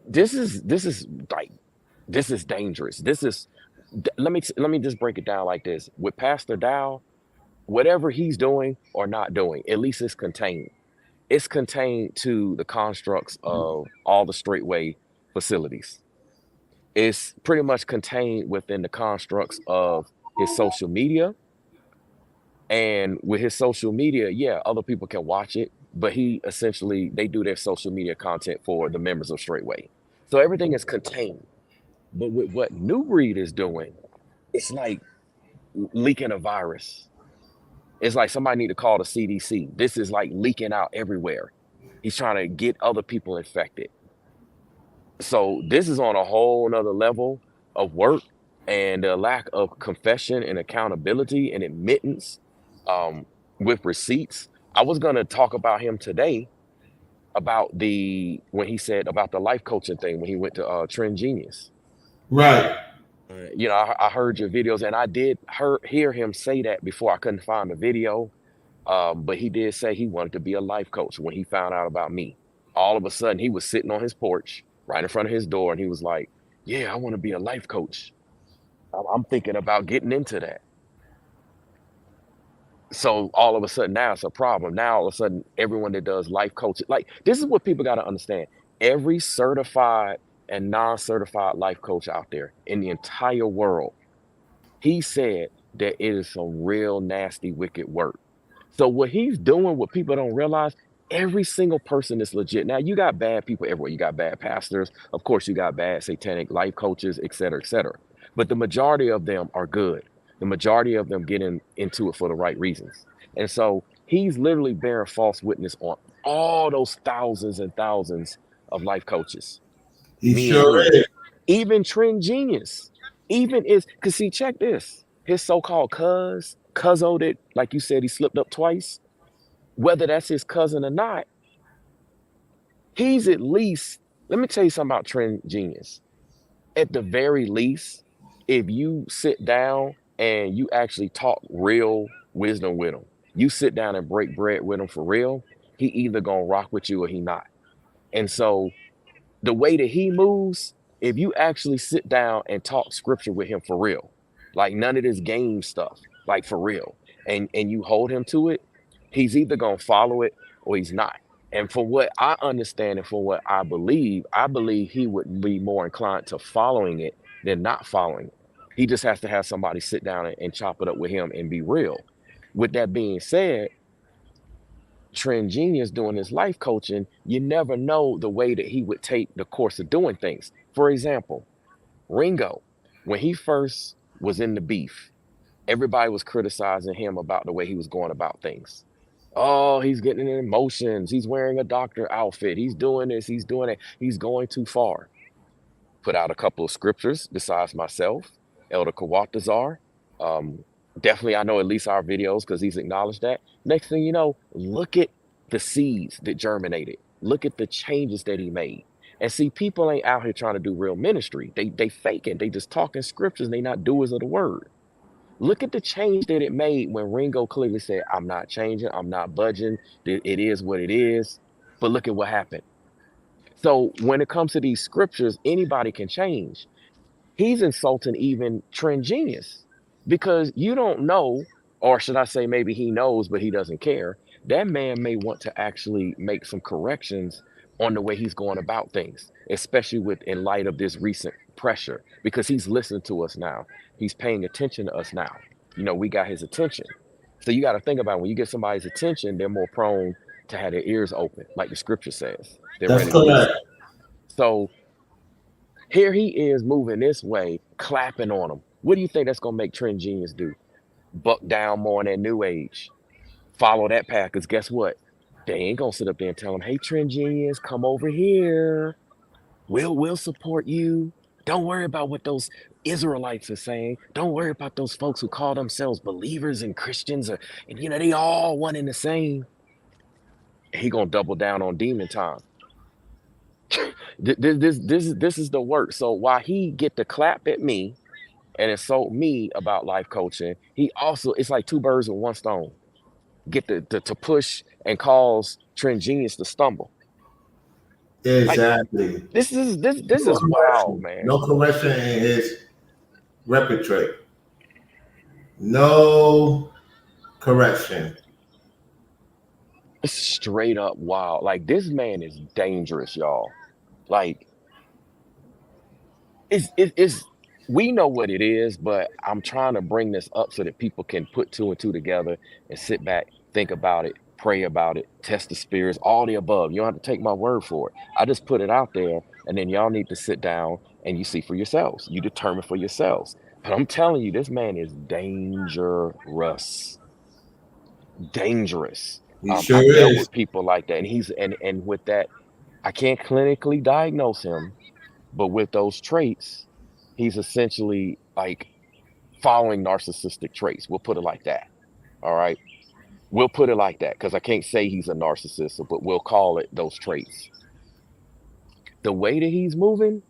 this is like this is dangerous. Let me just break it down like this. With Pastor Dow, whatever he's doing or not doing, at least it's contained. It's contained to the constructs of all the straightway facilities. It's pretty much contained within the constructs of his social media. And with his social media, yeah, other people can watch it, but they do their social media content for the members of Straightway. So everything is contained. But with what New Breed is doing, it's like leaking a virus. It's like somebody need to call the CDC. This is like leaking out everywhere. He's trying to get other people infected. So this is on a whole nother level of work, and the lack of confession and accountability and admittance, um, with receipts. I was gonna talk about him today about the when he said about the life coaching thing when he went to Trend Genius. Right. I heard your videos and I did hear him say that before. I couldn't find the video, but he did say he wanted to be a life coach when he found out about me. All of a sudden, he was sitting on his porch right in front of his door, and he was like, Yeah, I want to be a life coach. I'm thinking about getting into that. So all of a sudden now it's a problem. Now all of a sudden everyone that does life coaching, like this is what people got to understand. Every certified and non-certified life coach out there in the entire world, he said that it is some real nasty, wicked work. So what he's doing, what people don't realize, every single person is legit. Now you got bad people everywhere. You got bad pastors, of course, you got bad satanic life coaches, et cetera, et cetera. But the majority of them are good. The majority of them get into it for the right reasons. And so he's literally bearing false witness on all those thousands and thousands of life coaches, He me sure included. is. Even Trend Genius, even is because see, check this. His so-called cuzzo that, like you said, he slipped up twice. Whether that's his cousin or not, he's at least, let me tell you something about Trend Genius. At the very least, if you sit down and you actually talk real wisdom with him, you sit down and break bread with him for real, he either gonna rock with you or he not. And so the way that he moves, if you actually sit down and talk scripture with him for real, like none of this game stuff, like for real, and you hold him to it, he's either gonna follow it or he's not. And for what I understand and for what I believe he would be more inclined to following it than not following it. He just has to have somebody sit down and chop it up with him and be real. With that being said, Trend Genius doing his life coaching, you never know the way that he would take the course of doing things. For example, Ringo, when he first was in the beef, everybody was criticizing him about the way he was going about things. Oh, he's getting in emotions. He's wearing a doctor outfit. He's doing this. He's doing it. He's going too far. Put out a couple of scriptures besides myself, Elder Kawatazar. Um, Definitely, I know at least our videos because he's acknowledged that. Next thing you know, look at the seeds that germinated. Look at the changes that he made. And see, people ain't out here trying to do real ministry. They faking. They just talking scriptures. And they not doers of the word. Look at the change that it made when Ringo clearly said, "I'm not changing. I'm not budging. It is what it is." But look at what happened. So when it comes to these scriptures, anybody can change. He's insulting even Trend Genius because you don't know, or should I say, maybe he knows, but he doesn't care. That man may want to actually make some corrections on the way he's going about things, especially with in light of this recent pressure, because he's listening to us now. He's paying attention to us now. You know, we got his attention. So you got to think about it. When you get somebody's attention, they're more prone to have their ears open, like the scripture says. They're That's ready to correct. listen. So here he is moving this way, clapping on him. What do you think that's gonna make Trend Genius do? Buck down more in that new age. Follow that path, because guess what? They ain't gonna sit up there and tell him, "Hey, Trend Genius, come over here. We'll support you. Don't worry about what those Israelites are saying. Don't worry about those folks who call themselves believers and Christians, or and they all one and the same." He gonna double down on demon time. This is the work. So while he get to clap at me and insult me about life coaching, he also, it's like two birds with one stone. Get to push and cause Trend Genius to stumble. Like Exactly. this No is wild, correction. man. No correction in his repertoire. No correction. It's straight up wild. Like this man is dangerous, y'all. Like it's we know what it is, but I'm trying to bring this up so that people can put two and two together and sit back, think about it, pray about it, test the spirits, all the above. You don't have to take my word for it. I just put it out there, and then y'all need to sit down and you see for yourselves. You determine for yourselves. But I'm telling you, this man is dangerous. Dangerous. He sure I've dealt is. with people like that, and and with that, I can't clinically diagnose him, but with those traits, he's essentially like following narcissistic traits. We'll put it like that. All right. We'll put it like that because I can't say he's a narcissist, but we'll call it those traits. The way that he's moving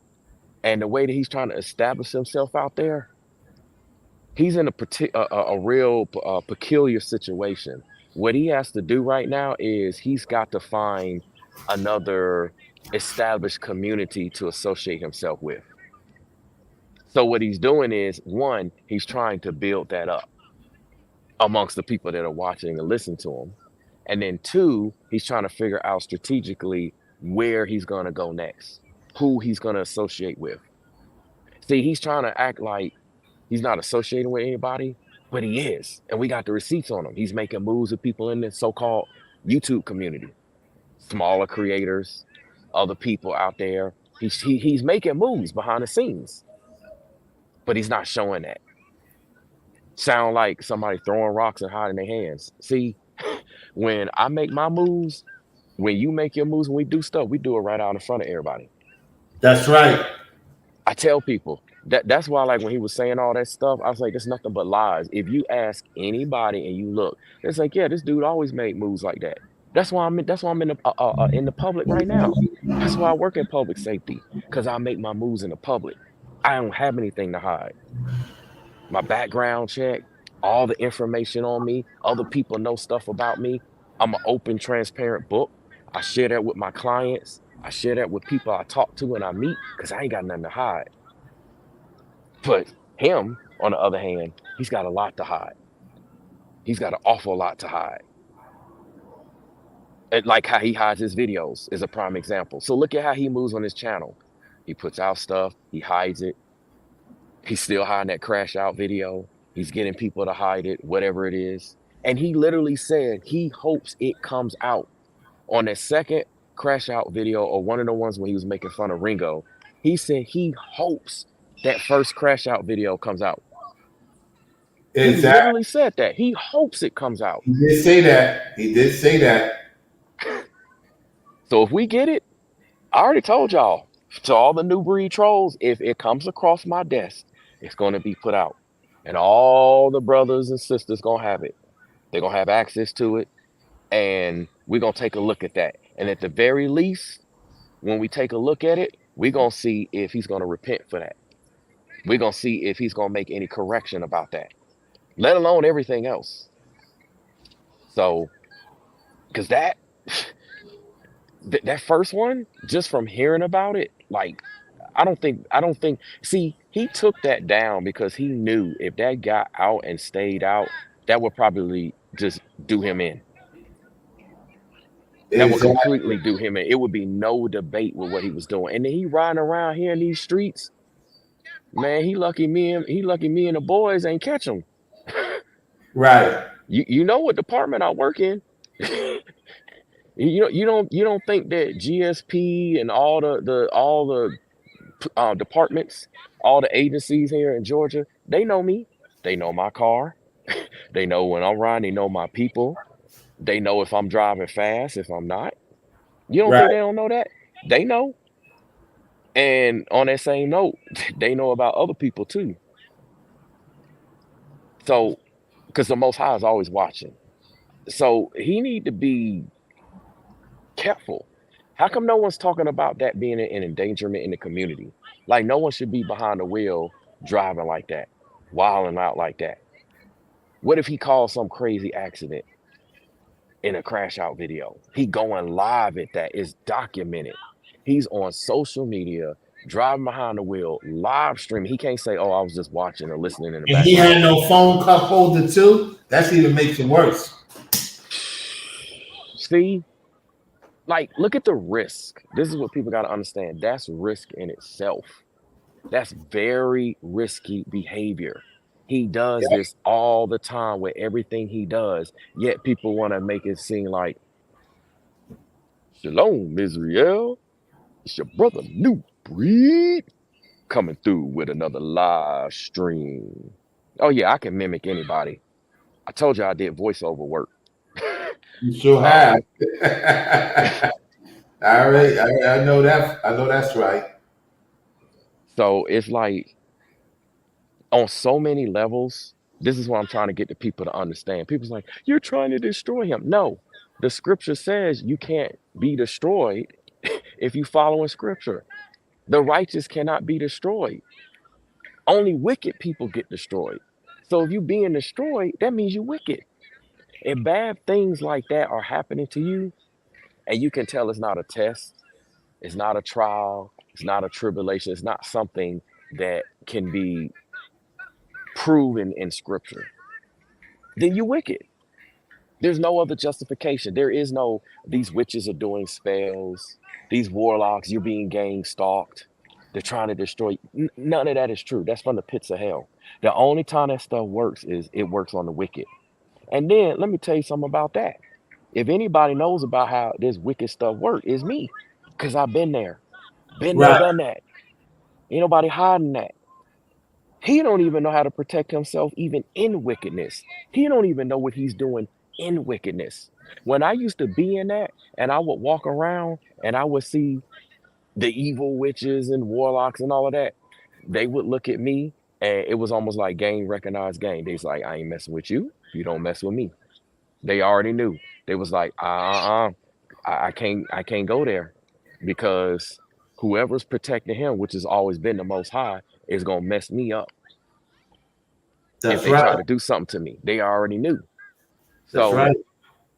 and the way that he's trying to establish himself out there, he's in a real peculiar situation. What he has to do right now is he's got to find another established community to associate himself with. So what he's doing is, one, he's trying to build that up amongst the people that are watching and listening to him. And then two, he's trying to figure out strategically where he's going to go next, who he's going to associate with. See, he's trying to act like he's not associating with anybody, but he is. And we got the receipts on him. He's making moves with people in the so-called YouTube community, smaller creators, other people out there. He's making moves behind the scenes, but he's not showing that. Sound like somebody throwing rocks and hiding their hands. See, when I make my moves, when you make your moves, when we do stuff, we do it right out in front of everybody. That's right. I tell people that's why, like when he was saying all that stuff, I was like, there's nothing but lies. If you ask anybody and you look, it's like, yeah, this dude always made moves like that. That's why I'm in the public right now. That's why I work in public safety, because I make my moves in the public. I don't have anything to hide. My background check, all the information on me, other people know stuff about me. I'm an open, transparent book. I share that with my clients. I share that with people I talk to and I meet, because I ain't got nothing to hide. But him, on the other hand, he's got a lot to hide. He's got an awful lot to hide. And like how he hides his videos is a prime example. So look at how he moves on his channel. He puts out stuff, he hides it. He's still hiding that crash out video. He's getting people to hide it, whatever it is. And he literally said he hopes it comes out. On that second crash out video, or one of the ones when he was making fun of Ringo, he said he hopes that first crash out video comes out. He literally said that. He hopes it comes out. He did say that. He did say that. So if we get it, I already told y'all, to all the Nubreed trolls, if it comes across my desk, it's going to be put out. And all the brothers and sisters going to have it. They're going to have access to it. And we're going to take a look at that. And at the very least, when we take a look at it, we're going to see if he's going to repent for that. We're going to see if he's going to make any correction about that, let alone everything else. So, because that first one, just from hearing about it, like, I don't think, see, he took that down because he knew if that got out and stayed out, that would probably just do him in. That would completely do him in. It would be no debate with what he was doing. And then he riding around here in these streets. Man, he lucky me and the boys ain't catch him. Right. You know what department I work in. You don't think that GSP and all the departments, all the agencies here in Georgia, they know me. They know my car. They know when I'm riding. They know my people. They know if I'm driving fast, if I'm not. You don't think they don't know that? They know. And on that same note, they know about other people too. So, because the Most High is always watching. So he need to be careful. How come no one's talking about that being an endangerment in the community? Like, no one should be behind the wheel driving like that, wilding out like that. What if he caused some crazy accident in a crash out video? He going live at that. It's documented. He's on social media, driving behind the wheel, live streaming. He can't say, "Oh, I was just watching or listening in the background." He had no phone cup holder too. That's even makes it worse. See, like, look at the risk. This is what people got to understand. That's risk in itself. That's very risky behavior. He does this all the time with everything he does, yet people want to make it seem like, "Shalom, Israel. It's your brother Nubreed coming through with another live stream." Oh yeah, I can mimic anybody. I told you I did voiceover work. You sure have. All right, I know that. I know that's right. So it's like, on so many levels, this is what I'm trying to get the people to understand. People's like, "You're trying to destroy him." No, the scripture says you can't be destroyed if you follow in scripture. The righteous cannot be destroyed. Only wicked people get destroyed. So if you being destroyed, that means you're wicked. If bad things like that are happening to you, and you can tell it's not a test, it's not a trial, it's not a tribulation, it's not something that can be proven in scripture, then you wicked. There's no other justification. There is no, these witches are doing spells, these warlocks, you're being gang stalked, they're trying to destroy you. None of that is true. That's from the pits of hell. The only time that stuff works is it works on the wicked. And then let me tell you something about that. If anybody knows about how this wicked stuff works, it's me. Because I've been there. Been there, Right. done that. Ain't nobody hiding that. He don't even know how to protect himself even in wickedness. He don't even know what he's doing in wickedness. When I used to be in that and I would walk around and I would see the evil witches and warlocks and all of that, they would look at me and it was almost like game recognized game. They's like, I ain't messing with you. You don't mess with me. They already knew. They was like, I can't go there because whoever's protecting him, which has always been the most high, is gonna mess me up if That's they try right. to do something to me. They already knew. That's So right.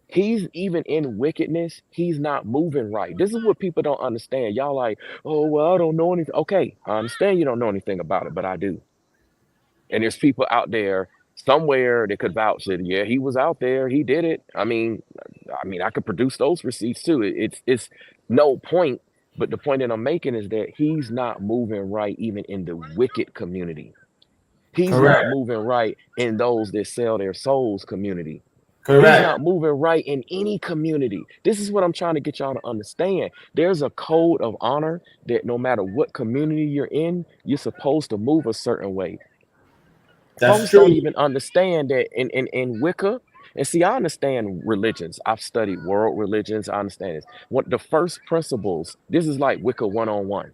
he's even in wickedness, he's not moving right. This is what people don't understand. Y'all like, oh well, I don't know anything. Okay, I understand you don't know anything about it, but I do. And there's people out there somewhere that could vouch that yeah, he was out there, he did it. I mean, I could produce those receipts too. It's no point, but the point that I'm making is that he's not moving right even in the wicked community. He's Correct. not moving right in those that sell their souls community. He's Correct. not moving right in any community. This is what I'm trying to get y'all to understand. There's a code of honor that no matter what community you're in, you're supposed to move a certain way. That's Folks don't true. even understand that in Wicca, and see, I understand religions. I've studied world religions. I understand this. What the first principles, this is like Wicca 101.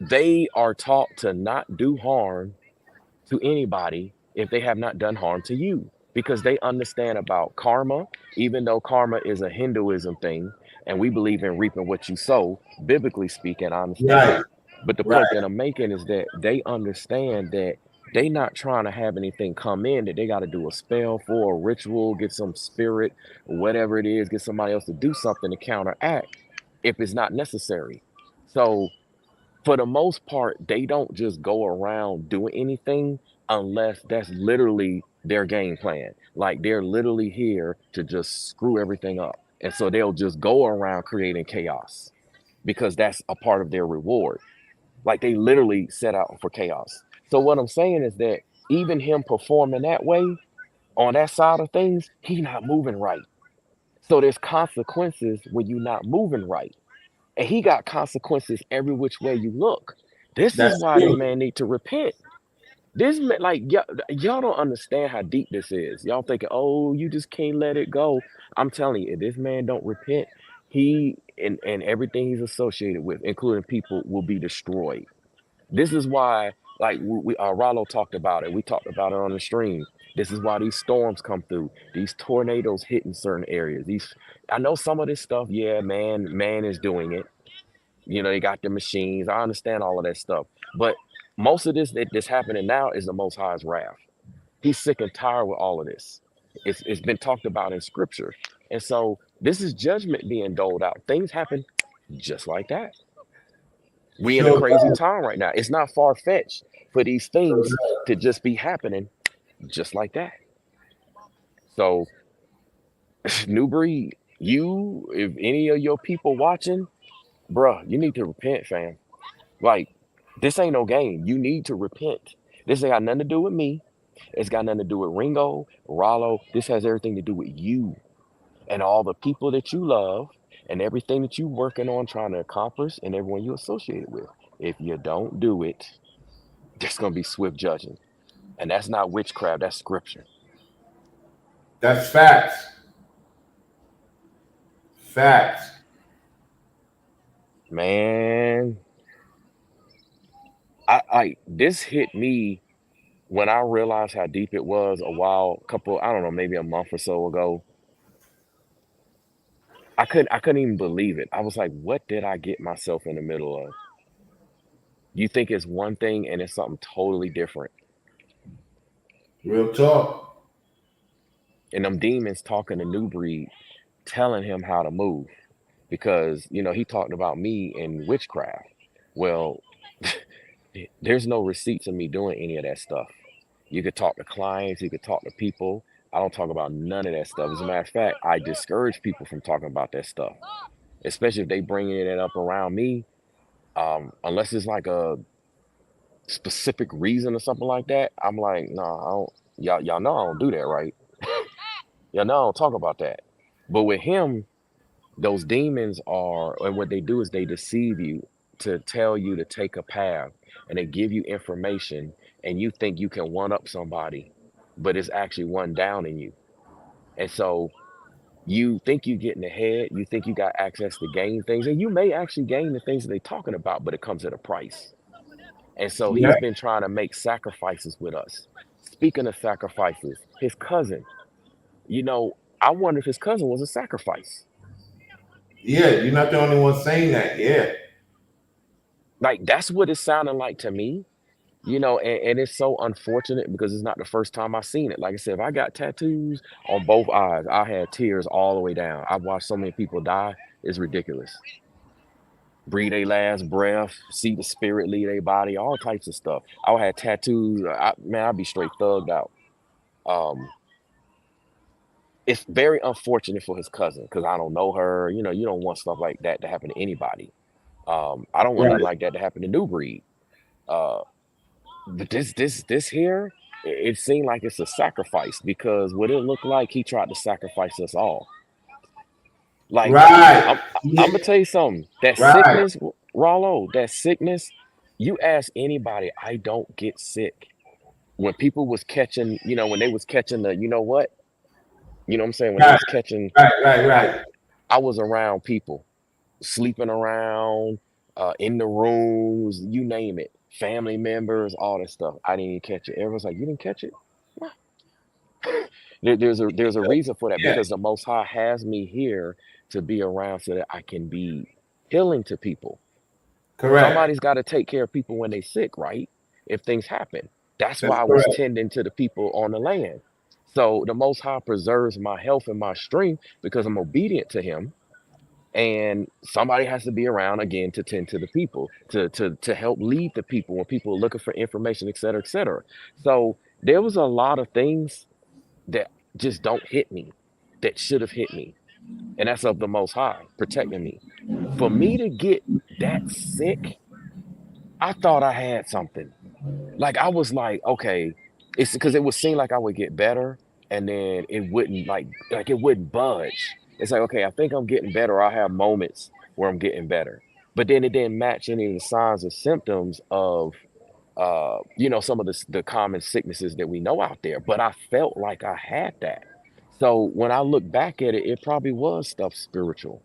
They are taught to not do harm to anybody if they have not done harm to you because they understand about karma, even though karma is a Hinduism thing and we believe in reaping what you sow, biblically speaking, I understand Right. that. But the Right. point that I'm making is that they understand that they not trying to have anything come in that they got to do a spell for a ritual, get some spirit, whatever it is, get somebody else to do something to counteract if it's not necessary. So for the most part, they don't just go around doing anything unless that's literally their game plan. Like they're literally here to just screw everything up. And so they'll just go around creating chaos because that's a part of their reward. Like they literally set out for chaos. So what I'm saying is that even him performing that way on that side of things, he's not moving right. So there's consequences when you're not moving right. And he got consequences every which way you look. This is That's why this true. man need to repent. This man, like y'all don't understand how deep this is. Y'all thinking, oh, you just can't let it go. I'm telling you, if this man don't repent, he and everything he's associated with, including people, will be destroyed. This is why, like Ralo talked about it. We talked about it on the stream. This is why these storms come through. These tornadoes hit in certain areas. I know some of this stuff. Yeah, man is doing it. You know, they got the machines. I understand all of that stuff. But most of this that's happening now is the Most High's wrath. He's sick and tired with all of this. It's been talked about in scripture. And so this is judgment being doled out. Things happen just like that. We in a Sure crazy does. time right now. It's not far-fetched for these things to just be happening just like that. So, new breed, if any of your people watching, bruh, you need to repent, fam. Like, this ain't no game. You need to repent. This ain't got nothing to do with me. It's got nothing to do with Ringo, Rallo. This has everything to do with you and all the people that you love and everything that you working on trying to accomplish and everyone you associated with. If you don't do it, there's gonna be swift judging. And that's not witchcraft, that's scripture. That's facts. Facts. Man, I this hit me when I realized how deep it was I don't know, maybe a month or so ago. I couldn't even believe it. I was like, what did I get myself in the middle of? You think it's one thing and it's something totally different. Real talk. And them demons talking to Nubreed, telling him how to move. Because, he talked about me in witchcraft. Well, there's no receipts of me doing any of that stuff. You could talk to clients, you could talk to people. I don't talk about none of that stuff. As a matter of fact, I discourage people from talking about that stuff, especially if they bringing it up around me. Unless it's like a specific reason or something like that, I'm like, no, I don't. Y'all know I don't do that, right? Y'all know I don't talk about that. But with him, those demons are, and what they do is they deceive you to tell you to take a path, and they give you information, and you think you can one up somebody, but it's actually one down in you. And so you think you're getting ahead, you think you got access to gain things, and you may actually gain the things that they're talking about, but it comes at a price. And so Yeah. he's been trying to make sacrifices with us. Speaking of sacrifices, his cousin, I wonder if his cousin was a sacrifice. Yeah, you're not the only one saying that. Yeah. Like, that's what it sounded like to me. And it's so unfortunate because it's not the first time I've seen it. Like I said, if I got tattoos on both eyes, I had tears all the way down. I've watched so many people die. It's ridiculous. Breathe their last breath, see the spirit leave their body, all types of stuff. I had tattoos. I'd be straight thugged out. Um, it's very unfortunate for his cousin because I don't know her. You don't want stuff like that to happen to anybody. I don't want Right. nothing like that to happen to Nubreed. Uh, But this here, it seemed like it's a sacrifice because what it looked like, he tried to sacrifice us all. Like, I'm Right. I'm Yeah. gonna tell you something. That Right. sickness, Rollo, that sickness, you ask anybody, I don't get sick. When people was catching, when they was catching the, what I'm saying? When they Right. was catching, Right. Right. Right. I was around people, sleeping around, in the rooms, you name it, family members, all that stuff. I didn't even catch it. Everyone's like, you didn't catch it? There's a reason for that Yeah. because the Most High has me here to be around so that I can be healing to people. Correct. Somebody's got to take care of people when they sick, right? If things happen. That's why That's I was correct. tending to the people on the land. So the Most High preserves my health and my strength because I'm obedient to Him. And somebody has to be around again to tend to the people, to help lead the people when people are looking for information, et cetera, et cetera. So there was a lot of things that just don't hit me that should have hit me. And that's of the Most High protecting me. For me to get that sick, I thought I had something. Like, I was like, okay, it's because it would seem like I would get better and then it wouldn't like it wouldn't budge. It's like, okay, I think I'm getting better. I'll have moments where I'm getting better. But then it didn't match any of the signs or symptoms of some of the common sicknesses that we know out there. But I felt like I had that. So when I look back at it, it probably was stuff spiritual.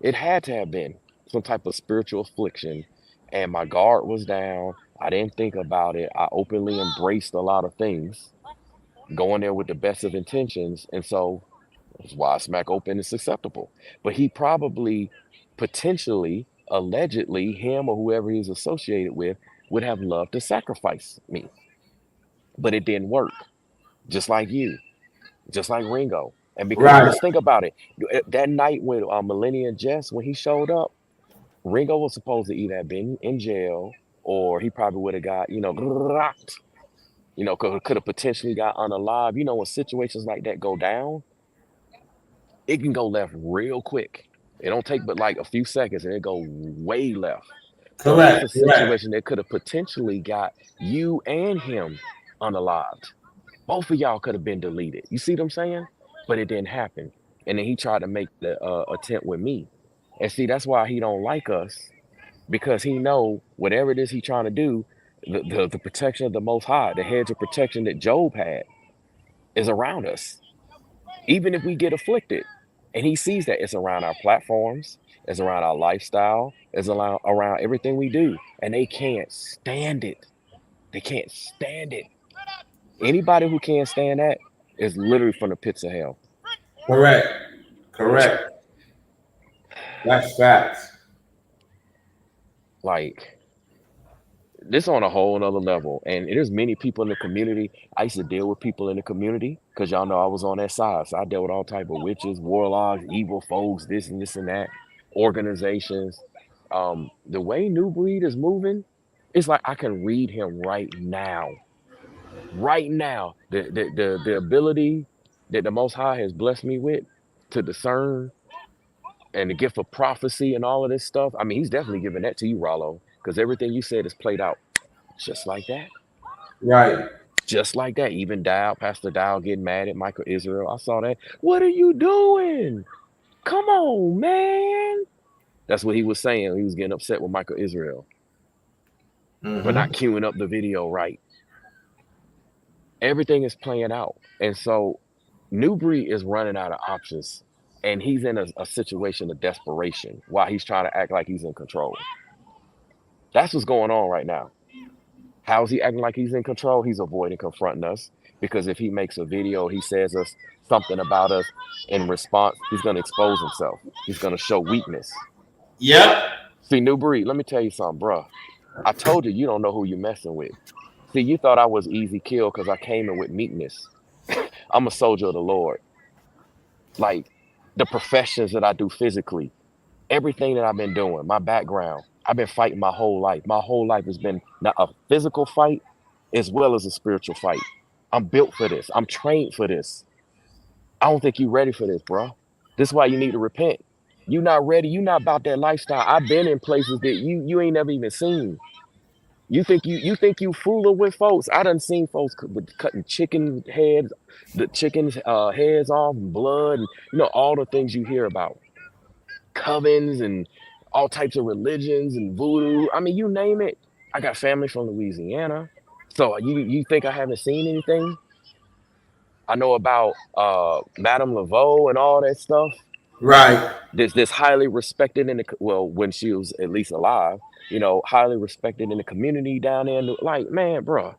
It had to have been some type of spiritual affliction. And my guard was down. I didn't think about it. I openly embraced a lot of things, going there with the best of intentions. And so that's why smack open is acceptable. But he probably, potentially, allegedly, him or whoever he's associated with, would have loved to sacrifice me. But it didn't work. Just like you, just like Ringo. And because Right. just think about it. That night when Millennium Jess, when he showed up, Ringo was supposed to either have been in jail or he probably would have got, could have potentially got unalive. When situations like that go down, it can go left real quick. It don't take but like a few seconds and it go way left. So that's a Correct. Correct. situation that could have potentially got you and him unalived. Both of y'all could have been deleted. You see what I'm saying? But it didn't happen. And then he tried to make the attempt with me. And see, that's why he don't like us because he know whatever it is he trying to do, the protection of the Most High, the hedge of protection that Job had, is around us. Even if we get afflicted, and he sees that it's around our platforms, it's around our lifestyle, it's around everything we do, and they can't stand it. They can't stand it. Anybody who can't stand that is literally from the pits of hell. Correct. Correct. That's facts. Like, this on a whole nother level. And there's many people in the community. I used to deal with people in the community because y'all know I was on that side. So I dealt with all type of witches, warlocks, evil folks, this and that, organizations. The way New Breed is moving, It's like I can read him right now. Right now. The ability that the Most High has blessed me with to discern and the gift of prophecy and all of this stuff. I mean, he's definitely giving that to you, Rallo, because everything you said is played out just like that. Right. Just like that. Even Pastor Dow getting mad at Michael Israel. I saw that. What are you doing? Come on, man. That's what he was saying. He was getting upset with Michael Israel for not queuing up the video right. Everything is playing out. And so Nubreed is running out of options. And he's in a situation of desperation while he's trying to act like he's in control. That's what's going on right now. How is he acting like he's in control? He's avoiding confronting us because if he makes a video, he says us something about us in response, he's going to expose himself. He's going to show weakness. Yep. See, Nubreed, let me tell you something, bro. I told you don't know who you're messing with. See, you thought I was easy kill because I came in with meekness. I'm a soldier of the Lord. Like the professions that I do physically, everything that I've been doing, my background, I've been fighting my whole life. My whole life has been not a physical fight as well as a spiritual fight. I'm built for this. I'm trained for this. I don't think you're ready for this, bro. This is why you need to repent. You're not ready. You're not about that lifestyle. I've been in places that you ain't never even seen. You think you fooling with folks. I done seen folks cutting chicken heads, the chicken's heads off, and blood, and all the things you hear about. Covens and all types of religions and voodoo. I mean, you name it. I got family from Louisiana. So you think I haven't seen anything? I know about Madame Laveau and all that stuff. Right. This highly respected in the when she was at least alive, highly respected in the community down there. Like, man, bro,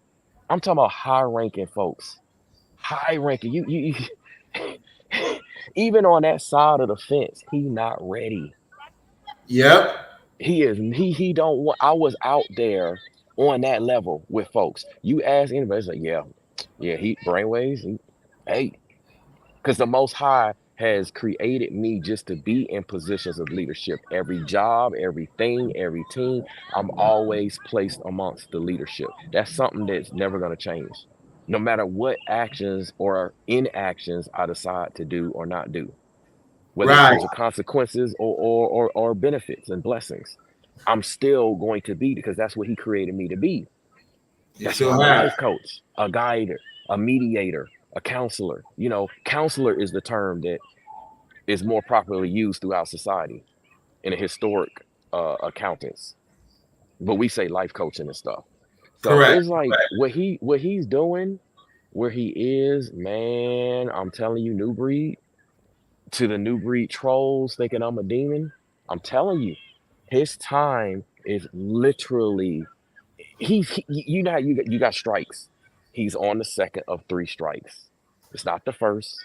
I'm talking about high ranking folks. High ranking. You even on that side of the fence, he not ready. Yep. He don't want. I was out there on that level with folks. You ask anybody, it's like, yeah, he brainwaves. Hey, because the Most High has created me just to be in positions of leadership. Every job, everything, every team, I'm always placed amongst the leadership. That's something that's never going to change, no matter what actions or inactions I decide to do or not do, whether it Right. comes with consequences or benefits and blessings. I'm still going to be because that's what he created me to be. That's why I'm a life coach, a guider, a mediator, a counselor. Counselor is the term that is more properly used throughout society in a historic accountants. But we say life coaching and stuff. So Correct. it's like what he's doing, where he is, man, I'm telling you, Nubreed, to the Nubreed trolls thinking I'm a demon, I'm telling you, his time is literally you know how you got strikes. He's on the second of 3 strikes. It's not the first.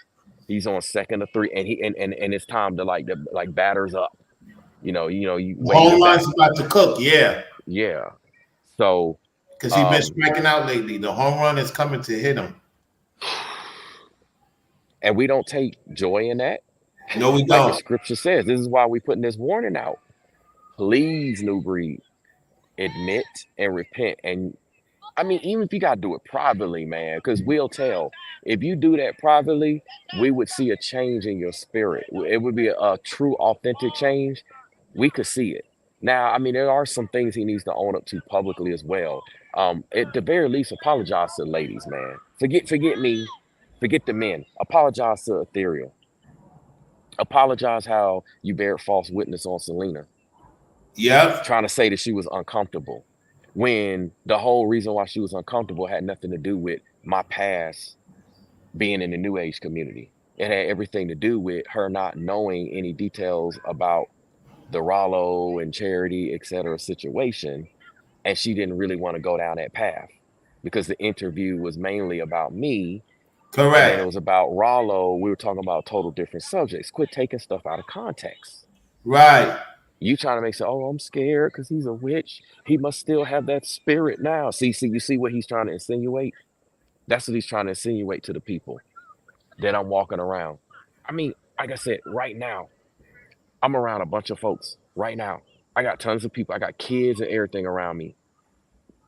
He's on second of 3, and it's time to like batters up. You wave Home your run's bat. about to cook. Yeah. Yeah. So Because he's been striking out lately. The home run is coming to hit him. And we don't take joy in that. No, we Like don't. the scripture says, this is why we're putting this warning out. Please, Nubreed, admit and repent. And I mean, even if you got to do it privately, man, because we'll tell. If you do that privately, we would see a change in your spirit. It would be a true, authentic change. We could see it. Now, I mean, there are some things he needs to own up to publicly as well. At the very least, apologize to the ladies, man. Forget me. Forget the men. Apologize to Ethereal. Apologize how you bared false witness on Selena. Yep. Trying to say that she was uncomfortable when the whole reason why she was uncomfortable had nothing to do with my past being in the New Age community. It had everything to do with her not knowing any details about the Ralo and Charity, etc. situation. And she didn't really want to go down that path because the interview was mainly about me. Correct. And then it was about Ralo. We were talking about total different subjects. Quit taking stuff out of context. Right. You trying to make say, oh, I'm scared because he's a witch. He must still have that spirit now. See, you see what he's trying to insinuate? That's what he's trying to insinuate to the people that I'm walking around. I mean, like I said, right now, I'm around a bunch of folks right now. I got tons of people. I got kids and everything around me.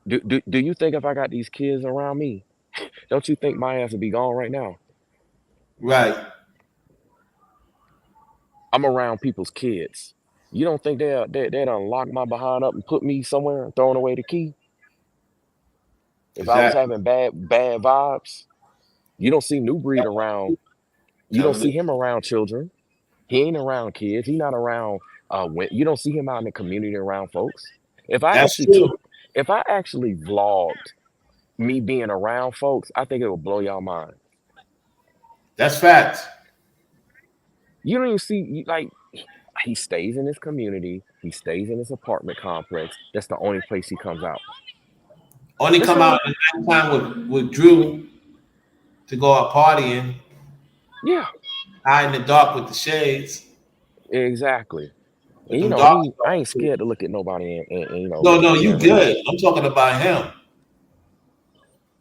Do you think if I got these kids around me, don't you think my ass would be gone right now? Right. I'm around people's kids. You don't think they'd unlock my behind up and put me somewhere and throwing away the key? If I was Exactly. having bad vibes, you don't see Nubreed around. You don't Telling see it. him around children. He ain't around kids. He not around. When you don't see him out in the community around folks. If I That's actually true. took, if I actually vlogged me being around folks, I think it would blow y'all mind. That's facts. You don't even see like he stays in his community. He stays in his apartment complex. That's the only place he comes out. Only That's the come only. out at nighttime with Drew to go out partying, Yeah, hide in the dark with the shades, exactly. with And you them know dark me, I ain't spots. scared to look at nobody and No, look in no, the you camera either. good. I'm talking about him.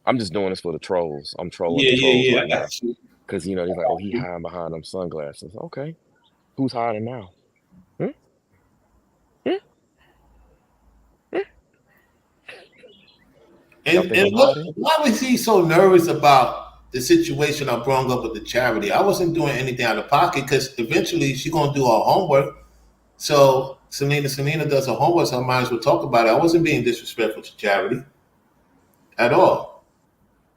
I'm just doing this for the trolls. I'm trolling Yeah, the trolls yeah, right yeah. I now. got you. Cause you know, he's I like, oh, got he you. hiding behind them sunglasses. Okay. Who's hiding now? Hmm? Hmm? Hmm? Y'all think I'm And what? hiding? Why was he so nervous about the situation I brought up with the charity? I wasn't doing anything out of pocket because eventually she's gonna do her homework. So Selena does her homework, so I might as well talk about it. I wasn't being disrespectful to charity at all.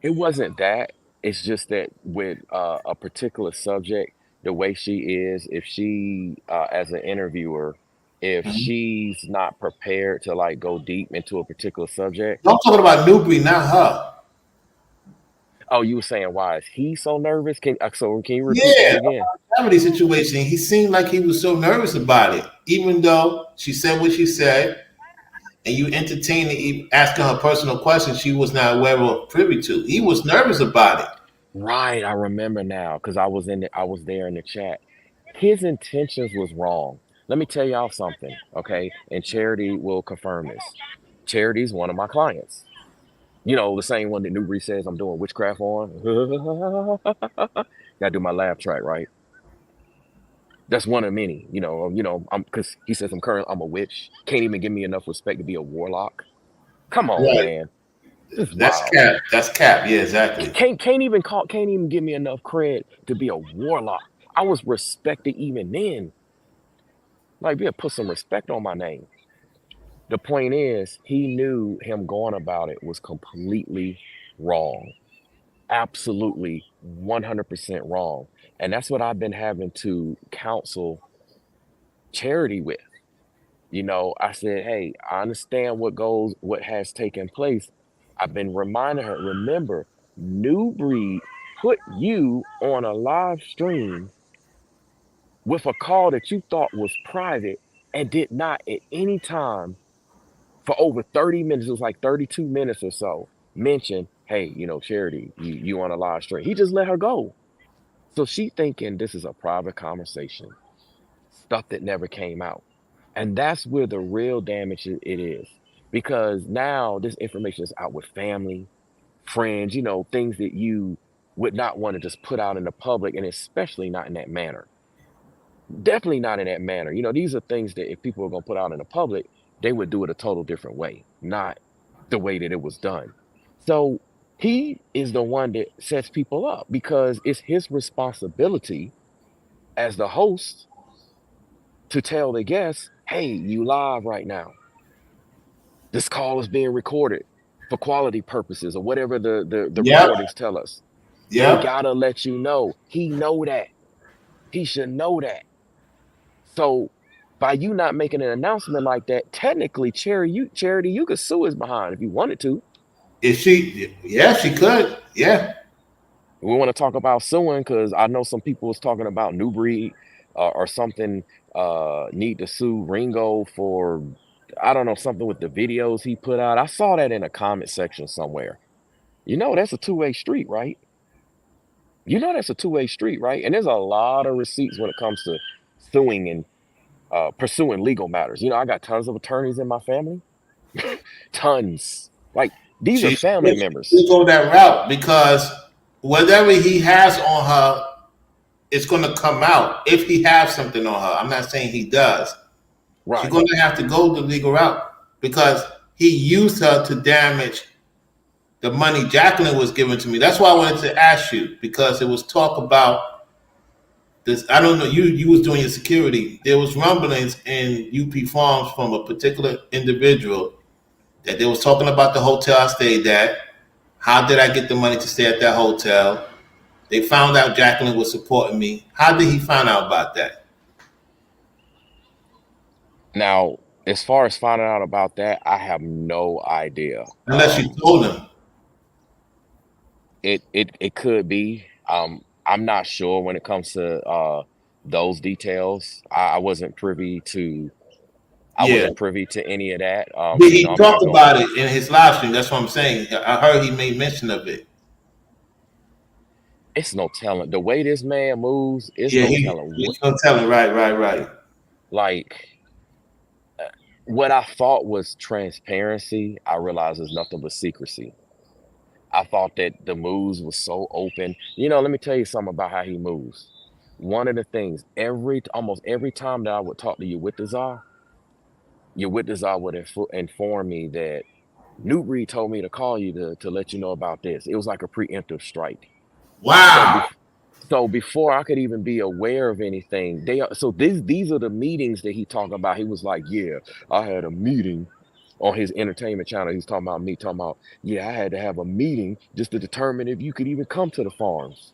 It wasn't that. It's just that with a particular subject, the way she is, if she, as an interviewer, if Mhm. she's not prepared to like go deep into a particular subject. I'm talking about Newbury, not her. Oh, you were saying why is he so nervous? Can you repeat that Yeah, again? charity situation. He seemed like he was so nervous about it, even though she said what she said, and you entertained it, asking her personal questions she was not aware or privy to. He was nervous about it. Right, I remember now because I was there in the chat. His intentions was wrong. Let me tell y'all something, okay? And Charity will confirm this. Charity's one of my clients. You know, the same one that Newbury says I'm doing witchcraft on. Gotta do my laugh track, right? That's one of many. I'm because he says I'm a witch. Can't even give me enough respect to be a warlock. Come on, Right. man. This is That's wild. cap. That's cap. Yeah, exactly. Can't even give me enough credit to be a warlock. I was respected even then. Like, yeah, put some respect on my name. The point is, he knew him going about it was completely wrong. Absolutely 100% wrong. And that's what I've been having to counsel Charity with. I said, hey, I understand what has taken place. I've been reminding her, remember, New Breed put you on a live stream with a call that you thought was private and did not at any time for over 30 minutes, it was like 32 minutes or so, mention, hey, Charity, you on a live stream. He just let her go. So she thinking this is a private conversation, stuff that never came out. And that's where the real damage it is. Because now this information is out with family, friends, things that you would not want to just put out in the public, and especially not in that manner. Definitely not in that manner. These are things that if people were going to put out in the public, they would do it a total different way, not the way that it was done. So he is the one that sets people up because it's his responsibility as the host to tell the guests, hey, you live right now. This call is being recorded for quality purposes or whatever the Yep. recordings tell us. They Yep. gotta let you know. He know that. He should know that. So by you not making an announcement like that, technically, Charity, you could sue his behind if you wanted to. If she, yeah, she could. Yeah. We want to talk about suing because I know some people was talking about New Breed or something. Need to sue Ringo for I don't know something with the videos he put out. I saw that in a comment section somewhere. That's a two-way street, right? That's a two-way street, right? And there's a lot of receipts when it comes to suing and pursuing legal matters. I got tons of attorneys in my family, tons. Like these are She family members, should go that route because whatever he has on her, it's going to come out if he has something on her. I'm not saying he does. She's right? going to have to go the legal route because he used her to damage the money Jacqueline was giving to me. That's why I wanted to ask you, because it was talk about this. I don't know. You was doing your security. There was rumblings in UP Farms from a particular individual that they was talking about the hotel I stayed at. How did I get the money to stay at that hotel? They found out Jacqueline was supporting me. How did he find out about that? Now, as far as finding out about that, I have no idea. Unless you told him. It could be. I'm not sure when it comes to those details. I wasn't privy to. I Yeah. wasn't privy to any of that. Did You he know, I'm talk not gonna. about it in his live stream? That's what I'm saying. I heard he made mention of it. It's no telling the way this man moves. It's Yeah, no telling what. he's gonna tell him. Right. Like what I thought was transparency, I realized is nothing but secrecy. I thought that the moves was so open. You know, let me tell you something about how he moves. One of the things, almost every time that I would talk to you with the czar would inform me that Nubreed told me to call you to let you know about this. It was like a preemptive strike. So Wow. so before I could even be aware of anything, these are the meetings that he talked about. He was like, yeah, I had a meeting on his entertainment channel. He's talking about me, talking about, yeah, I had to have a meeting just to determine if you could even come to the farms.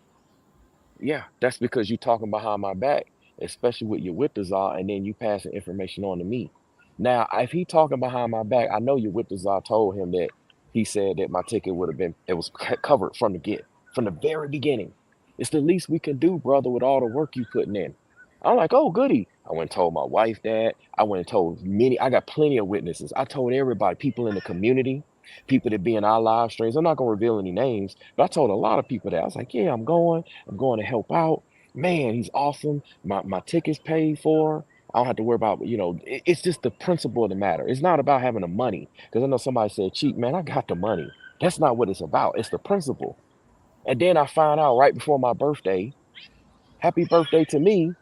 Yeah, that's because you talking behind my back, especially with your Wittazar, and then you passing information on to me. Now, if he talking behind my back, I know your Wittazar told him that he said that my ticket would have been it was covered from the very beginning. It's the least we can do, brother, with all the work you putting in. I'm like, oh goody. I went and told my wife that. I went and told I got plenty of witnesses. I told everybody, people in the community, people that be in our live streams. I'm not gonna reveal any names, but I told a lot of people that. I was like, yeah, I'm going to help out. Man, he's awesome. My ticket's paid for. I don't have to worry about, it's just the principle of the matter. It's not about having the money. Because I know somebody said, cheap, man, I got the money. That's not what it's about. It's the principle. And then I find out right before my birthday, happy birthday to me.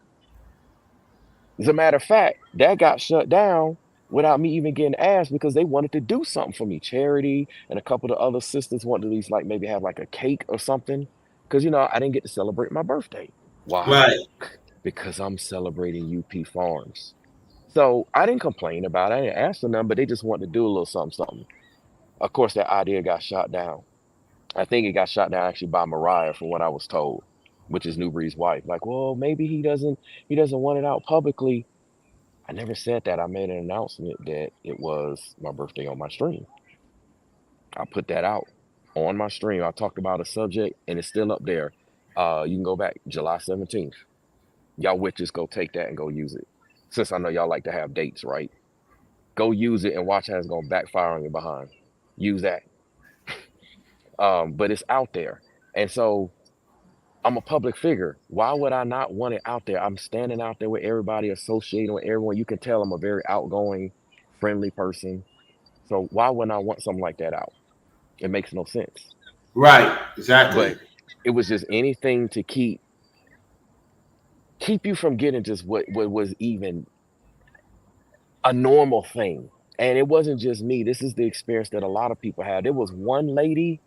As a matter of fact, that got shut down without me even getting asked because they wanted to do something for me. Charity and a couple of other sisters wanted to at least like maybe have like a cake or something. Because I didn't get to celebrate my birthday. Why? Right. Because I'm celebrating UP Farms. So I didn't complain about it. I didn't ask for them, but they just wanted to do a little something. Of course, that idea got shot down. I think it got shot down actually by Mariah, from what I was told, which is Nubreed's wife. Like, well, maybe he doesn't want it out publicly. I never said that. I made an announcement that it was my birthday on my stream. I put that out on my stream. I talked about a subject and it's still up there. You can go back July 17th. Y'all witches go take that and go use it. Since I know y'all like to have dates, right? Go use it and watch how it's gonna backfire on you behind. Use that. But it's out there. And so I'm a public figure. Why would I not want it out there? I'm standing out there with everybody, associating with everyone. You can tell I'm a very outgoing, friendly person. So why wouldn't I want something like that out? It makes no sense. Right. Exactly. But it was just anything to keep you from getting just what was even a normal thing. And it wasn't just me. This is the experience that a lot of people had. There was one lady,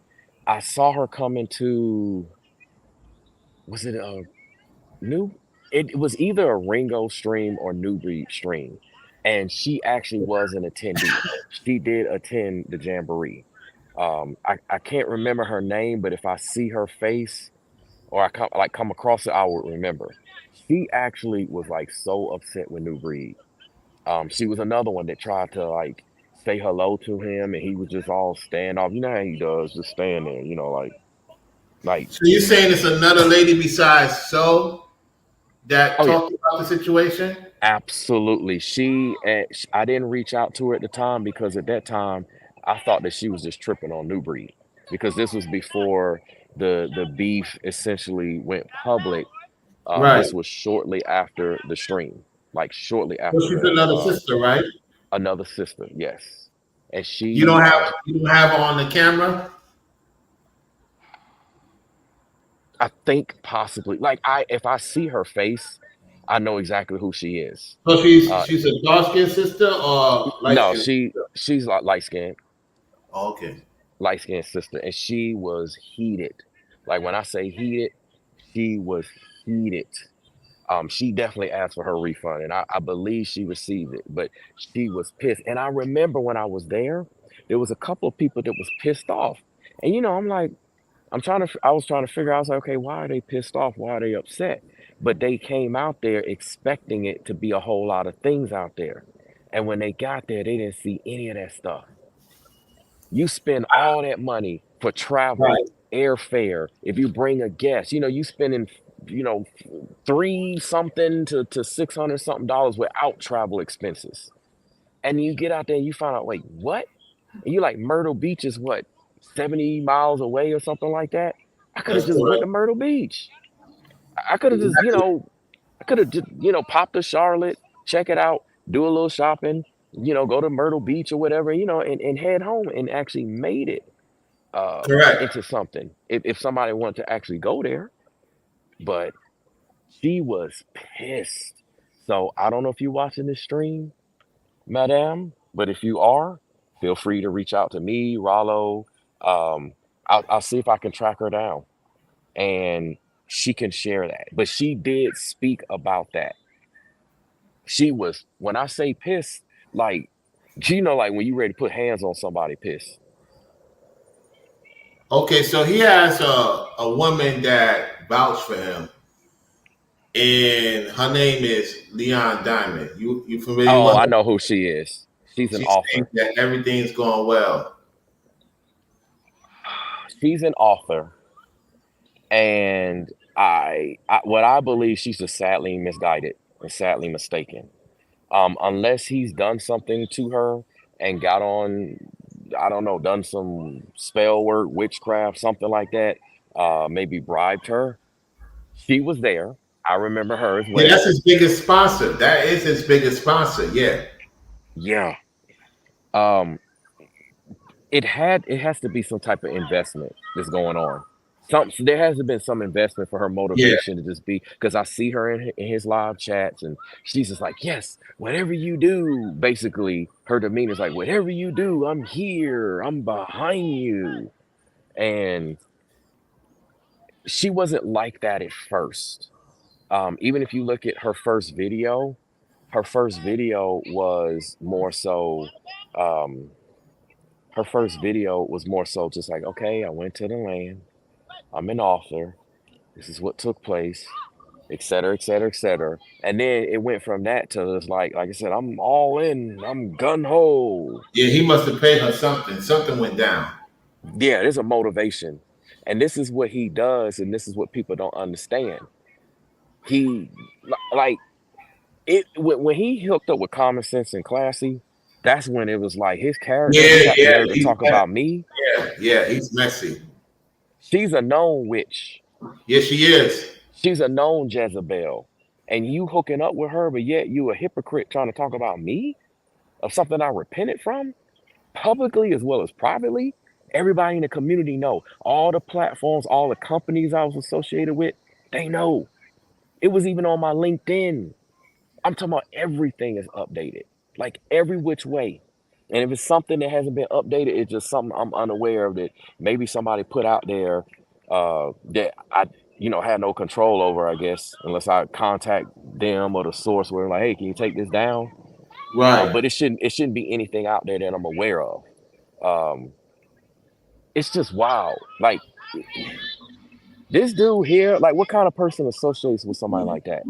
I saw her come into, was it a new? It was either a Ringo stream or Nubreed stream. And she actually was an attendee. She did attend the Jamboree. I can't remember her name, but if I see her face or I come across it, I would remember. She actually was like so upset with Nubreed. She was another one that tried to like say hello to him, and he was just all standoff. You know how he does, just stand there. Like. So you're saying it's another lady besides that Oh yeah, talked about the situation? absolutely. I didn't reach out to her at the time because at that time I thought that she was just tripping on Nubreed because this was before the beef essentially went public. Right. This was shortly after the stream, like shortly So after she's another sister, right? another sister, yes. And You don't have her on the camera? I think possibly, like if I see her face, I know exactly who she is. So Uh, she's a dark skinned sister or light no, skinned sister? she's like Oh, okay. light skinned sister, and she was heated. Like when I say heated, she was heated. She definitely asked for her refund, and I believe she received it, but she was pissed. And I remember when I was there was a couple of people that was pissed off. And I'm like, I was trying to figure out, I was like, okay, why are they pissed off? Why are they upset? But they came out there expecting it to be a whole lot of things out there. And when they got there, they didn't see any of that stuff. You spend all that money for travel, Right. airfare. If you bring a guest, you spending, you know, three something to $600 without travel expenses. And you get out there and you find out, wait, what? And you like Myrtle Beach is what, 70 miles away or something like that? I could have That's just went correct. to Myrtle Beach. I could have just, Exactly. I could have just, popped to Charlotte, check it out, do a little shopping, go to Myrtle Beach or whatever, and head home and actually made it uh Correct. into something if somebody wanted to actually go there. But she was pissed. So I don't know if you're watching this stream, madam, but if you are, feel free to reach out to me, Ralo. Um, I'll see if I can track her down and she can share that. But she did speak about that. She was, when I say pissed, like, like when you ready to put hands on somebody pissed. Okay, so he has a woman that vouched for him, and her name is Leon Diamond. You familiar Oh, with I her? know who she is. She's an She's saying author. that everything's going well. She's an author. And what I believe, she's just sadly misguided and sadly mistaken. Unless he's done something to her and got on, I don't know, done some spell work, witchcraft, something like that, maybe bribed her. She was there. I remember her as Yeah, that's well. his biggest sponsor. That is his biggest sponsor. Yeah. Yeah. Um, it has to be some type of investment that's going on. There has to been some investment for her Yeah. motivation to just be, because I see her in his live chats and she's just like, yes, whatever you do. Basically, her demeanor is like, whatever you do, I'm here, I'm behind you. And she wasn't like that at first. Even if you look at her first video was more so um, her first video was more so just like, okay, I went to the land, I'm an author, this is what took place, et cetera, et cetera, et cetera. And then it went from that to just like I said, I'm all in, I'm gun ho. Yeah, he must have paid her something. Something went down. Yeah, there's a motivation. And this is what he does, and this is what people don't understand. He like it when he hooked up with Common Sense and Classy, that's when it was like his character, he Yeah, got the yeah, nerve to he's talk about me. yeah, yeah, he's messy. She's a known witch. Yeah, she is. She's a known Jezebel. And you hooking up with her, but yet you a hypocrite trying to talk about me of something I repented from publicly as well as privately. Everybody in the community know. All the platforms, all the companies I was associated with, they know. It was even on my LinkedIn. I'm talking about everything is updated, like every which way. And if it's something that hasn't been updated, it's just something I'm unaware of that maybe somebody put out there that I, had no control over, I guess, unless I contact them or the source where like, hey, can you take this down? Right. But it shouldn't be anything out there that I'm aware of. Um, it's just wild. Like this dude here, like what kind of person associates with somebody like that?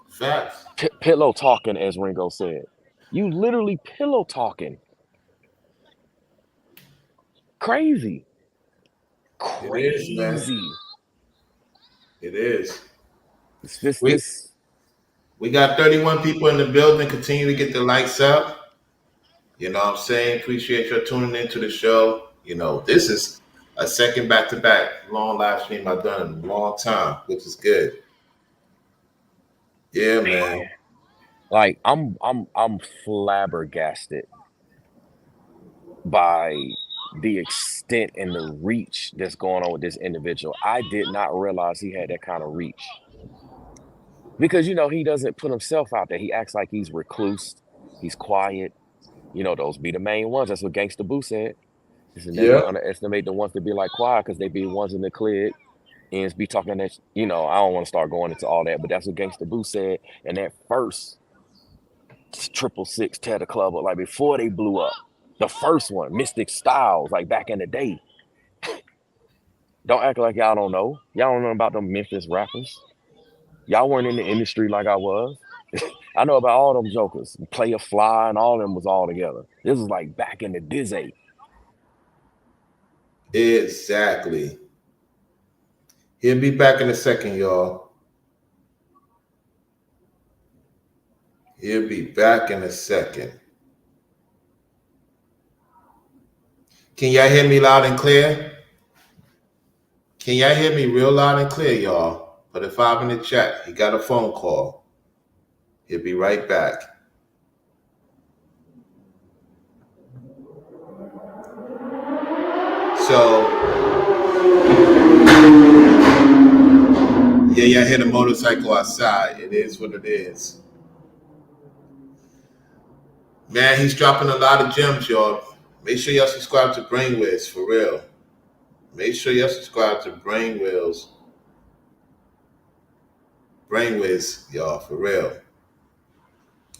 Facts. Pillow talking, as Ringo said. You literally pillow talking. Crazy. It is, man. Crazy. It is. It's this We this we got 31 people in the building. Continue to get the lights up. You know what I'm saying? Appreciate your tuning into the show. This is a second back-to-back long live stream I've done in a long time, which is good. Yeah, man. man. Like I'm flabbergasted by the extent and the reach that's going on with this individual. I did not realize he had that kind of reach. Because he doesn't put himself out there. He acts like he's recluse, he's quiet. Those be the main ones. That's what Gangsta Boo said. He said Yeah. never underestimate the ones that be like quiet because they be the ones in the clear. Ends be talking that, I don't want to start going into all that, but that's what Gangsta Boo said. And that first 666 tear the club up, like before they blew up. The first one, Mystic Styles, like back in the day. Don't act like y'all don't know. Y'all don't know about them Memphis rappers. Y'all weren't in the industry like I was. I know about all them jokers. Player Fly and all of them was all together. This was like back in the Dizzy. Exactly. He'll be back in a second, y'all. He'll be back in a second. Can y'all hear me loud and clear? Can y'all hear me real loud and clear, y'all? Put a 5 in the chat. He got a phone call. He'll be right back. So, yeah, y'all hear the motorcycle outside. It is what it is. Man, he's dropping a lot of gems, y'all. Make sure y'all subscribe to Brainwaves, for real. Make sure y'all subscribe to Brainwaves, y'all, for real.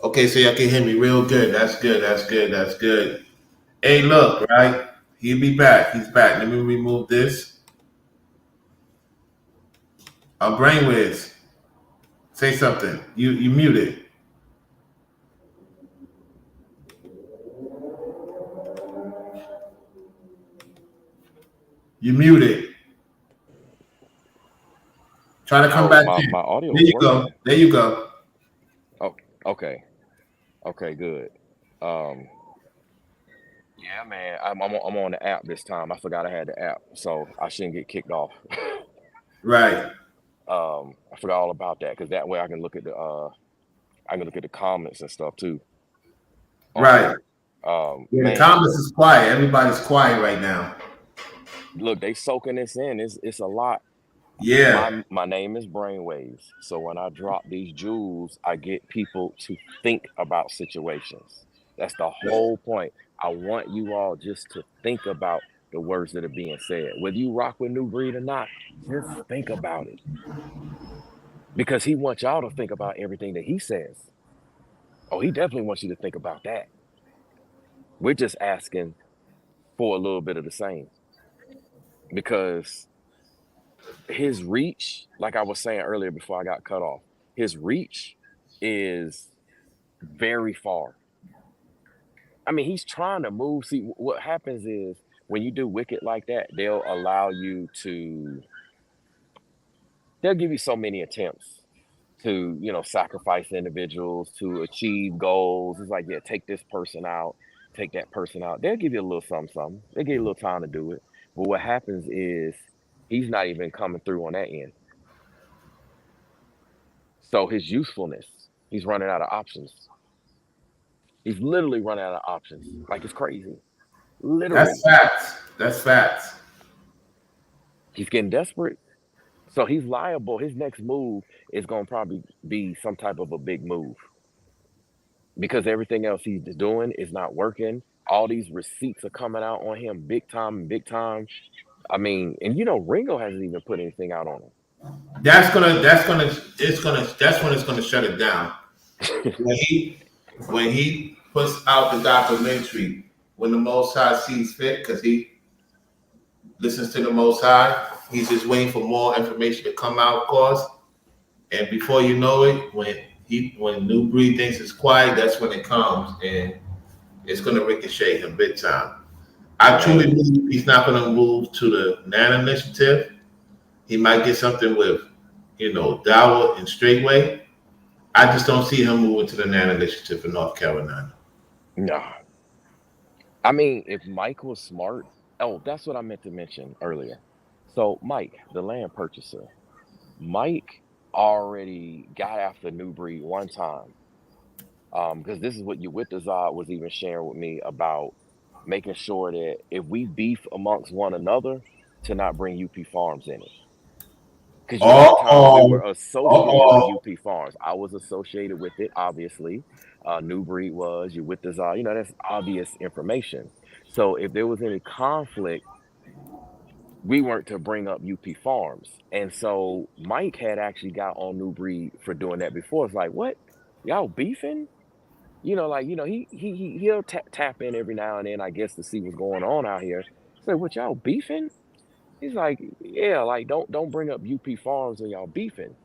Okay, so y'all can hear me real good. That's good. That's good. That's good. Hey, look, right? He'll be back. He's back. Let me remove this. Brainwaves, say something. You muted. You muted. Try to come back in. My audio There is you working. go. There you go. Oh, okay. Okay, good. Yeah, man. I'm on the app this time. I forgot I had the app, so I shouldn't get kicked off. Right. I forgot all about that because that way I can look at the comments and stuff too. Right. Yeah, the Man, comments is quiet. Everybody's quiet right now. look, they soaking this in. It's a lot. Yeah. My name is Brainwaves. So when I drop these jewels, I get people to think about situations. That's the whole point. I want you all just to think about the words that are being said. Whether you rock with Nubreed or not, just think about it. Because he wants y'all to think about everything that he says. Oh, he definitely wants you to think about that. We're just asking for a little bit of the same. Because his reach, like I was saying earlier before I got cut off, his reach is very far. I mean, he's trying to move. See, what happens is when you do wicked like that, they'll give you so many attempts to, sacrifice individuals to achieve goals. It's like, yeah, take this person out, take that person out. They'll give you a little something. They give you a little time to do it. But what happens is he's not even coming through on that end. So his usefulness, he's running out of options. He's literally running out of options. Like it's crazy. Literally. That's facts. That's facts. He's getting desperate. So he's liable. His next move is going to probably be some type of a big move because everything else he's doing is not working. All these receipts are coming out on him big time and big time. I mean, and Ringo hasn't even put anything out on him. That's when it's gonna shut it down. when he puts out the documentary, when the Most High sees fit, because he listens to the Most High, he's just waiting for more information to come out, of course. And before you know it, when Nubreed thinks it's quiet, that's when it comes, and it's gonna ricochet him big time. I truly believe he's not gonna move to the Nana Initiative. He might get something with, Dawa and Straightway. I just don't see him moving to the Nana Initiative in North Carolina. No. I mean, if Mike was smart, that's what I meant to mention earlier. So Mike, the land purchaser, Mike already got after Nubreed one time. Because this is what Uwitazad was even sharing with me about making sure that if we beef amongst one another, to not bring UP Farms in it. Because you know, at the time we were Uh-oh. associated with Uh-oh. UP Farms. I was associated with it, obviously. Nubreed was, you with the you know, that's obvious information. So if there was any conflict, we weren't to bring up UP Farms. And so Mike had actually got on Nubreed for doing that before. It's like, what? Y'all beefing? You know, like, you know, he'll tap in every now and then, I guess, to see what's going on out here. Say, what, y'all beefing? He's like, yeah, like don't bring up UP Farms when y'all beefing.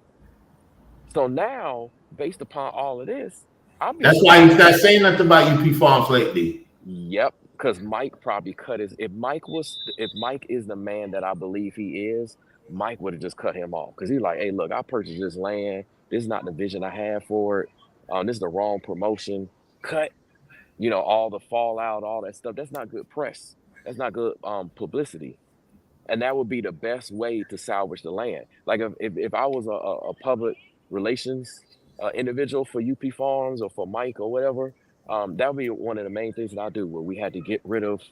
So now, based upon all of this, I'm being That's why told he's not like, saying nothing about UP Farms lately. yep, because Mike probably cut his. If Mike is the man that I believe he is, Mike would have just cut him off because he's like, hey, look, I purchased this land. This is not the vision I had for it. This is the wrong promotion. Cut. You know, all the fallout, all that stuff. That's not good press. That's not good publicity. And that would be the best way to salvage the land. Like if I was a public relations individual for UP Farms or for Mike or whatever, that would be one of the main things that I do. Where we had to get rid of,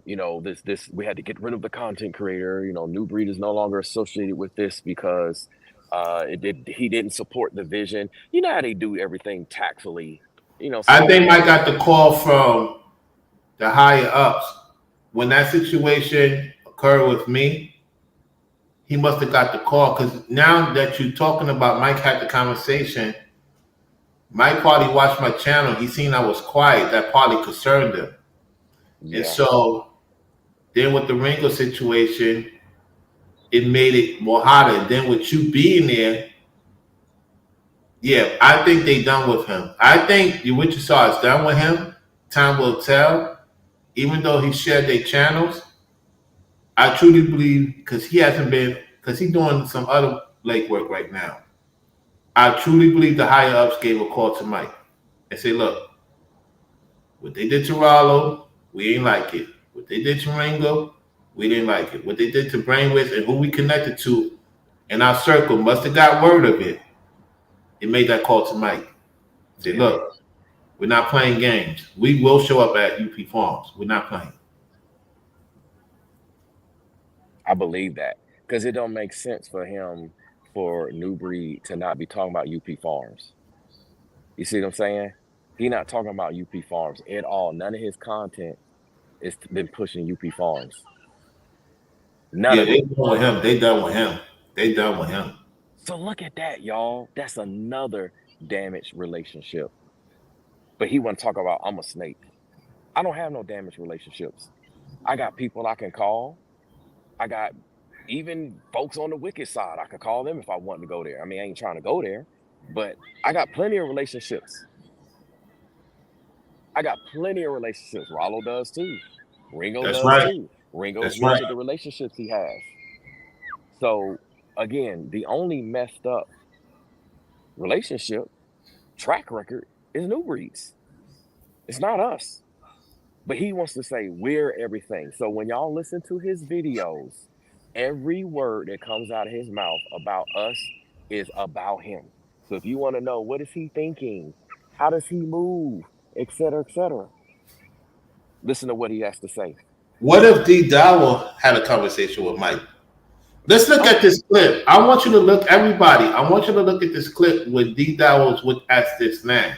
you know, this we had to get rid of the content creator. You know, New Breed is no longer associated with this because he didn't support the vision. You know how they do everything tactfully. You know, I think so I got the call from the higher ups. When that situation occurred with me, he must have got the call because now that you're talking about Mike had the conversation, Mike probably watched my channel. He seen I was quiet. That probably concerned him. And yeah, so then with the Ringo situation, it made it more hotter. Then with you being there, yeah, I think they done with him. I think what you saw is done with him. Time will tell. Even though he shared their channels, I truly believe because he hasn't been because he's doing some other lake work right now. I truly believe the higher ups gave a call to Mike and say, look, what they did to Ralo, we ain't like it. What they did to Ringo, we didn't like it. What they did to Brainwaves and who we connected to in our circle must have got word of it. It made that call to Mike. Say, yeah, look, we're not playing games. We will show up at UP Farms. We're not playing. I believe that because it don't make sense for him for New Breed to not be talking about UP Farms. You see what I'm saying? He not talking about UP Farms at all. None of his content has been pushing UP Farms. None Yeah, of they it. done with him. They done with him. They done with him. So look at that, y'all. That's another damaged relationship. But he want to talk about I'm a snake. I don't have no damaged relationships. I got people I can call. I got even folks on the wicked side. I could call them if I want to go there. I mean, I ain't trying to go there, but I got plenty of relationships. I got plenty of relationships. Rallo does too. Ringo That's does right. too. Ringo's That's right. mentioned the relationships he has. So again, the only messed up relationship track record is New Breed's. It's not us. But he wants to say we're everything. So when y'all listen to his videos, every word that comes out of his mouth about us is about him. So if you want to know what is he thinking, how does he move, etc., listen to what he has to say. What if D Dowell had a conversation with Mike? Let's look Oh, at this clip. I want you to look, everybody. I want you to look at this clip with D Dowell's with Ask This Man.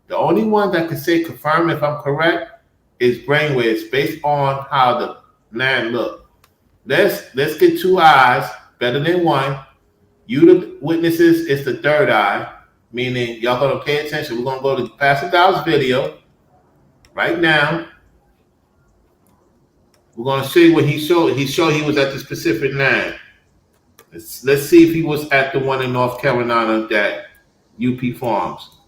The only one that can say confirm if I'm correct is Brainwaves based on how the man looked. Let's get two eyes better than one. You the witnesses, it's the third eye, meaning y'all gonna pay attention. We're gonna go to Pastor Dow's video right now. We're gonna see what he showed. He showed he was at the specific nine. Let's see if he was at the one in North Carolina that UP Farms.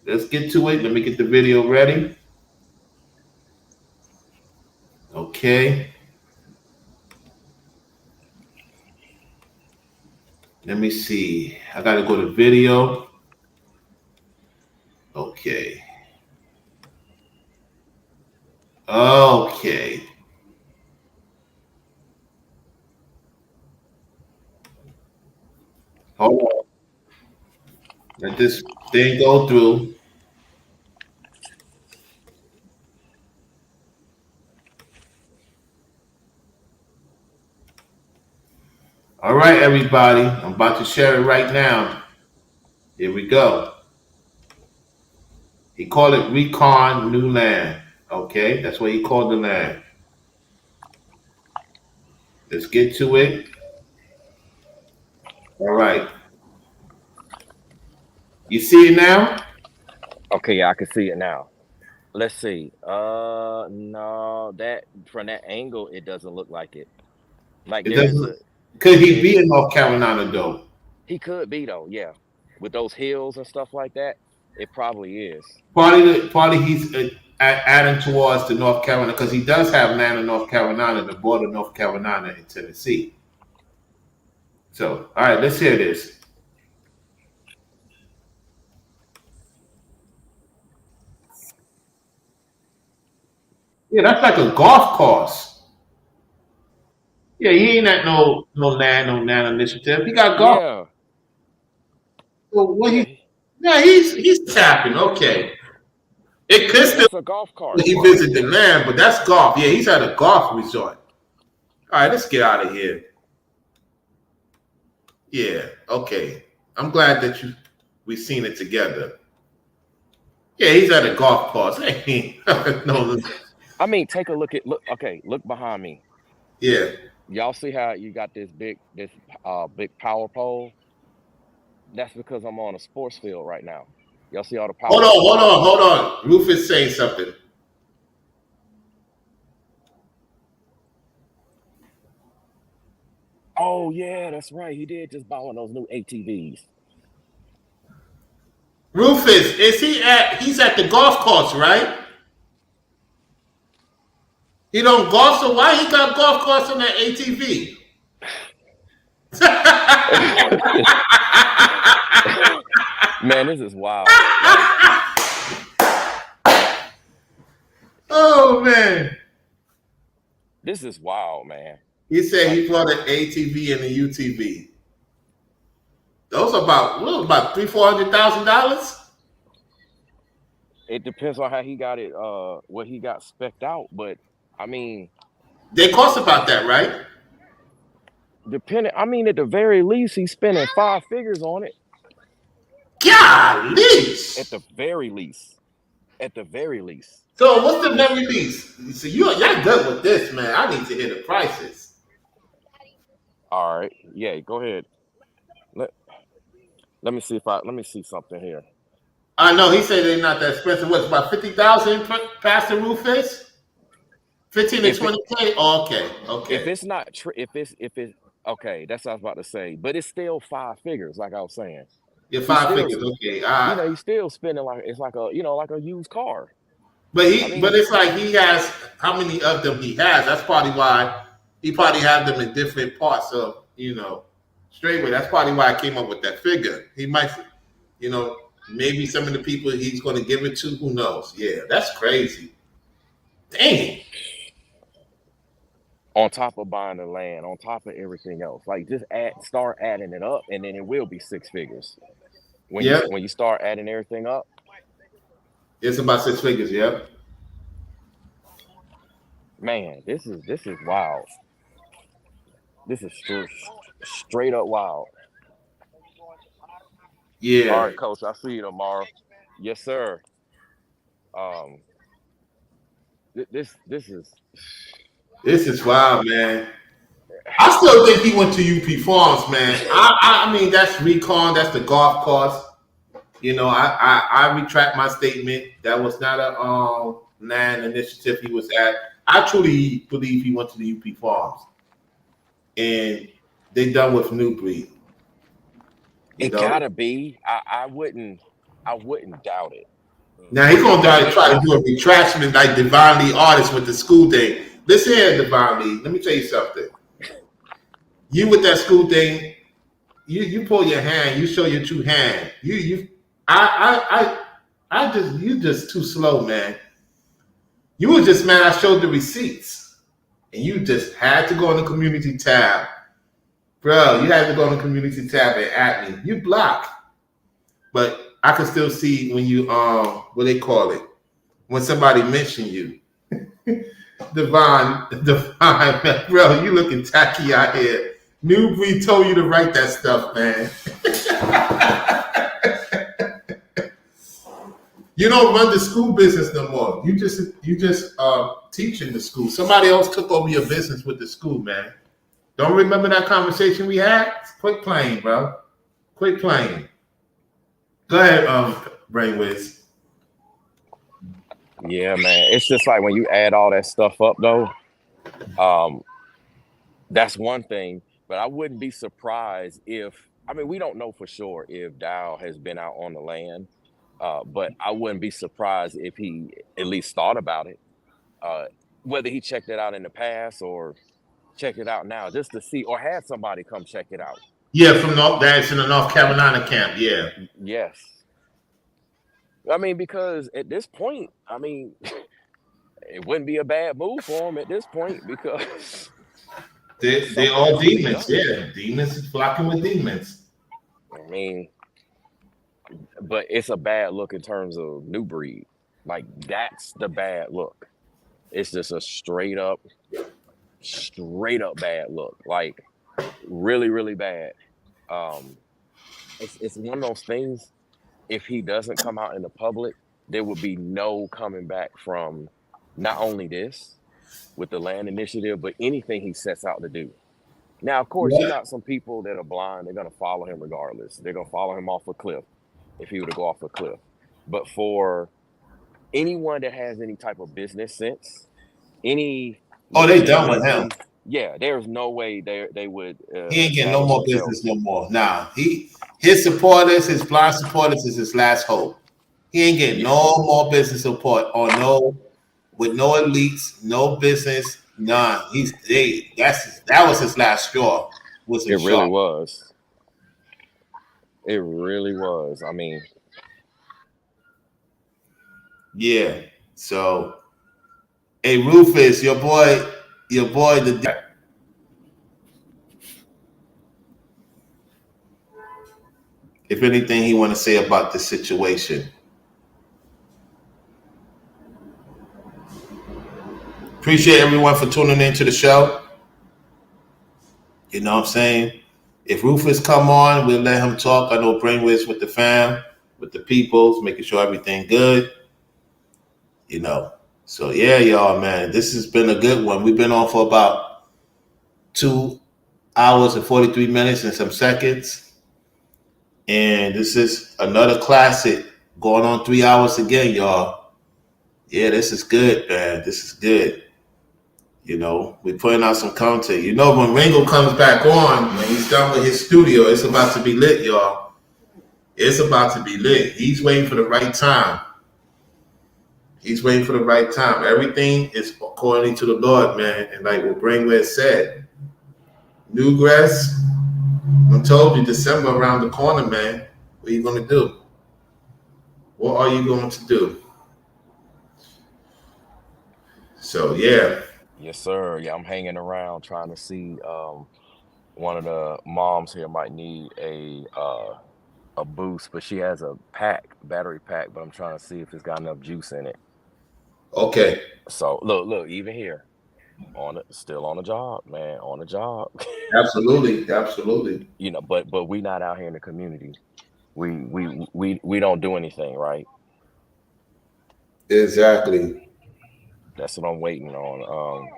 Let's get to it. Let me get the video ready. Okay. Let me see. I gotta go to video. Okay. Okay. Hold on. Let this thing go through. All right, everybody. I'm about to share it right now. Here we go. He called it Recon New Land. Okay, that's what he called the land. Let's get to it. All right. You see it now? Okay, yeah, I can see it now. Let's see. No, that from that angle, it doesn't look like it. Like It there is a doesn't. Could he yeah, be in North Carolina though? he could be though, yeah. With those hills and stuff like that, it probably is. Partly he's adding towards the North Carolina because he does have land in North Carolina, the border of North Carolina and Tennessee. So, all right, let's hear this. Yeah, that's like a golf course. Yeah, he ain't at no land initiative. He got golf. Yeah, So what yeah, he? Yeah, he's tapping. Okay, it could yeah. still That's a golf be cart. he visit the land, but that's golf. Yeah, he's at a golf resort. All right, let's get out of here. Yeah, okay. I'm glad that we seen it together. Yeah, he's at a golf course. No, I mean, take a look. Okay, look behind me. yeah. Y'all see how you got this big power pole? That's because I'm on a sports field right now. Y'all see all the Hold power on, poles? hold on. Rufus saying something. Oh yeah, that's right. He did just buy one of those new ATVs. Rufus, is he at? He's at the golf course, right? He don't golf, so why he got golf course on that ATV? Man, this is wild. Like, Oh man. this is wild, man. He said he Like, bought an ATV and a UTV. Those are about $300,000-$400,000. it depends on how he got it, what he got specced out. But I mean, They cost about that, right? I mean, at the very least, he's spending 5 figures on it. Golly. At the very least. At the very least. So what's the very least? So y'all good with this, man. I need to hear the prices. All right. Yeah, go ahead. Let me see something here. I know he said they're not that expensive. What's about 50,000 past the roof is? 15 to 20K? Oh, okay. If it's not if it's okay, that's what I was about to say. But it's still 5 figures, like I was saying. Yeah, 5 figures, okay. He's still spending like it's like a used car. But it's like he has how many of them he has. That's probably why he probably have them in different parts of straightway. That's probably why I came up with that figure. He might, maybe some of the people he's going to give it to. Who knows? Yeah, that's crazy. Dang. On top of buying the land, on top of everything else, like just start adding it up, and then it will be 6 figures. When you start adding everything up, it's about 6 figures. Yep. Man, this is wild. This is straight up wild. Yeah. All right, Coach. I'll see you tomorrow. Yes, sir. This is wild, man. I still think he went to UP Farms, man. I mean, that's recon. That's the golf course. I retract my statement. That was not a land initiative he was at. I truly believe he went to the UP Farms, and they done with Nubreed. It gotta be. I wouldn't doubt it. Now he's gonna try to do a retraction and like Divinely Artist with the school thing. Listen here, Divinely. Let me tell you something. You with that school thing, you pull your hand, you show your true hand. You just too slow, man. You were just mad I showed the receipts. And you just had to go on the community tab. Bro, you had to go on the community tab and at me. You block. But I can still see when you what they call it. When somebody mention you. Divine, bro, you looking tacky out here. Nubreed told you to write that stuff, man. You don't run the school business no more. You just teach in the school. Somebody else took over your business with the school, man. Don't remember that conversation we had? Quit playing, bro. Quit playing. Go ahead, Brainwiz. Yeah, man. It's just like when you add all that stuff up, though. That's one thing. But I wouldn't be surprised if, I mean, we don't know for sure if Dow has been out on the land. But I wouldn't be surprised if he at least thought about it. Whether he checked it out in the past or check it out now, just to see, or had somebody come check it out. Yeah, from that's in the North Carolina camp. Yeah. Yes. I mean, because at this point, I mean, it wouldn't be a bad move for him at this point because they all demons. Yeah, demons is flocking with demons. I mean, but it's a bad look in terms of Nubreed. Like, that's the bad look. It's just a straight up bad look. Like, really, really bad. It's one of those things. If he doesn't come out in the public, there would be no coming back from not only this with the land initiative, but anything he sets out to do. Now, of course, you got some people that are blind. They're going to follow him regardless. They're going to follow him off a cliff if he were to go off a cliff. But for anyone that has any type of business sense, they done with him. Yeah, there's no way they would. He ain't getting no more business no more. Nah, his supporters, his blind supporters, is his last hope. He ain't getting no more business support with no elites, no business, none. That was his last straw. It really was. It really was. I mean, yeah. So, hey, Rufus, your boy, the. If anything he want to say about the situation. Appreciate everyone for tuning into the show. You know what I'm saying? If Rufus come on, we'll let him talk. I know Brainwiz with the fam, with the peoples, making sure everything good. You know. So yeah, y'all, man. This has been a good one. We've been on for about 2 hours and 43 minutes and some seconds. And this is another classic going on 3 hours again, y'all. Yeah, this is good, man. This is good. You know, we're putting out some content. You know, when Ringo comes back on, when he's done with his studio, it's about to be lit, y'all. It's about to be lit. He's waiting for the right time. He's waiting for the right time. Everything is according to the Lord, man. And like what Brainwiz said, Newgrass, I told you, December around the corner, man. What are you going to do? What are you going to do? So, yeah. Yes, sir. Yeah, I'm hanging around trying to see. One of the moms here might need a boost, but she has a battery pack, but I'm trying to see if it's got enough juice in it. Okay. So, look, even here, still on the job, man, on the job. Absolutely. You know, but we not out here in the community. We don't do anything, right? Exactly. That's what I'm waiting on.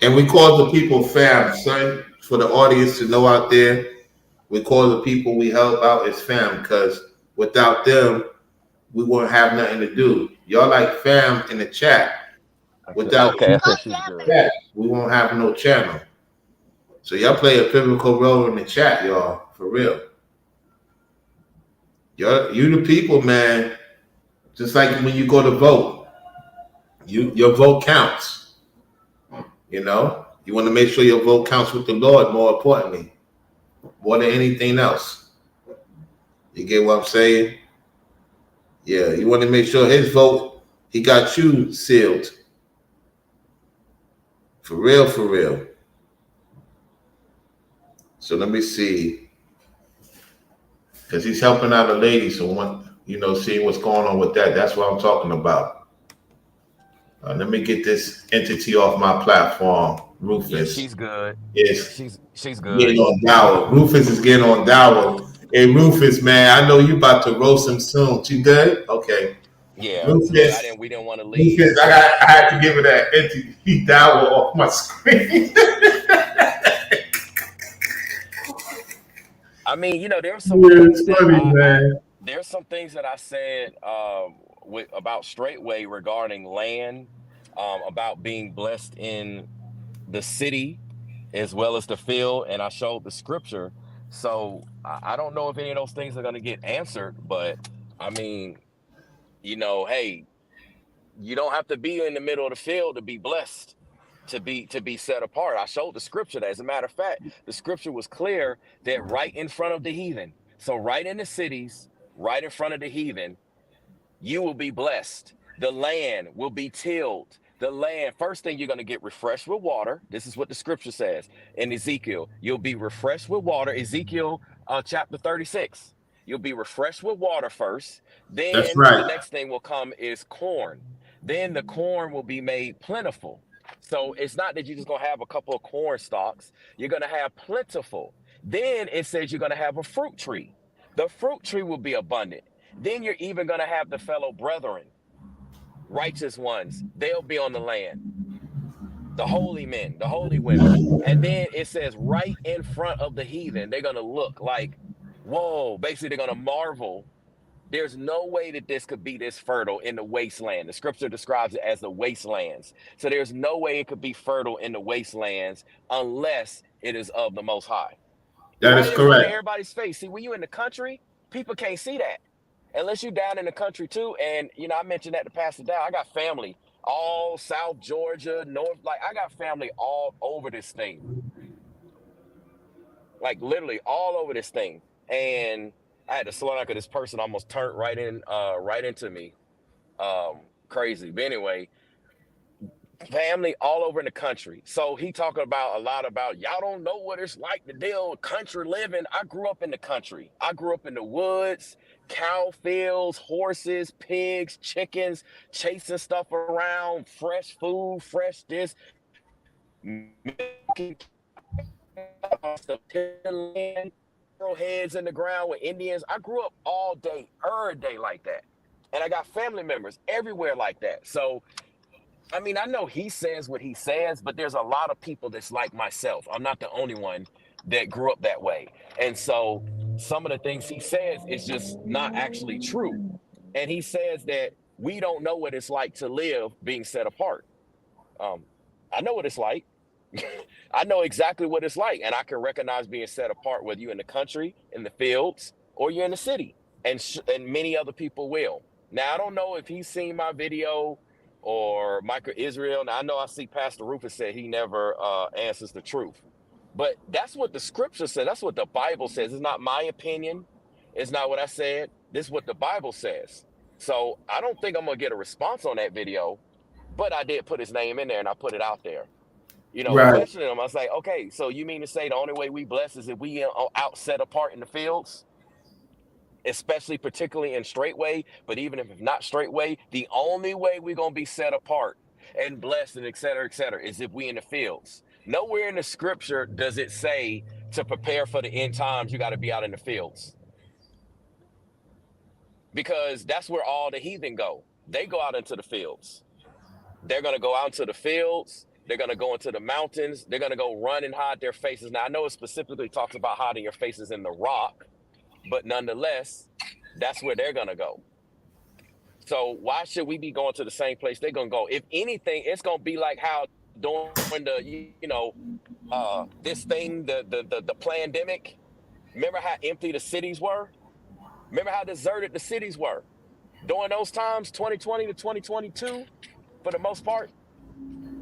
And we call the people fam, son, for the audience to know out there. We call the people we help out as fam, because without them, we won't have nothing to do. Y'all like fam in the chat. Without that, we won't have no channel. So y'all play a pivotal role in the chat, y'all, for real. You the people, man. Just like when you go to vote, your vote counts. You know, you want to make sure your vote counts with the Lord. More importantly, more than anything else. You get what I'm saying? Yeah, you want to make sure his vote, he got you sealed. For real. So let me see. Because he's helping out a lady, so seeing what's going on with that. That's what I'm talking about. Let me get this entity off my platform. Yeah, Rufus she's good. is She's getting good. on Dowell. Rufus is getting on Dowell. Hey, Rufus, man, I know you about to roast him soon. You good? Okay. Yeah. Look, Rufus, we didn't want to leave. Rufus, I had to give it that empty Dowell off my screen. I mean, there's some Yeah, things it's that funny, man. there's some things that I said about Straightway regarding land, about being blessed in the city as well as the field, and I showed the scripture. So I don't know if any of those things are going to get answered, but I mean, hey, you don't have to be in the middle of the field to be blessed, to be set apart. I showed the scripture that, as a matter of fact, the scripture was clear that right in front of the heathen, so right in the cities, right in front of the heathen, you will be blessed. The land will be tilled. The land, first thing, you're going to get refreshed with water. This is what the scripture says in Ezekiel. You'll be refreshed with water. Ezekiel chapter 36. You'll be refreshed with water first. That's Then the right. next thing will come is corn. Then the corn will be made plentiful. So it's not that you're just going to have a couple of corn stalks. You're going to have plentiful. Then it says you're going to have a fruit tree. The fruit tree will be abundant. Then you're even going to have the fellow brethren, righteous ones. They'll be on the land. The holy men, the holy women. And then it says right in front of the heathen, they're going to look like, whoa, basically they're going to marvel. There's no way that this could be this fertile in the wasteland. The scripture describes it as the wastelands. So there's no way it could be fertile in the wastelands unless it is of the Most High. That is Right in front of correct. everybody's face. See, when you in the country, people can't see that. Unless you down in the country too. And I mentioned that to Pastor Dow. I got family all South Georgia, North, like I got family all over this thing. Like literally all over this thing. And I had to slow down because this person almost turned right into me. Crazy. But anyway, family all over in the country. So he talking about a lot about y'all don't know what it's like to deal with country living. I grew up in the country. I grew up in the woods, cow fields, horses, pigs, chickens, chasing stuff around, fresh food, fresh this, milking stuff, land, heads in the ground with Indians. I grew up all day, every day like that. And I got family members everywhere like that. So I mean, I know he says what he says, but there's a lot of people that's like myself. I'm not the only one that grew up that way. And so some of the things he says is just not actually true. And he says that we don't know what it's like to live being set apart. I know what it's like. I know exactly what it's like. And I can recognize being set apart, whether you're in the country, in the fields, or you're in the city. And many other people will. Now, I don't know if he's seen my video or Michael Israel. Now, I know I see Pastor Rufus said he never answers the truth. But that's what the scripture says. That's what the Bible says. It's not my opinion. It's not what I said. This is what the Bible says. So I don't think I'm going to get a response on that video. But I did put his name in there and I put it out there. Right. Questioning him. I was like, okay, so you mean to say the only way we bless is if we out set apart in the fields? Especially particularly in straightway, but even if not straightway, the only way we're going to be set apart and blessed and et cetera, is if we in the fields. Nowhere in the scripture does it say to prepare for the end times, you got to be out in the fields. Because that's where all the heathen go. They go out into the fields. They're going to go out into the fields. They're going to go into the mountains. They're going to go run and hide their faces. Now, I know it specifically talks about hiding your faces in the rock, but nonetheless, that's where they're going to go. So why should we be going to the same place they're going to go? If anything, it's going to be like how during the, this thing, the pandemic, remember how empty the cities were? Remember how deserted the cities were? During those times, 2020 to 2022, for the most part,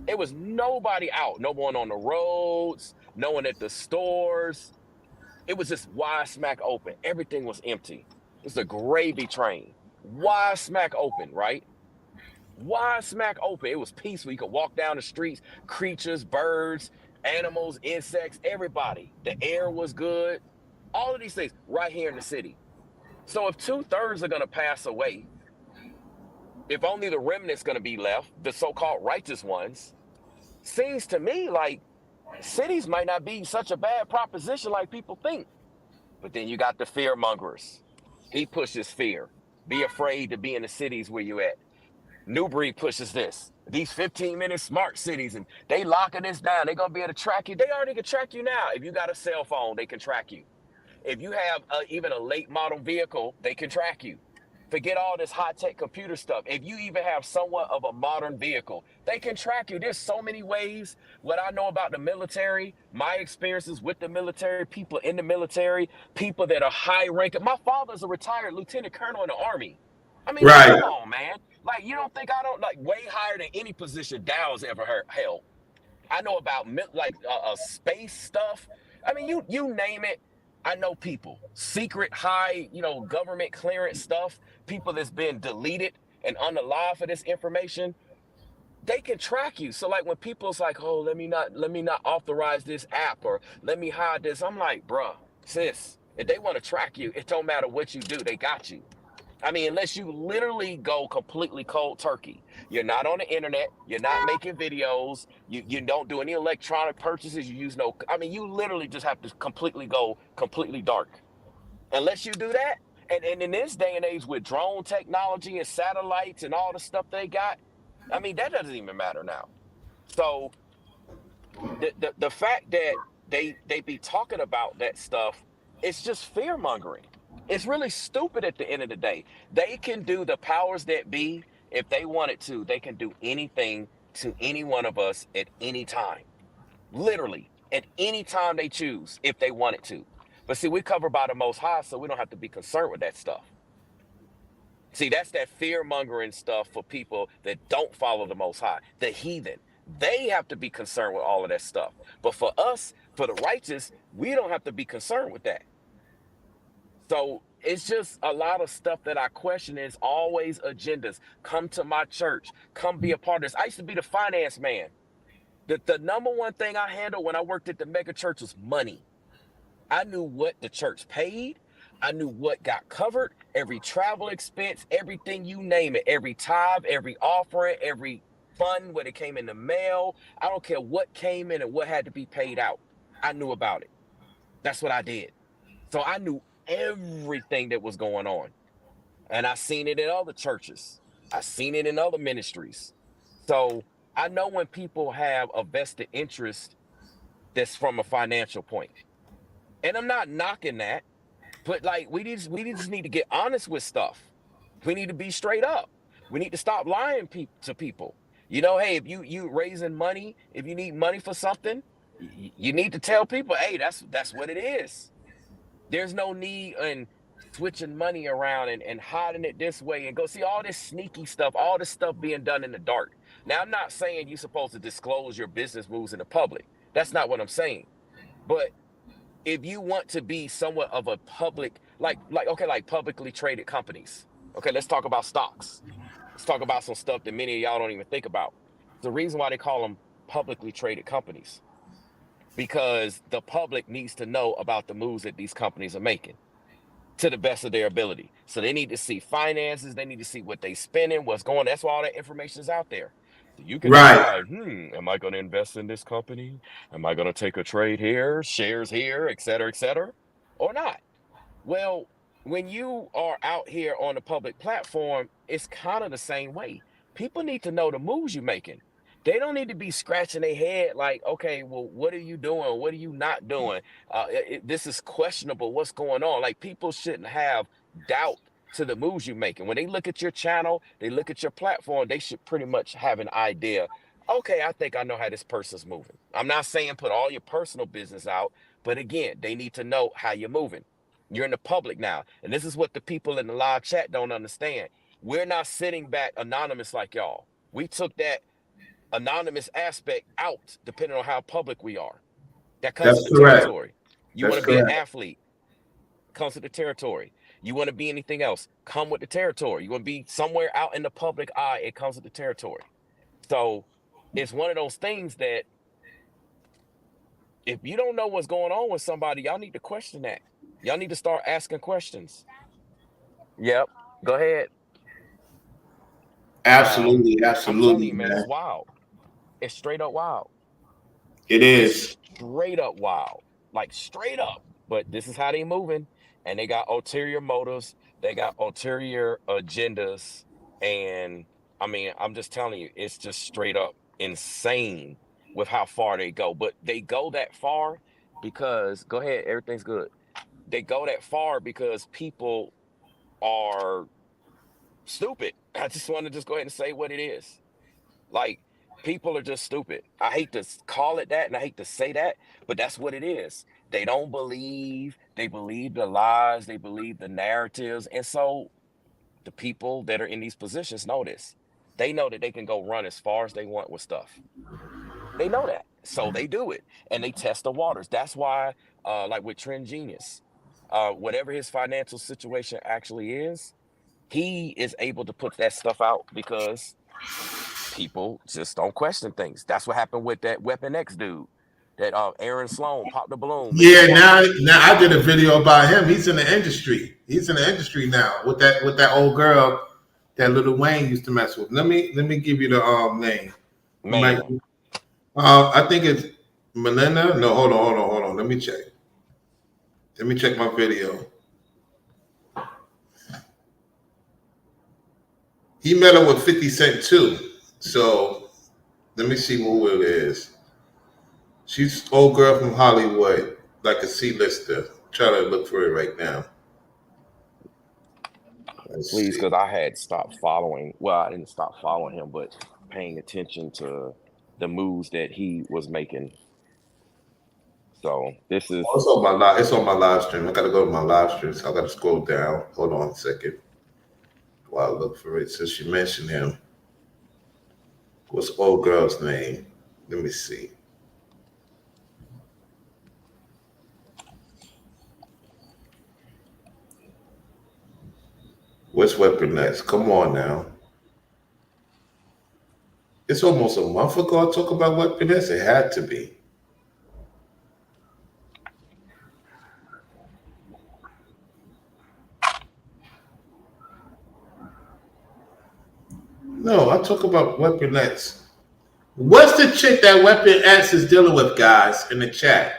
it was nobody out. No one on the roads, no one at the stores. It was just wide smack open. Everything was empty. It was a gravy train. Wide smack open, right? Wide smack open. It was peaceful. You could walk down the streets, creatures, birds, animals, insects, everybody. The air was good. All of these things right here in the city. So if 2/3 are going to pass away, if only the remnant's going to be left, the so-called righteous ones, seems to me like cities might not be such a bad proposition like people think. But then you got the fear mongers. He pushes fear. Be afraid to be in the cities where you at. Nubreed pushes this. These 15-minute smart cities, and they locking this down. They're going to be able to track you. They already can track you now. If you got a cell phone, they can track you. If you have even a late model vehicle, they can track you. Forget all this high-tech computer stuff. If you even have somewhat of a modern vehicle, they can track you. There's so many ways. What I know about the military, my experiences with the military, people in the military, people that are high ranking. My father's a retired lieutenant colonel in the Army. I mean, like, Right. come on, man. Like, you don't think I don't, like, way higher than any position Dow's ever held. I know about space stuff. I mean, you name it. I know people, secret high, government clearance stuff, people that's been deleted and unalive for this information, they can track you. So like when people's like, oh, let me not authorize this app or let me hide this. I'm like, bruh, sis, if they want to track you, it don't matter what you do, they got you. I mean, unless you literally go completely cold turkey. You're not on the internet. You're not making videos. You don't do any electronic purchases. You use you literally just have to go completely dark. Unless you do that, and in this day and age with drone technology and satellites and all the stuff they got, I mean, that doesn't even matter now. So the fact that they be talking about that stuff, it's just fear mongering. It's really stupid at the end of the day. They can do, the powers that be, if they wanted to, they can do anything to any one of us at any time. Literally, at any time they choose, if they wanted to. But see, we're covered by the Most High, so we don't have to be concerned with that stuff. See, that's that fear-mongering stuff for people that don't follow the Most High, the heathen. They have to be concerned with all of that stuff. But for us, for the righteous, we don't have to be concerned with that. So it's just a lot of stuff that I question. Is always agendas. Come to my church. Come be a part of this. I used to be the finance man. The number one thing I handled when I worked at the mega church was money. I knew what the church paid. I knew what got covered, every travel expense, everything, you name it, every tithe, every offering, every fund, whether it came in the mail. I don't care what came in and what had to be paid out. I knew about it. That's what I did. So I knew everything that was going on. And I seen it in other churches. I seen it in other ministries. So I know when people have a vested interest that's from a financial point. And I'm not knocking that. But like we just need to get honest with stuff. We need to be straight up. We need to stop lying to people. Hey, if you raising money, if you need money for something, you need to tell people, hey, that's what it is. There's no need in switching money around and hiding it this way and go see all this sneaky stuff, all this stuff being done in the dark. Now, I'm not saying you're supposed to disclose your business moves in the public. That's not what I'm saying. But if you want to be somewhat of a public, like publicly traded companies. Okay, let's talk about stocks. Let's talk about some stuff that many of y'all don't even think about. The reason why they call them publicly traded companies, because the public needs to know about the moves that these companies are making to the best of their ability. So they need to see finances. They need to see what they spending, what's going on. That's why all that information is out there. So you can decide, am I going to invest in this company? Am I going to take a trade here, shares here, et cetera, or not? Well, when you are out here on a public platform, it's kind of the same way. People need to know the moves you're making. They don't need to be scratching their head like, okay, well, what are you doing? What are you not doing? This is questionable. What's going on? Like, people shouldn't have doubt to the moves you're making. When they look at your channel, they look at your platform, they should pretty much have an idea. Okay, I think I know how this person's moving. I'm not saying put all your personal business out, but again, they need to know how you're moving. You're in the public now. And this is what the people in the live chat don't understand. We're not sitting back anonymous like y'all. We took that anonymous aspect out depending on how public we are. That comes with the territory. You want to be an athlete, comes with the territory. You want to be anything else, come with the territory. You want to be somewhere out in the public eye, it comes with the territory. So it's one of those things that if you don't know what's going on with somebody, y'all need to question that. Y'all need to start asking questions. Yep. Go ahead. Absolutely, I'm telling you, man, it's wild. It's straight up wild. It is. Straight up wild, like straight up. But this is how they moving, and they got ulterior motives. They got ulterior agendas, and I mean, I'm just telling you, it's just straight up insane with how far they go. But they go that far because go ahead, everything's good. They go that far because people are stupid. I just want to just go ahead and say what it is. Like, people are just stupid. I hate to call it that and I hate to say that, but that's what it is. They don't believe, they believe the lies, they believe the narratives. And so the people that are in these positions know this. They know that they can go run as far as they want with stuff. They know that. So they do it and they test the waters. That's why, like with Trend Genius, whatever his financial situation actually is, he is able to put that stuff out because people just don't question things. That's what happened with that Weapon X dude. That Aaron Sloan popped the balloon. Made Yeah, now $1 I did a video about him. He's in the industry. He's in the industry now with that old girl that Lil Wayne used to mess with. Let me give you the name. You might, man. I think it's Melinda. No, hold on. Let me check. Let me check my video. He met up with 50 Cent too. So let me see who it is. She's old girl from Hollywood, like a C-lister. Try to look for it right now. Let's Please, see. because I had stopped following. Well, I didn't stop following him, but paying attention to the moves that he was making. So this is It's on my live stream. I gotta go to my live stream. So I gotta scroll down. Hold on a second while I look for it. Since you mentioned him, what's the old girl's name? Let me see. What's Weapon X? Come on now. It's almost a month ago I talked about Weapon X. It had to be. No, I talk about Weapon X. What's the chick that Weapon X is dealing with, guys, in the chat?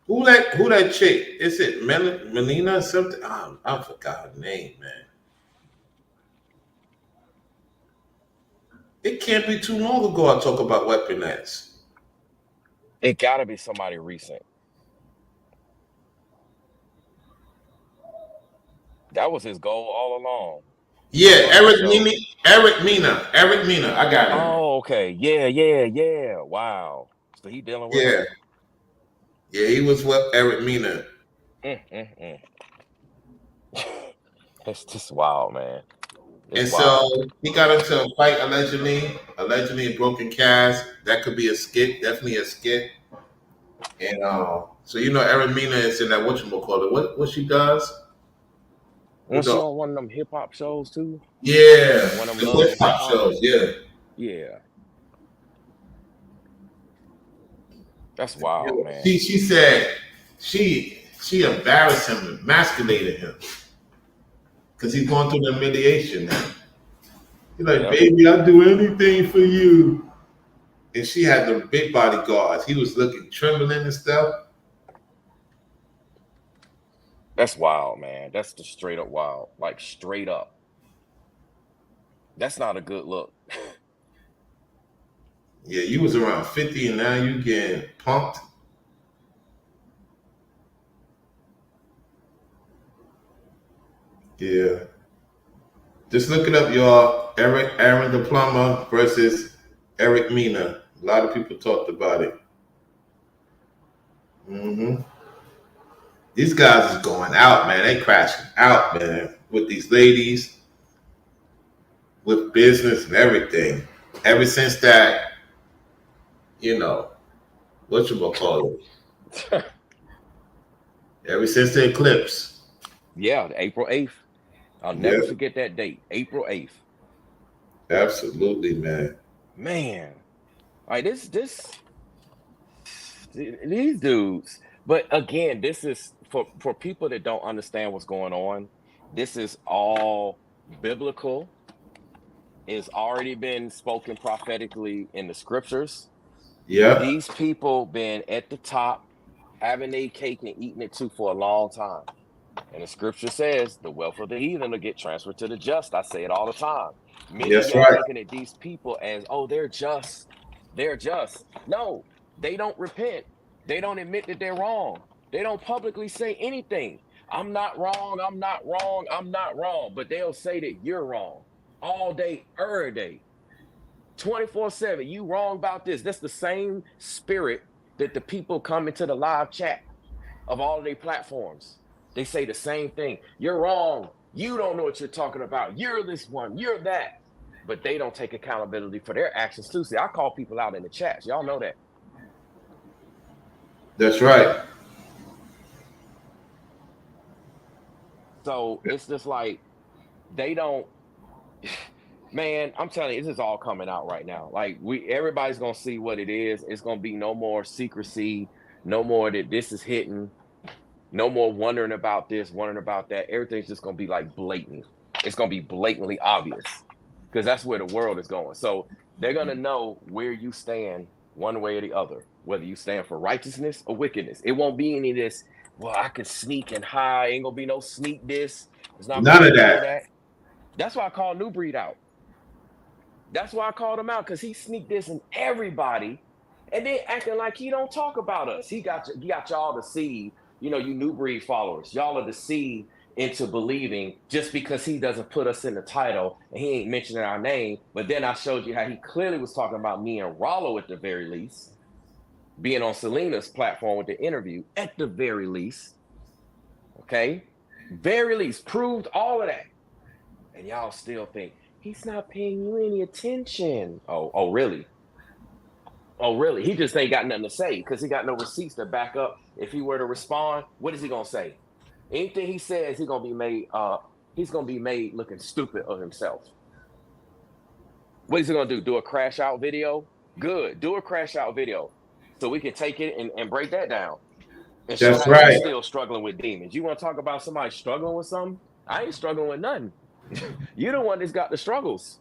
Who that chick? Is it Melina or something? I forgot her name, man. It can't be too long ago I talk about Weapon X. it. Got to be somebody recent. That was his goal all along. Yeah, Run the show. Eric Mina. I got him. Oh, okay. Yeah. Wow. So he dealing with Yeah. her. Yeah, he was with Eric Mina. Mm. It's just wild, man. It's And wild. so he got into a fight allegedly a broken cast. That could be a skit, definitely a skit. And so Eric Mina is in that whatchamacallit. What she does? With Was she the on one of them hip hop shows too? Yeah, One of them the Love hip and Hip hop Hop? shows, yeah. Yeah. That's wild, man. She said she embarrassed him, emasculated him. Because he's going through the humiliation now. He's like, Yep. baby, I'll do anything for you. And she had the big bodyguards. He was looking trembling and stuff. That's wild, man. That's just straight up wild. Like straight up. That's not a good look. Yeah, you was around 50 and now you getting punked. Yeah. Just look it up, y'all. Aaron the plumber versus Eric Mina. A lot of people talked about it. These guys is going out, man. They crashing out, man, with these ladies, with business and everything. Ever since that, what you gonna call it? Ever since the eclipse. Yeah, April 8th. I'll Yeah, never forget that date. April 8th. absolutely, man. Man. Like these dudes. But again, this is for people that don't understand what's going on. This is all biblical. It's already been spoken prophetically in the scriptures. Yeah. These people been at the top, having their cake and eating it too for a long time. And the scripture says the wealth of the heathen will get transferred to the just. I say it all the time. Many of That's y'all right. looking at these people as, oh, they're just. They're just. No, they don't repent. They don't admit that they're wrong. They don't publicly say anything. I'm not wrong. I'm not wrong. I'm not wrong. But they'll say that you're wrong all day, every day, 24/7. You wrong about this. That's the same spirit that the people come into the live chat of all of their platforms. They say the same thing. You're wrong. You don't know what you're talking about. You're this one. You're that. But they don't take accountability for their actions too. See, I call people out in the chats. Y'all know that. That's right. So it's just like they don't. Man, I'm telling you, this is all coming out right now. Like everybody's gonna see what it is. It's gonna be no more secrecy, no more that this is hidden, no more wondering about this, wondering about that. Everything's just gonna be like blatant. It's gonna be blatantly obvious because that's where the world is going. So they're gonna know where you stand one way or the other, whether you stand for righteousness or wickedness. It won't be any of this. Well, I can sneak and hide. Ain't gonna be no sneak this. It's not gonna None be of none of that. that. That's why I call Nubreed out. That's why I called him out because he sneaked this in everybody, and then acting like he don't talk about us. He got y'all deceived. You know, you New Breed followers, y'all are deceived into believing just because he doesn't put us in the title and he ain't mentioning our name. But then I showed you how he clearly was talking about me and Ralo at the very least, being on Selena's platform with the interview at the very least. Okay, very least proved all of that, and y'all still think he's not paying you any attention. Oh, really? Oh, really? He just ain't got nothing to say because he got no receipts to back up. If he were to respond, what is he gonna say? Anything he says, he's gonna be made. He's gonna be made looking stupid of himself. What is he gonna do? Do a crash out video? Good. Do a crash out video so we can take it and break that down and show That's how he's right. still struggling with demons. You want to talk about somebody struggling with something? I ain't struggling with nothing. You're the one that's got the struggles.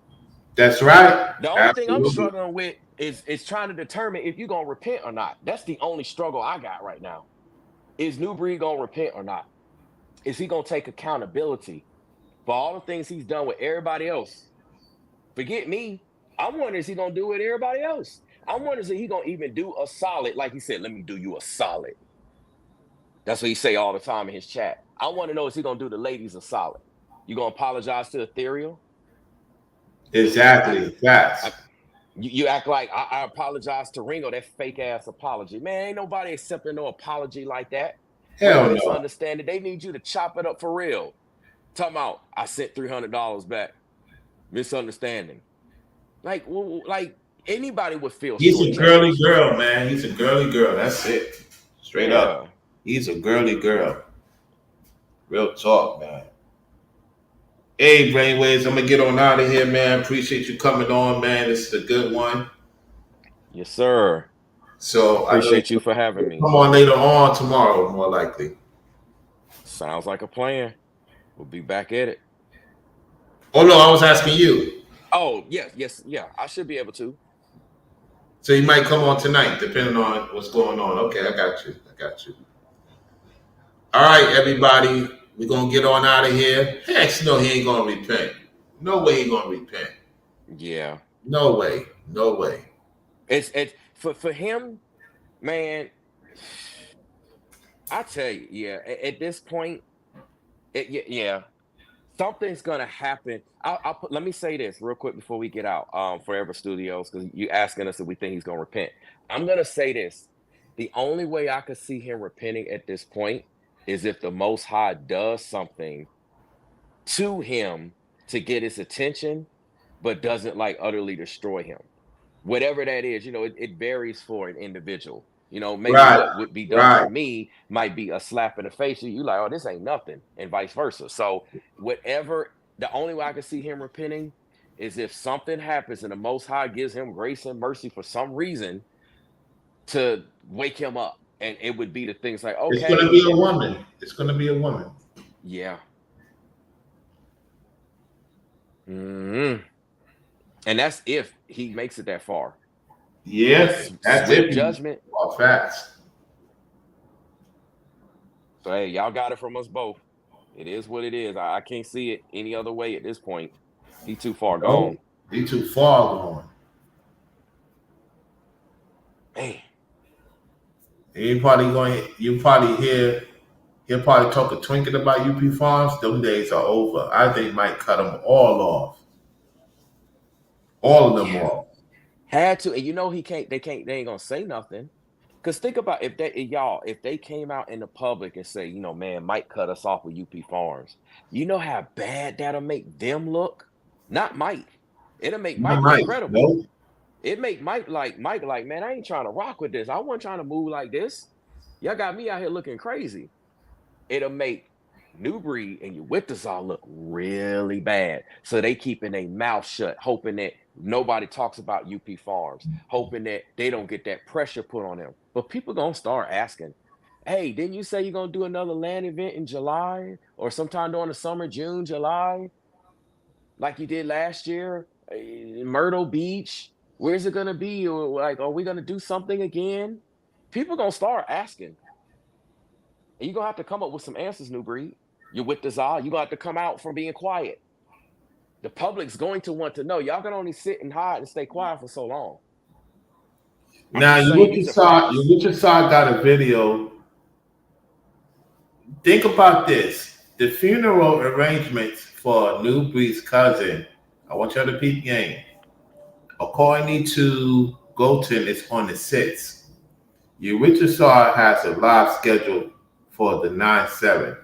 That's right. The only thing I'm Absolutely. struggling with is trying to determine if you're gonna repent or not. That's the only struggle I got right now. Is New Breed gonna repent or not? Is he gonna take accountability for all the things he's done with everybody else? Forget me. I'm wondering is he gonna do it with everybody else? I'm wondering if he gonna even do a solid, like he said, let me do you a solid. That's what he say all the time in his chat. I want to know is he gonna do the ladies a solid? You gonna apologize to Ethereal? Exactly. Facts. You act like I apologize to Ringo, that fake ass apology. Man, ain't nobody accepting no apology like that. When a Hell no. misunderstanding, they need you to chop it up for real. Talking about, I sent $300 back. Misunderstanding. Like anybody would feel He's a girly shortchanged. girl, man. He's a girly girl. That's it. Straight up. Yeah. He's a girly girl. Real talk, man. Hey, Brainwaves, I'm gonna get on out of here, man. Appreciate you coming on, man. This is a good one. Yes, sir. So I know Appreciate you for having you'll me. come on later on tomorrow, more likely. Sounds like a plan. We'll be back at it. Oh no, I was asking you. Oh, yes, yeah. I should be able to. So you might come on tonight, depending on what's going on. Okay, I got you. All right, everybody. We're gonna get on out of here. Heck no, he ain't gonna repent. No way he gonna repent. Yeah. No way. It's for him, man. I tell you, yeah. At this point, yeah, something's gonna happen. I'll put. Let me say this real quick before we get out. Forever Studios, because you asking us if we think he's gonna repent. I'm gonna say this. The only way I could see him repenting at this point is if the Most High does something to him to get his attention, but doesn't like utterly destroy him. Whatever that is, it varies for an individual. Maybe Right. what would be done for me might be a slap in the face. You like, oh, this ain't nothing, and vice versa. So whatever, the only way I can see him repenting is if something happens and the Most High gives him grace and mercy for some reason to wake him up. And it would be the things like, It's okay, gonna be a woman. It's gonna be a woman. yeah. And that's if he makes it that far. Yeah, Just that's swift it. judgment. All facts. So hey, y'all got it from us both. It is what it is. I can't see it any other way at this point. He too far No, gone. he too far gone. Man, He probably going. You probably hear. He'll probably talk a twinkle about UP Farms. Them days are over. I think Mike cut them all off. All of them yeah. off. Had to, and you know he can't. They can't. They ain't gonna say nothing. Cause think about if they came out in the public and say, man, Mike cut us off with UP Farms. You know how bad that'll make them look. Not Mike. It'll make Not Mike look Mike. credible. No. It make Mike like, man, I ain't trying to rock with this. I wasn't trying to move like this. Y'all got me out here looking crazy. It'll make Nubreed and your Wittazar look really bad. So they keeping their mouth shut, hoping that nobody talks about UP Farms, hoping that they don't get that pressure put on them. But people gonna start asking, hey, didn't you say you're gonna do another land event in July or sometime during the summer, June, July, like you did last year in Myrtle Beach? Where's it gonna be? Or like, are we gonna do something again? People gonna start asking. And you're gonna have to come up with some answers, Nubreed. You're with the Zah. You're gonna have to come out from being quiet. The public's going to want to know. Y'all can only sit and hide and stay quiet for so long. I'm Now just you saying what you these are saw. facts. You what you saw got a video. Think about this: the funeral arrangements for New Breed's cousin. I want y'all to peep game. According to Goten, it's on the 6th. Wichita has a live schedule for the 9/7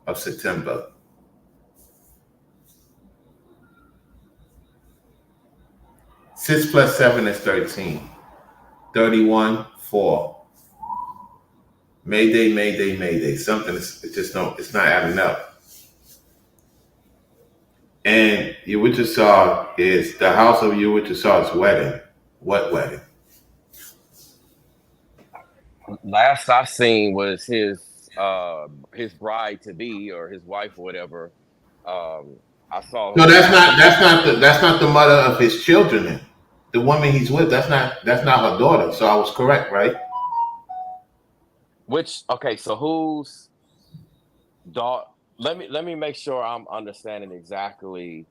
of September. 6 plus 7 is 13. 31, 4. Mayday, Mayday, Mayday. Something is it's not adding up. And Wichita is the house of Wichita's wedding. What wedding? Last I seen was his bride to be or his wife or whatever. I saw No, her that's not picture. that's not the mother of his children. The woman he's with, that's not her daughter. So I was correct, right? Which okay, so whose daughter? Let me make sure I'm understanding exactly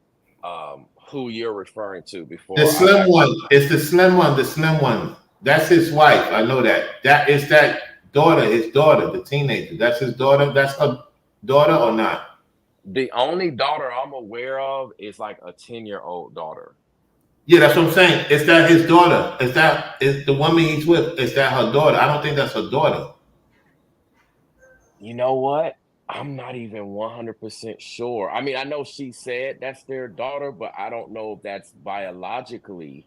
who you're referring to The before I slim act. one. It's the slim one. The slim one. That's his wife. I know that. That is that daughter. His daughter, the teenager. That's his daughter. That's her daughter or not? The only daughter I'm aware of is like a 10-year-old daughter. Yeah, that's what I'm saying. Is that his daughter? Is the woman he's with? Is that her daughter? I don't think that's her daughter. You know what? I'm not even 100% sure. I mean, I know she said that's their daughter, but I don't know if that's biologically,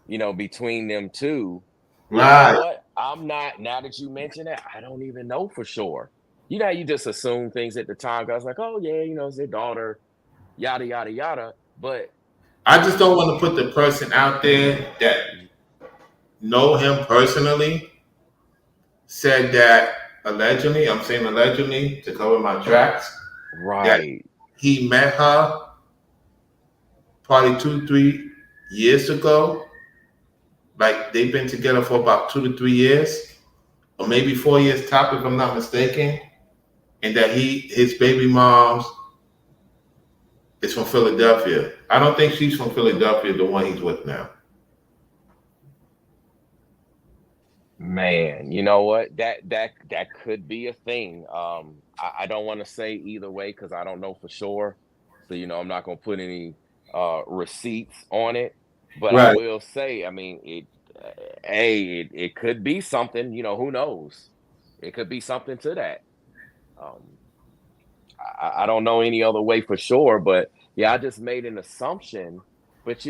between them two. You know Right. what? I'm not, now that you mention it, I don't even know for sure. You know, how you just assume things at the time. I was like, oh, yeah, it's their daughter, yada, yada, yada. But I just don't um, want to put the person out there that know him personally said that allegedly. I'm saying allegedly to cover my tracks. That right. he met her probably 2, 3 years ago. Like they've been together for about 2 to 3 years, or maybe 4 years top, if I'm not mistaken. And that his baby mom's is from Philadelphia. I don't think she's from Philadelphia, the one he's with now. Man, you know what? That could be a thing. I don't want to say either way because I don't know for sure. So, I'm not gonna put any receipts on it. But I Right. will say, I mean, it could be something, who knows? It could be something to that. Um, I don't know any other way for sure, but yeah, I just made an assumption. But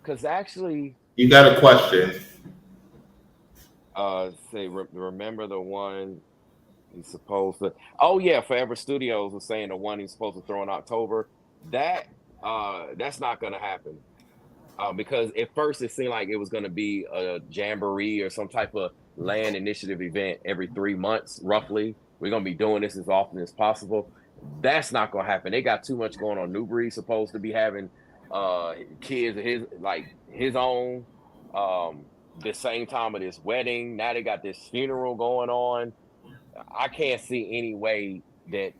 because actually, You got a question. remember the one he's supposed to. Oh yeah, Forever Studios was saying the one he's supposed to throw in October. That's not going to happen because at first it seemed like it was going to be a jamboree or some type of land initiative event every 3 months, roughly. We're going to be doing this as often as possible. That's not going to happen. They got too much going on. Nubreed supposed to be having kids of his own. The same time of this wedding. Now they got this funeral going on. I can't see any way that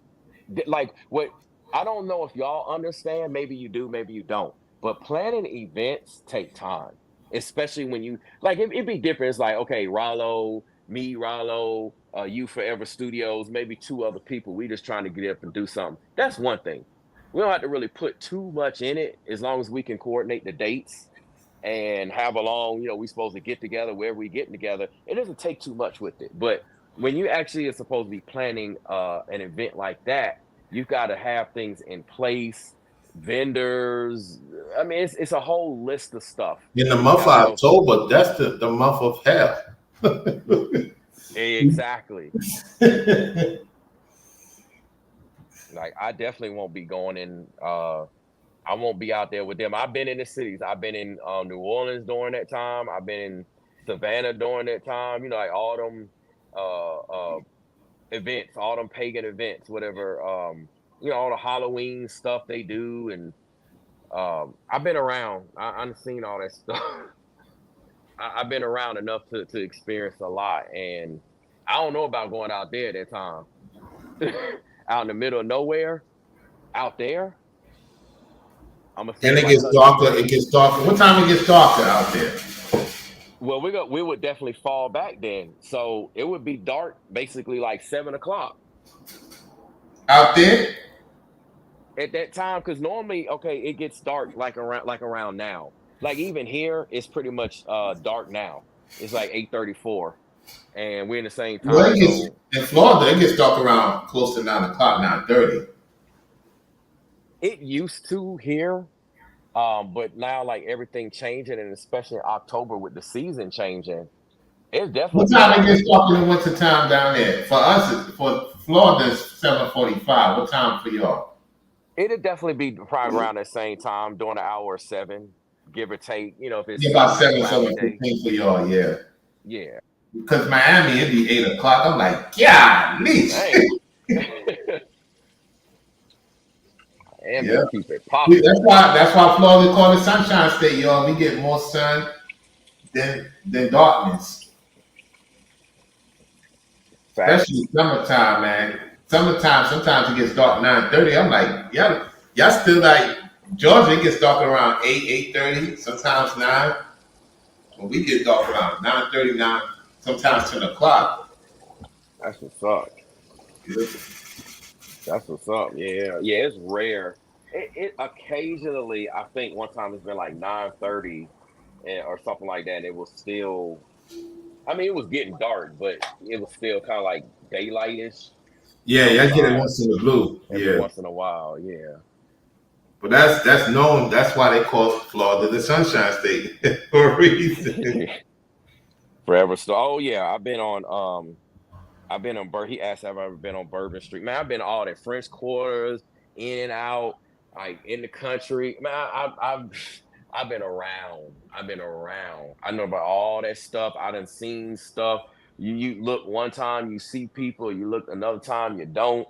like what I don't know if y'all understand. Maybe you do, maybe you don't. But planning events take time, especially when you like it'd be different. It's like, okay, Ralo, you Forever Studios, maybe two other people. We just trying to get up and do something. That's one thing. We don't have to really put too much in it as long as we can coordinate the dates and have a long, we supposed to get together wherever we getting together. It doesn't take too much with it. But when you actually are supposed to be planning an event like that, you've got to have things in place, vendors. I mean, it's a whole list of stuff In the that you month of got to go through. October, that's the month of hell. Exactly. Like I definitely won't be going in. I won't be out there with them. I've been in the cities. I've been in New Orleans during that time. I've been in Savannah during that time. Like all them events, all them pagan events, whatever. All the Halloween stuff they do, and I've been around. I've seen all that stuff. I've been around enough to experience a lot, and I don't know about going out there at that time, out in the middle of nowhere, out there. I'm gonna see And it everybody gets hug their darker. It breath. gets darker. What time it gets darker out there? Well, we would definitely fall back then, so it would be dark basically like 7 o'clock Out there? at that time. Because normally, okay, it gets dark like around now. Like even here, it's pretty much dark now. It's like 8:34, and we're in the same Well, time it gets zone. in Florida. It gets dark around close to 9 o'clock, 9:30. It used to here, but now like everything changing, and especially in October with the season changing, it definitely What be time it dark. gets dark in the winter time down there? For us, for Florida, it's 7:45. What time for y'all? It'd definitely be probably around that same time during the hour of 7, give or take. If it's Yeah, about sunny, 7, cloudy day. 7:15 for y'all. Yeah, Yeah. because Miami it'd be 8 o'clock. I'm like, yeah, least. Dang. And Yeah, we keep it popping. that's why Florida called it Sunshine State, y'all. We get more sun than darkness, especially Facts. summertime, man. Summertime, sometimes it gets dark 9:30. I'm like, yeah, y'all still like Georgia. It gets dark around 8:30, sometimes 9. When we get dark around 9:39, sometimes 10 o'clock. That's what's up. That's what's up. Yeah. Yeah, it's rare. It occasionally, I think one time it's been like 9:30 or something like that. And it was still, I mean, it was getting dark, but it was still kind of like daylightish Yeah, y'all get it outside once in the blue. every Yeah, once in a while. Yeah. but that's known. That's why they call Florida the Sunshine State for a reason. Forever. So, oh yeah, I've been on He asked have I ever been on Bourbon Street. Man, I've been all that French quarters, in and out, like in the country. Man, I've been around. I've been around. I know about all that stuff. I done seen stuff. You look one time, you see people. You look another time, you don't.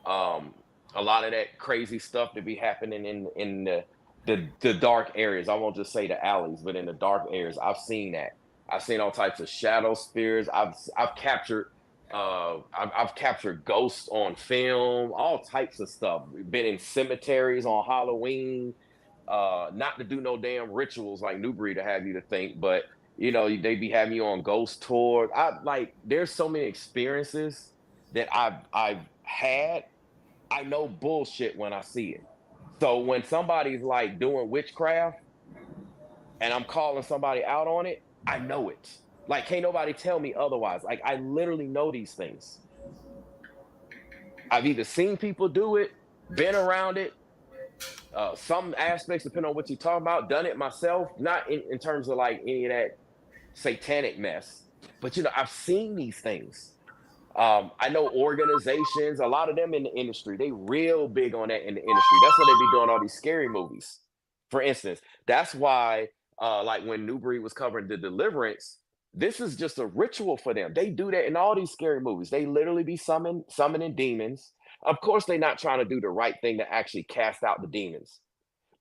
Um, a lot of that crazy stuff that be happening in the dark areas. I won't just say the alleys, but in the dark areas, I've seen that. I've seen all types of shadow spirits. I've captured I've captured ghosts on film, all types of stuff. Been in cemeteries on Halloween, not to do no damn rituals like Nubreed to have you to think, but they be having you on ghost tours. There's so many experiences that I've had. I know bullshit when I see it. So when somebody's like doing witchcraft and I'm calling somebody out on it, I know it. Like, can't nobody tell me otherwise. Like, I literally know these things. I've either seen people do it, been around it, some aspects, depending on what you're talking about, done it myself, not in terms of like any of that satanic mess, but I've seen these things. I know organizations, a lot of them in the industry, they real big on that in the industry. That's why they be doing all these scary movies. For instance, that's why, like when Nubreed was covering the deliverance, this is just a ritual for them. They do that in all these scary movies. They literally be summoning demons. Of course, they're not trying to do the right thing to actually cast out the demons,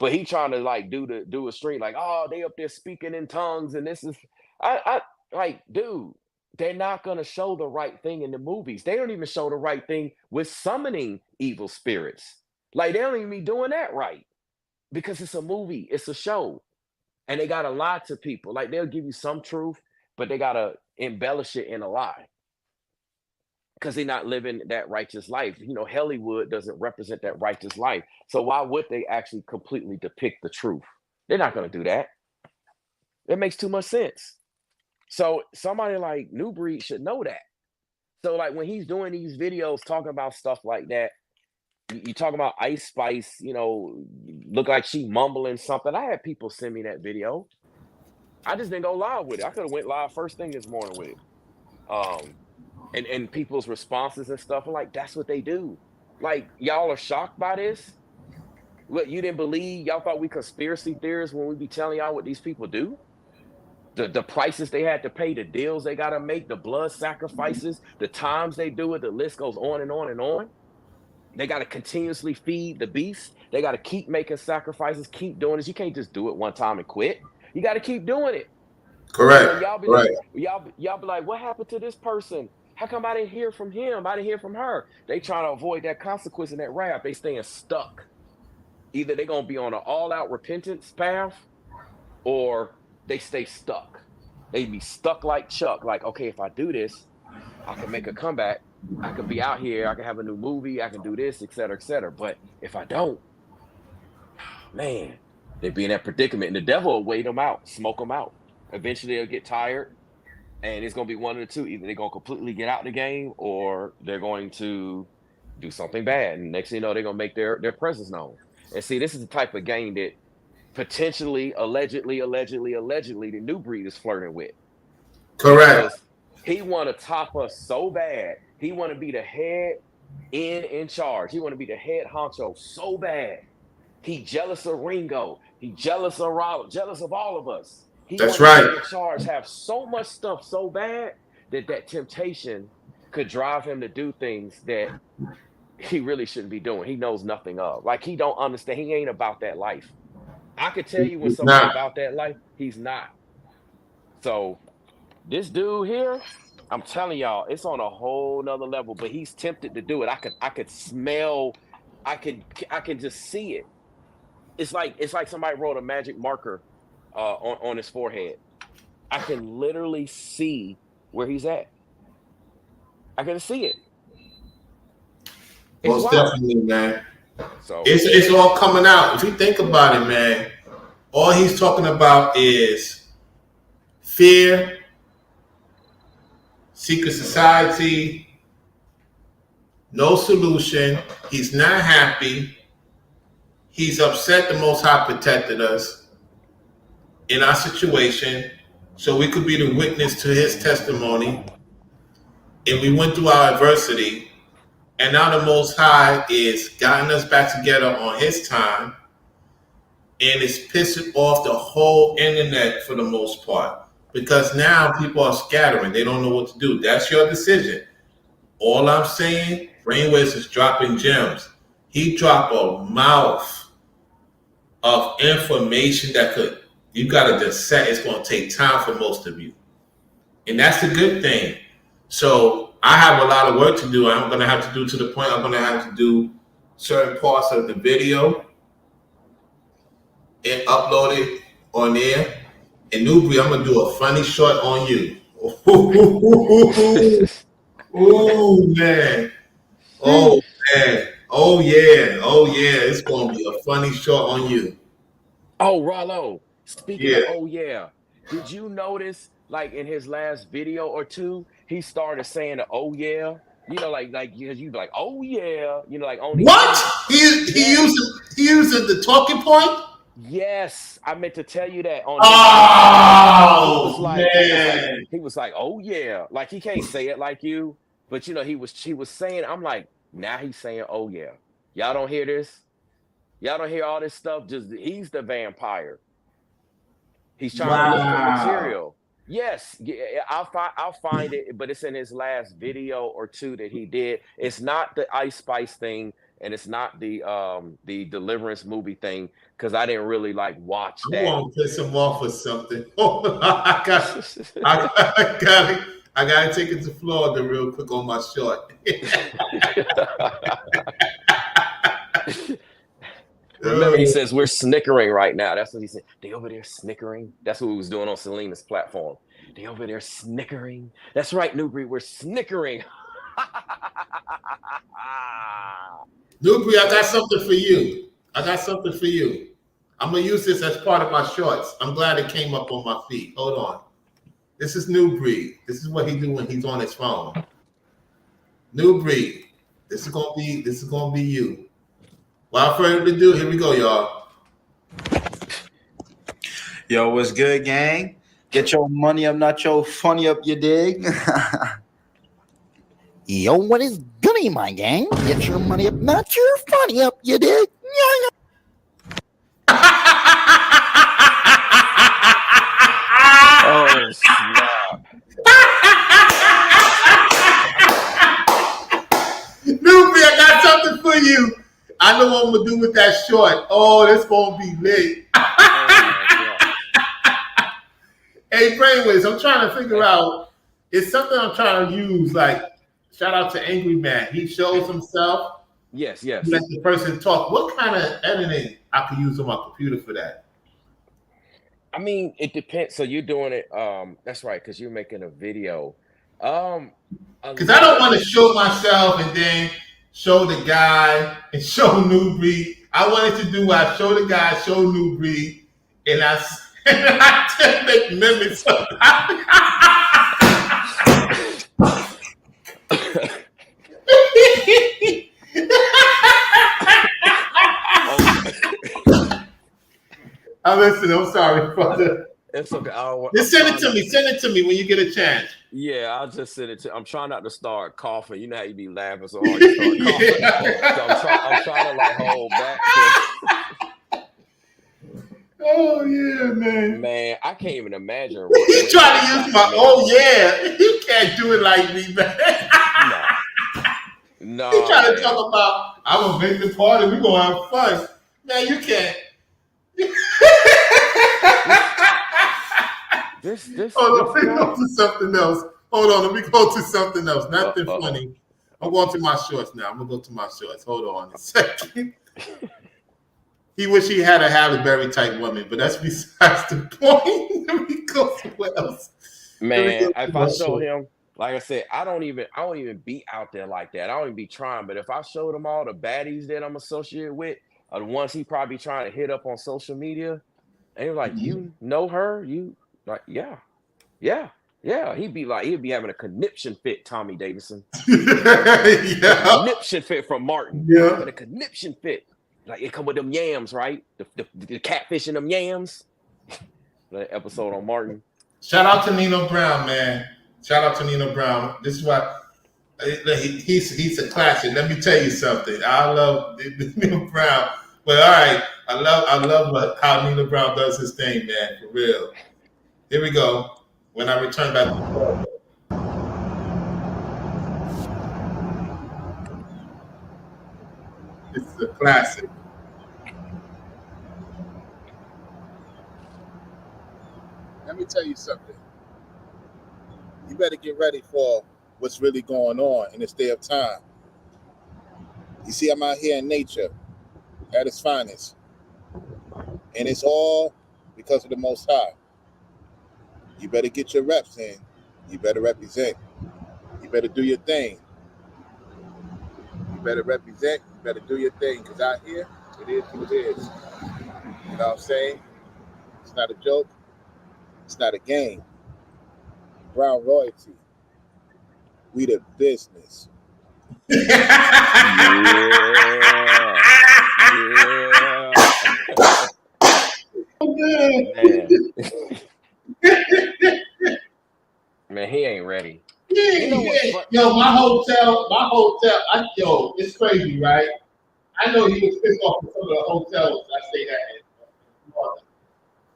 But he trying to like do a stream like, oh, they up there speaking in tongues, and this is I like, dude, they're not gonna show the right thing in the movies. They don't even show the right thing with summoning evil spirits. Like they don't even be doing that right because it's a movie, it's a show, and they gotta lie to people. Like they'll give you some truth, but they gotta embellish it in a lie because they're not living that righteous life. You know, Hollywood doesn't represent that righteous life. So why would they actually completely depict the truth? They're not going to do that. It makes too much sense. So somebody like Nubreed should know that. So like when he's doing these videos talking about stuff like that, you talk about Ice Spice, you know, look like she mumbling something. I had people send me that video. I just didn't go live with it. I could have went live first thing this morning with it. And people's responses and stuff are like, that's what they do. Like, y'all are shocked by this? What, you didn't believe? Y'all thought we conspiracy theorists when we be telling y'all what these people do? The prices they had to pay, the deals they got to make, the blood sacrifices, the times they do it, the list goes on and on and on. They got to continuously feed the beast. They got to keep making sacrifices, keep doing this. You can't just do it one time and quit. You got to keep doing it. Correct. You know, y'all be like, y'all be like, what happened to this person? How come I didn't hear from him? I didn't hear from her. They trying to avoid that consequence and that wrath. They staying stuck. Either they're gonna be on an all-out repentance path, or they stay stuck. They be stuck like Chuck. Like, okay, if I do this, I can make a comeback. I can be out here. I can have a new movie. I can do this, et cetera, et cetera. But if I don't, man, they be in that predicament. And the devil will wait them out, smoke them out. Eventually, they'll get tired. And it's going to be one of the two. Either they're going to completely get out the game, or they're going to do something bad. And next thing you know, they're going to make their presence known. And see, this is the type of game that potentially, allegedly, the Nubreed is flirting with. Correct. Because he want to top us so bad. He want to be the head in charge. He want to be the head honcho so bad. He jealous of Ringo. He jealous of Ralo. Jealous of all of us. He That's wants to right. be in charge, have so much stuff so bad that temptation could drive him to do things that he really shouldn't be doing. He knows nothing of. Like, he don't understand. He ain't about that life. I could tell you when He's somebody not. about that life, he's not. So this dude here, I'm telling y'all, it's on a whole nother level, but he's tempted to do it. I could smell, I can just see it. It's like somebody wrote a magic marker on his forehead. I can literally see where he's at. I can see it. It's Most wild. definitely, man. So It's all coming out. If you think about it, man, all he's talking about is fear, secret society, no solution. He's not happy. He's upset the Most High protected us in our situation so we could be the witness to his testimony. And we went through our adversity. And now the Most High is gotten us back together on his time. And it's pissing off the whole internet for the most part. Because now people are scattering. They don't know what to do. That's your decision. All I'm saying, Brainwaves is dropping gems. He dropped a mouth of information that you got to dissect. It's going to take time for most of you. And that's a good thing. So I have a lot of work to do. I'm going to have to do to the point I'm going to have to do certain parts of the video and upload it on there. And Nubreed, I'm going to do a funny short on you. Oh, man. Oh, man. Oh, yeah. Oh, yeah. It's going to be a funny short on you. Oh, Ralo, speaking Yeah. of, oh yeah, did you notice like in his last video or two, he started saying the oh yeah, you know, like you'd be like, oh yeah, you know, like only What? He yes, uses the talking point? yes, I meant to tell you that on his Oh, he was like, oh yeah, like he can't say it like you, but you know, he was saying, I'm like, now he's saying, oh yeah, y'all don't hear this, y'all don't hear all this stuff, just he's the vampire. He's trying to look for material. Yes, I'll find it, but it's in his last video or two that he did. It's not the Ice Spice thing, and it's not the Deliverance movie thing because I didn't really like watch I that. want to piss him off or something. I gotta take it to Florida real quick on my short. Remember, he says we're snickering right now. That's what he said. They over there snickering. That's what he was doing on Selena's platform. They over there snickering. That's right, Nubreed. We're snickering. Nubreed, I got something for you. I'm gonna use this as part of my shorts. I'm glad it came up on my feed. Hold on. This is Nubreed. This is what he do when he's on his phone. Nubreed. This is gonna be you. Without further ado, here we go, y'all. Yo, what's good, gang? Get your money up, not your funny up, you dig? Yo, what is goody, my gang? Get your money up, not your funny up, you dig? Oh, snap. Nubreed, I got something for you. I know what I'm gonna do with that short. Oh, this gonna be lit. Hey, Brainwaves, I'm trying to figure out. It's something I'm trying to use. Like, shout out to Angry Man. He shows himself. Yes. Let the person talk. What kind of editing I could use on my computer for that? I mean, it depends. So you're doing it. That's right, because you're making a video. Because I don't want to show myself and then show the guy and show Nubreed. I wanted to do what I show the guy, show Nubreed, and I just make mimics. I'm sorry, brother. It's okay. Just send it to me. Send it to me when you get a chance. Yeah, I'll just send it to. I'm trying not to start coughing. You know how you be laughing so hard you start coughing. Yeah. So I'm trying to like hold back. Oh yeah, man. Man, I can't even imagine. You trying to use my? Oh yeah, you can't do it like me, man. No. You trying to talk about? I'm gonna make the party. We gonna have fun. Man, you can't. Hold on, let me go to something else. Hold on, let me go to something else. Nothing funny. I'm going to my shorts now. I'm gonna go to my shorts. Hold on a second. He wish he had a Halle Berry type woman, but that's besides the point. Let me go somewhere else. Man, if I show him, like I said, I don't even be out there like that. I don't even be trying. But if I showed him all the baddies that I'm associated with, or the ones he probably trying to hit up on social media, and you're like, you know her? You like, yeah. He'd be having a conniption fit, Tommy Davidson. Conniption fit from Martin. Yeah. A conniption fit. Like it come with them yams, right? The catfish and them yams. That episode on Martin. Shout out to Nino Brown, man. Shout out to Nino Brown. This is why he's a classic. Let me tell you something. I love Nino Brown. But all right, I love how Nino Brown does his thing, man. For real. Here we go. When I return back to Florida. This is a classic. Let me tell you something. You better get ready for what's really going on in this day of time. You see, I'm out here in nature at its finest. And it's all because of the Most High. You better get your reps in. You better represent. You better do your thing. You better represent. You better do your thing. Because out here, it is what it is. You know what I'm saying? It's not a joke. It's not a game. Brown royalty. We the business. Man, he ain't ready. Yo, my hotel, it's crazy, right? I know he was pissed off with some of the hotels I stayed at.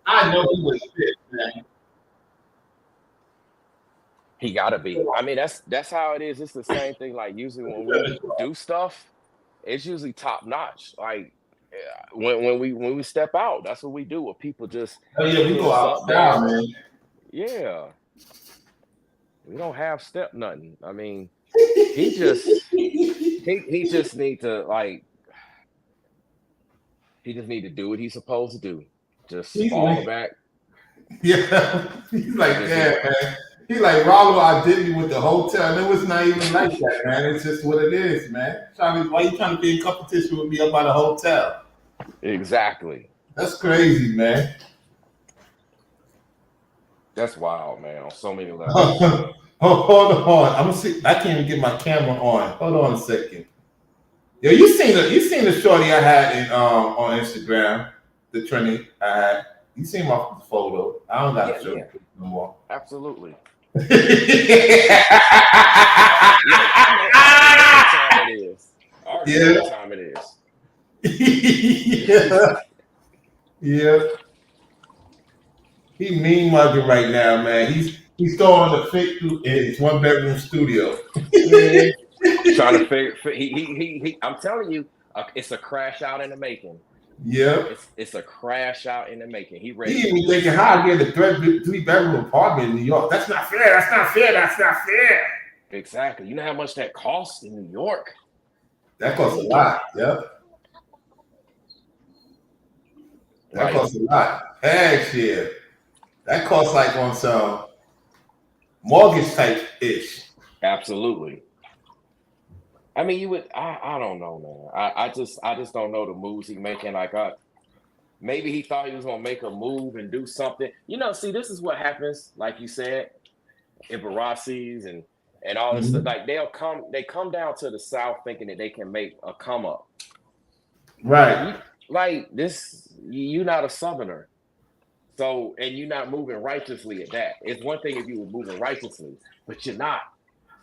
I know he was pissed, man. He gotta be. I mean, that's how it is. It's the same thing. Like usually when we do stuff, it's usually top notch. Like when we step out, that's what we do. With people just Oh yeah, we hit go us out up style, there. man. Yeah, we don't have step nothing. I mean, he just need to like he just need to do what he's supposed to do. Just He's fall like, back. yeah, he's like, Just yeah, man. He like Ralo identity with the hotel, and it was not even like that, man. It's just what it is, man. Why you trying to be in competition with me up by the hotel? exactly. That's crazy, man. That's wild, man. On so many levels. Hold on. I'm gonna see. I can't even get my camera on. Hold on a second. Yo, you seen the shorty I had in on Instagram, the Trinity I had. You seen my photo? I don't got to show you no more. Absolutely. Yeah. Look, I know what time it is. I already know what time it is. Yeah. He mean mugging right now, man. He's throwing the fit in his 1-bedroom studio. Trying to figure. He. I'm telling you, it's a crash out in the making. Yeah. It's a crash out in the making. He ready. He even thinking how I get a 3-bedroom apartment in New York. That's not fair. That's not fair. That's not fair. Exactly. You know how much that costs in New York? That costs a lot. Yeah. That costs a lot. Heck yeah. That costs like on some mortgage type ish. Absolutely. I mean, you would. I don't know, man. I just don't know the moves he making. Like, maybe he thought he was gonna make a move and do something. You know, see, this is what happens. Like you said, in Barassis and all this stuff. Like they come down to the South thinking that they can make a come up. Right. Like this, you're not a Southerner. So, and you're not moving righteously at that. It's one thing if you were moving righteously, but you're not.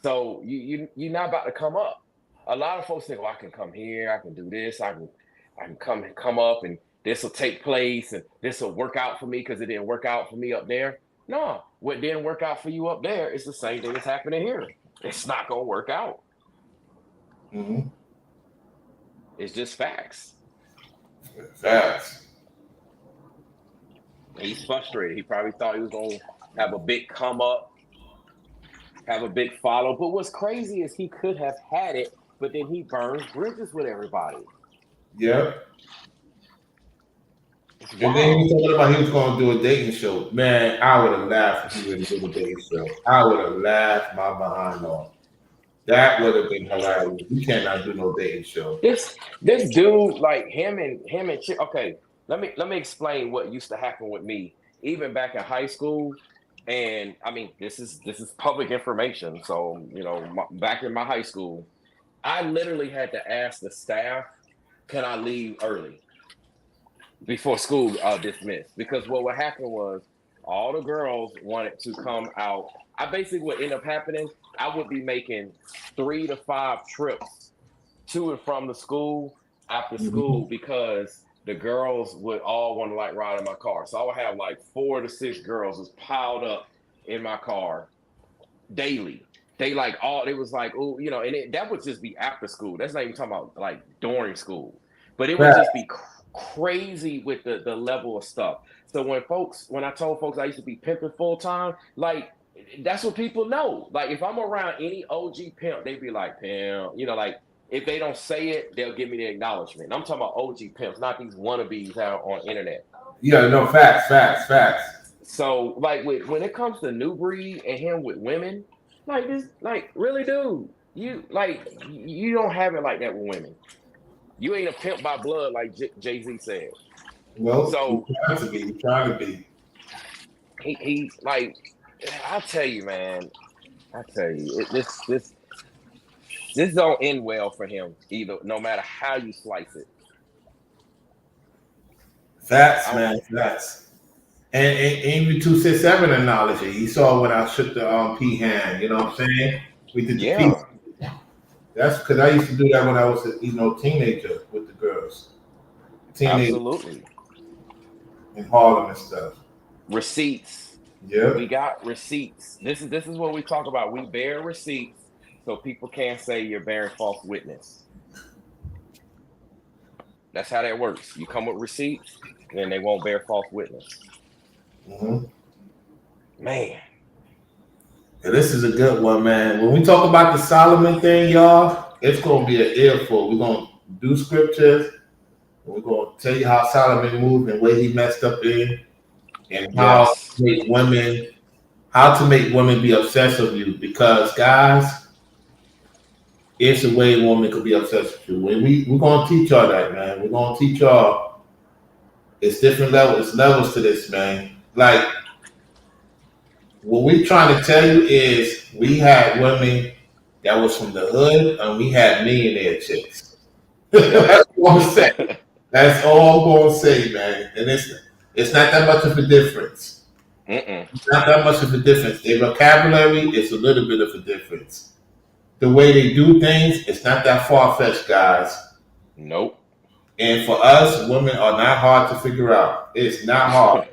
So you're not about to come up. A lot of folks think, "Oh, I can come here, I can do this, I can come up, and this will take place, and this will work out for me because it didn't work out for me up there." No, what didn't work out for you up there is the same thing that's happening here. It's not gonna work out. Mm-hmm. It's just facts. Facts. He's frustrated. He probably thought he was gonna have a big come up, have a big follow. But what's crazy is he could have had it, but then he burns bridges with everybody. Yep. And then he was talking about he was going to do a dating show. Man, I would have laughed if he would have done a dating show. I would have laughed my behind off. That would have been hilarious. You cannot do no dating show. This dude, like him and okay, let me explain what used to happen with me, even back in high school. And I mean, this is public information. So, you know, back in my high school, I literally had to ask the staff, can I leave early before school dismissed? Because what would happen was all the girls wanted to come out. I basically what ended up happening, I would be making 3 to 5 trips to and from the school after school because the girls would all want to like ride in my car. So I would have like 4 to 6 girls just piled up in my car daily. They like all, it was like, oh, you know, and that would just be after school. That's not even talking about like during school, but it would just be crazy with the level of stuff. So when I told folks I used to be pimping full time, like that's what people know. Like if I'm around any OG pimp, they be like, pimp, you know, like if they don't say it, they'll give me the acknowledgement. I'm talking about OG pimps, not these wannabes out on internet. Yeah, no, facts. So like when it comes to Nubreed and him with women, like this, like really, dude, you don't have it like that with women. You ain't a pimp by blood, like Jay-Z said. Well, so he's trying to be. He like, I tell you, man. This don't end well for him either. No matter how you slice it. Facts, man, facts. And even 267 acknowledged it. He saw when I shook the P hand. You know what I'm saying? We did the piece. That's because I used to do that when I was a teenager with the girls. Absolutely. In Harlem and stuff. Receipts. Yeah. We got receipts. This is what we talk about. We bear receipts so people can't say you're bearing false witness. That's how that works. You come with receipts, then they won't bear false witness. Mhm. Man, And this is a good one, man. When we talk about the Solomon thing, y'all, it's gonna be an earful. We're gonna do scriptures. We're gonna tell you how Solomon moved and where he messed up in, and yes. how to make women be obsessed with you. Because guys, it's a way a woman could be obsessed with you. We're gonna teach y'all that, man. We're gonna teach y'all. It's different levels. It's levels to this, man. Like what we trying to tell you is we had women that was from the hood and we had millionaire chicks. Yep. That's what I'm saying. That's all I'm gonna say, man. And it's not that much of a difference. Mm-mm. It's not that much of a difference. Their vocabulary is a little bit of a difference. The way they do things, it's not that far fetched, guys. Nope. And for us, women are not hard to figure out. It's not hard.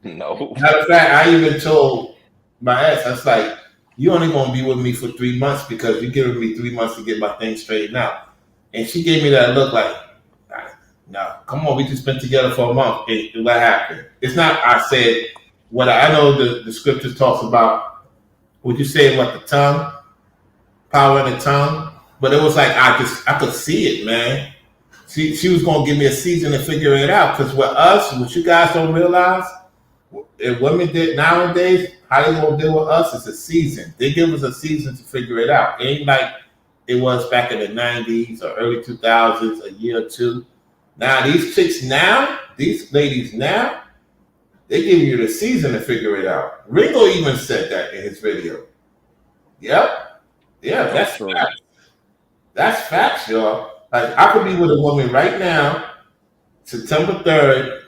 No. Matter of fact, I even told my ex, I was like, you only gonna be with me for 3 months because you're giving me 3 months to get my thing straightened out. And she gave me that look like, no, come on, we just been together for a month. And what happened? It's not I said what I know the scripture talks about, would you say what the tongue? Power in the tongue. But it was like I could see it, man. She was gonna give me a season to figure it out. Because with us, what you guys don't realize, if women did nowadays, how they gonna deal with us is a season. They give us a season to figure it out. It ain't like it was back in the 90s or early 2000s, a year or two. Now these chicks now, these ladies now, they give you the season to figure it out. Ringo even said that in his video. Yep. Yeah, that's true. facts. That's facts, y'all. Like I could be with a woman right now, September 3rd,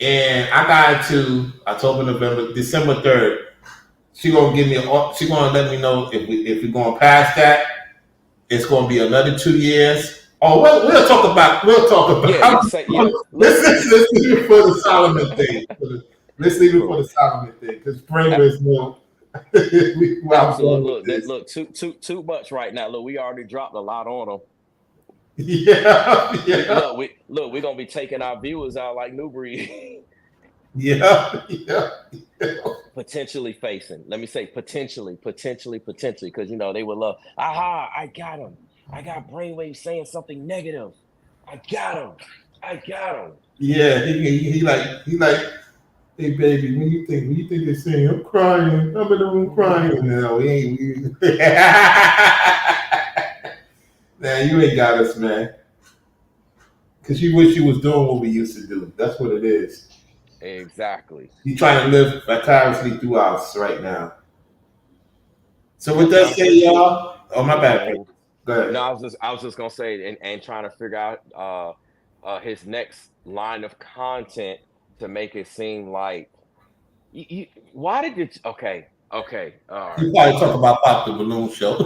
and I got to October, November, December 3rd. She gonna let me know if we're going past that. It's gonna be another 2 years. Oh, we'll talk about. Yeah. Let's leave it for the Solomon thing. Let's leave it for the Solomon thing because brain was no. Absolutely. Look, too much right now. Look, we already dropped a lot on them. Yeah. We're gonna be taking our viewers out like Nubreed. Yeah. Potentially facing. Let me say potentially, because they would love. Aha! I got him. I got brainwave saying something negative. I got him. Yeah, he like, hey baby, when you think they're saying I'm crying, I'm in the room crying. No, we ain't. Man, you ain't got us, man. Cause you wish you was doing what we used to do. That's what it is. Exactly. You trying to live vicariously through us right now. So with that say, y'all. Oh my bad. Go ahead. No, I was just gonna say and trying to figure out his next line of content to make it seem like why did it okay all right. You probably talk about Pop the Balloon Show.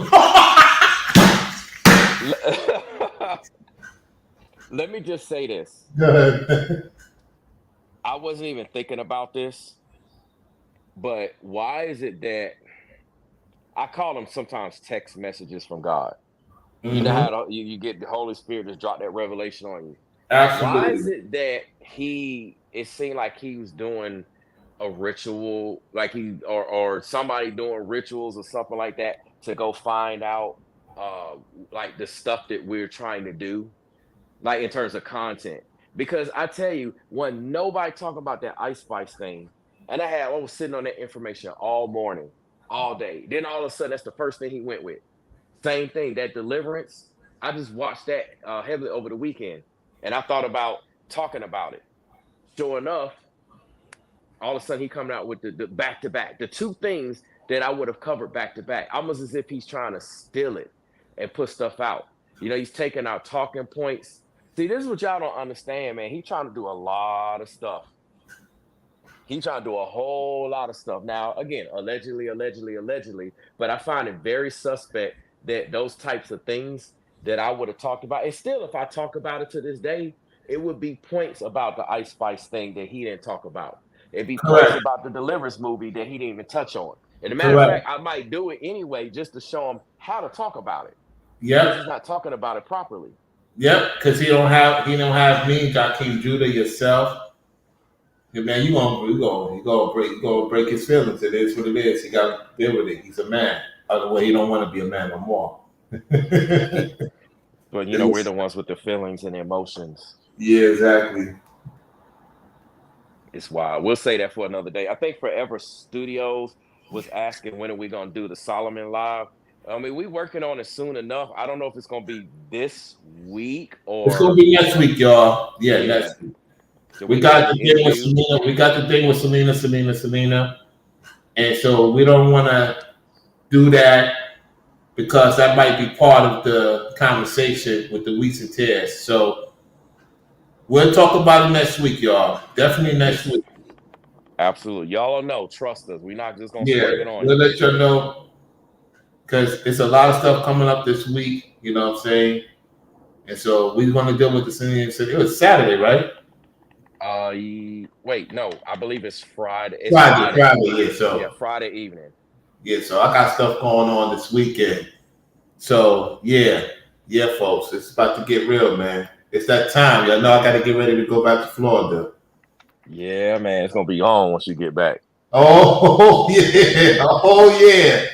Let me just say this. Go ahead. I wasn't even thinking about this, but why is it that I call them sometimes text messages from God? Mm-hmm. You know how you get the Holy Spirit just drop that revelation on you. Absolutely. Why is it that it seemed like he was doing a ritual, like or somebody doing rituals or something like that to go find out like the stuff that we're trying to do, like in terms of content? Because I tell you, when nobody talk about that Ice Spice thing, and I was sitting on that information all morning, all day. Then all of a sudden, that's the first thing he went with. Same thing, that deliverance. I just watched that heavily over the weekend, and I thought about talking about it. Sure enough, all of a sudden he coming out with the back to back, the two things that I would have covered back to back, almost as if he's trying to steal it and put stuff out. He's taking out talking points. See, this is what y'all don't understand, man. He's trying to do a lot of stuff. He's trying to do a whole lot of stuff. Now, again, allegedly, but I find it very suspect that those types of things that I would have talked about, and still, if I talk about it to this day, it would be points about the Ice Spice thing that he didn't talk about. It'd be points about the Deliverance movie that he didn't even touch on. And a matter of fact, I might do it anyway just to show him how to talk about it. Yeah. Because he's not talking about it properly. Yep, because he don't have me, Jakeem Judah, yourself. Yeah, man, you gonna break his feelings. It is what it is. He got to deal with it. He's a man. Otherwise, he don't want to be a man no more. But you know, we're the ones with the feelings and emotions. Yeah, exactly. It's wild. We'll say that for another day. I think Forever Studios was asking when are we gonna do the Solomon Live. I mean, we working on it soon enough. I don't know if it's gonna be this week It's gonna or be next week, y'all. Yeah, yeah. next week. So We we got got some the thing with interviews. Selena. We got the thing with Selena, and so we don't want to do that because that might be part of the conversation with the Weeks and Tears. So we'll talk about it next week, y'all. Definitely next Yes, week. absolutely. Y'all don't know. Trust us. We're not just gonna Yeah, spring it on we'll you. let you know because it's a lot of stuff coming up this week. You know what I'm saying? And so we're going to deal with the Selena. It was Saturday, right? Wait, no, I believe it's Friday. It's Friday, Friday. yeah. Yeah, So Friday evening. yeah, so I got stuff going on this weekend. So yeah, folks, it's about to get real, man. It's that time. Y'all know I got to get ready to go back to Florida. Yeah, man, it's gonna be on once you get back. Oh yeah, oh yeah,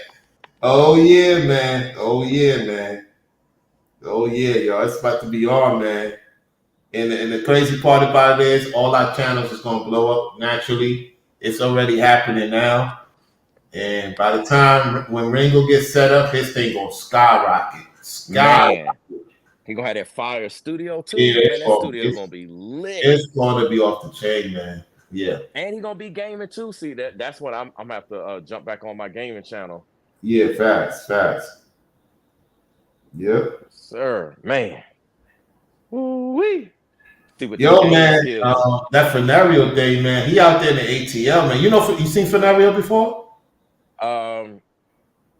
oh yeah, man, oh yeah, man, oh yeah, y'all. It's about to be on, man. And the crazy part about it is, all our channels is gonna blow up naturally. It's already happening now. And by the time when Ringo gets set up, his thing gonna skyrocket. Man, he gonna have that fire studio too. Yeah, Man, that studio gonna be lit. it's gonna be off the chain, man. Yeah. And he gonna be gaming too. See that's what I'm gonna have to jump back on my gaming channel. Yeah, fast. Yep. Sir, man. Woo-wee. See what them Yo, gaming man, skills. that Fenario day, man. He out there in the ATL, man. You know, you seen Fenario before?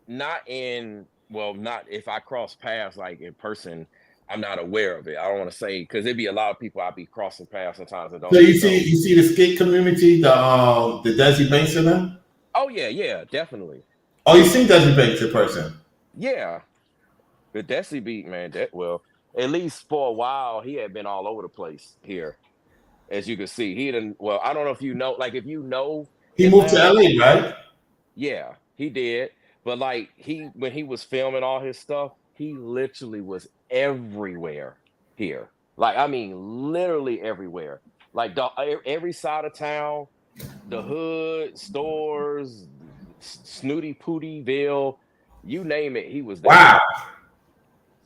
Not if I cross paths like in person. I'm not aware of it. I don't want to say because there'd be a lot of people I'd be crossing paths sometimes and don't So even you know. see the skate community, the Desi Banks in them? Oh yeah, definitely. Oh, you seen Desi Banks in person? Yeah, the Desi beat, man. At least for a while, he had been all over the place here, as you can see. He didn't. Well, I don't know if you know, like if you know He moved to Atlanta. LA, right? Yeah, he did. But like when he was filming all his stuff, he literally was everywhere here. Like I mean, literally everywhere. Like every side of town, the hood, stores, Snooty Pootyville, you name it, he was there. Wow.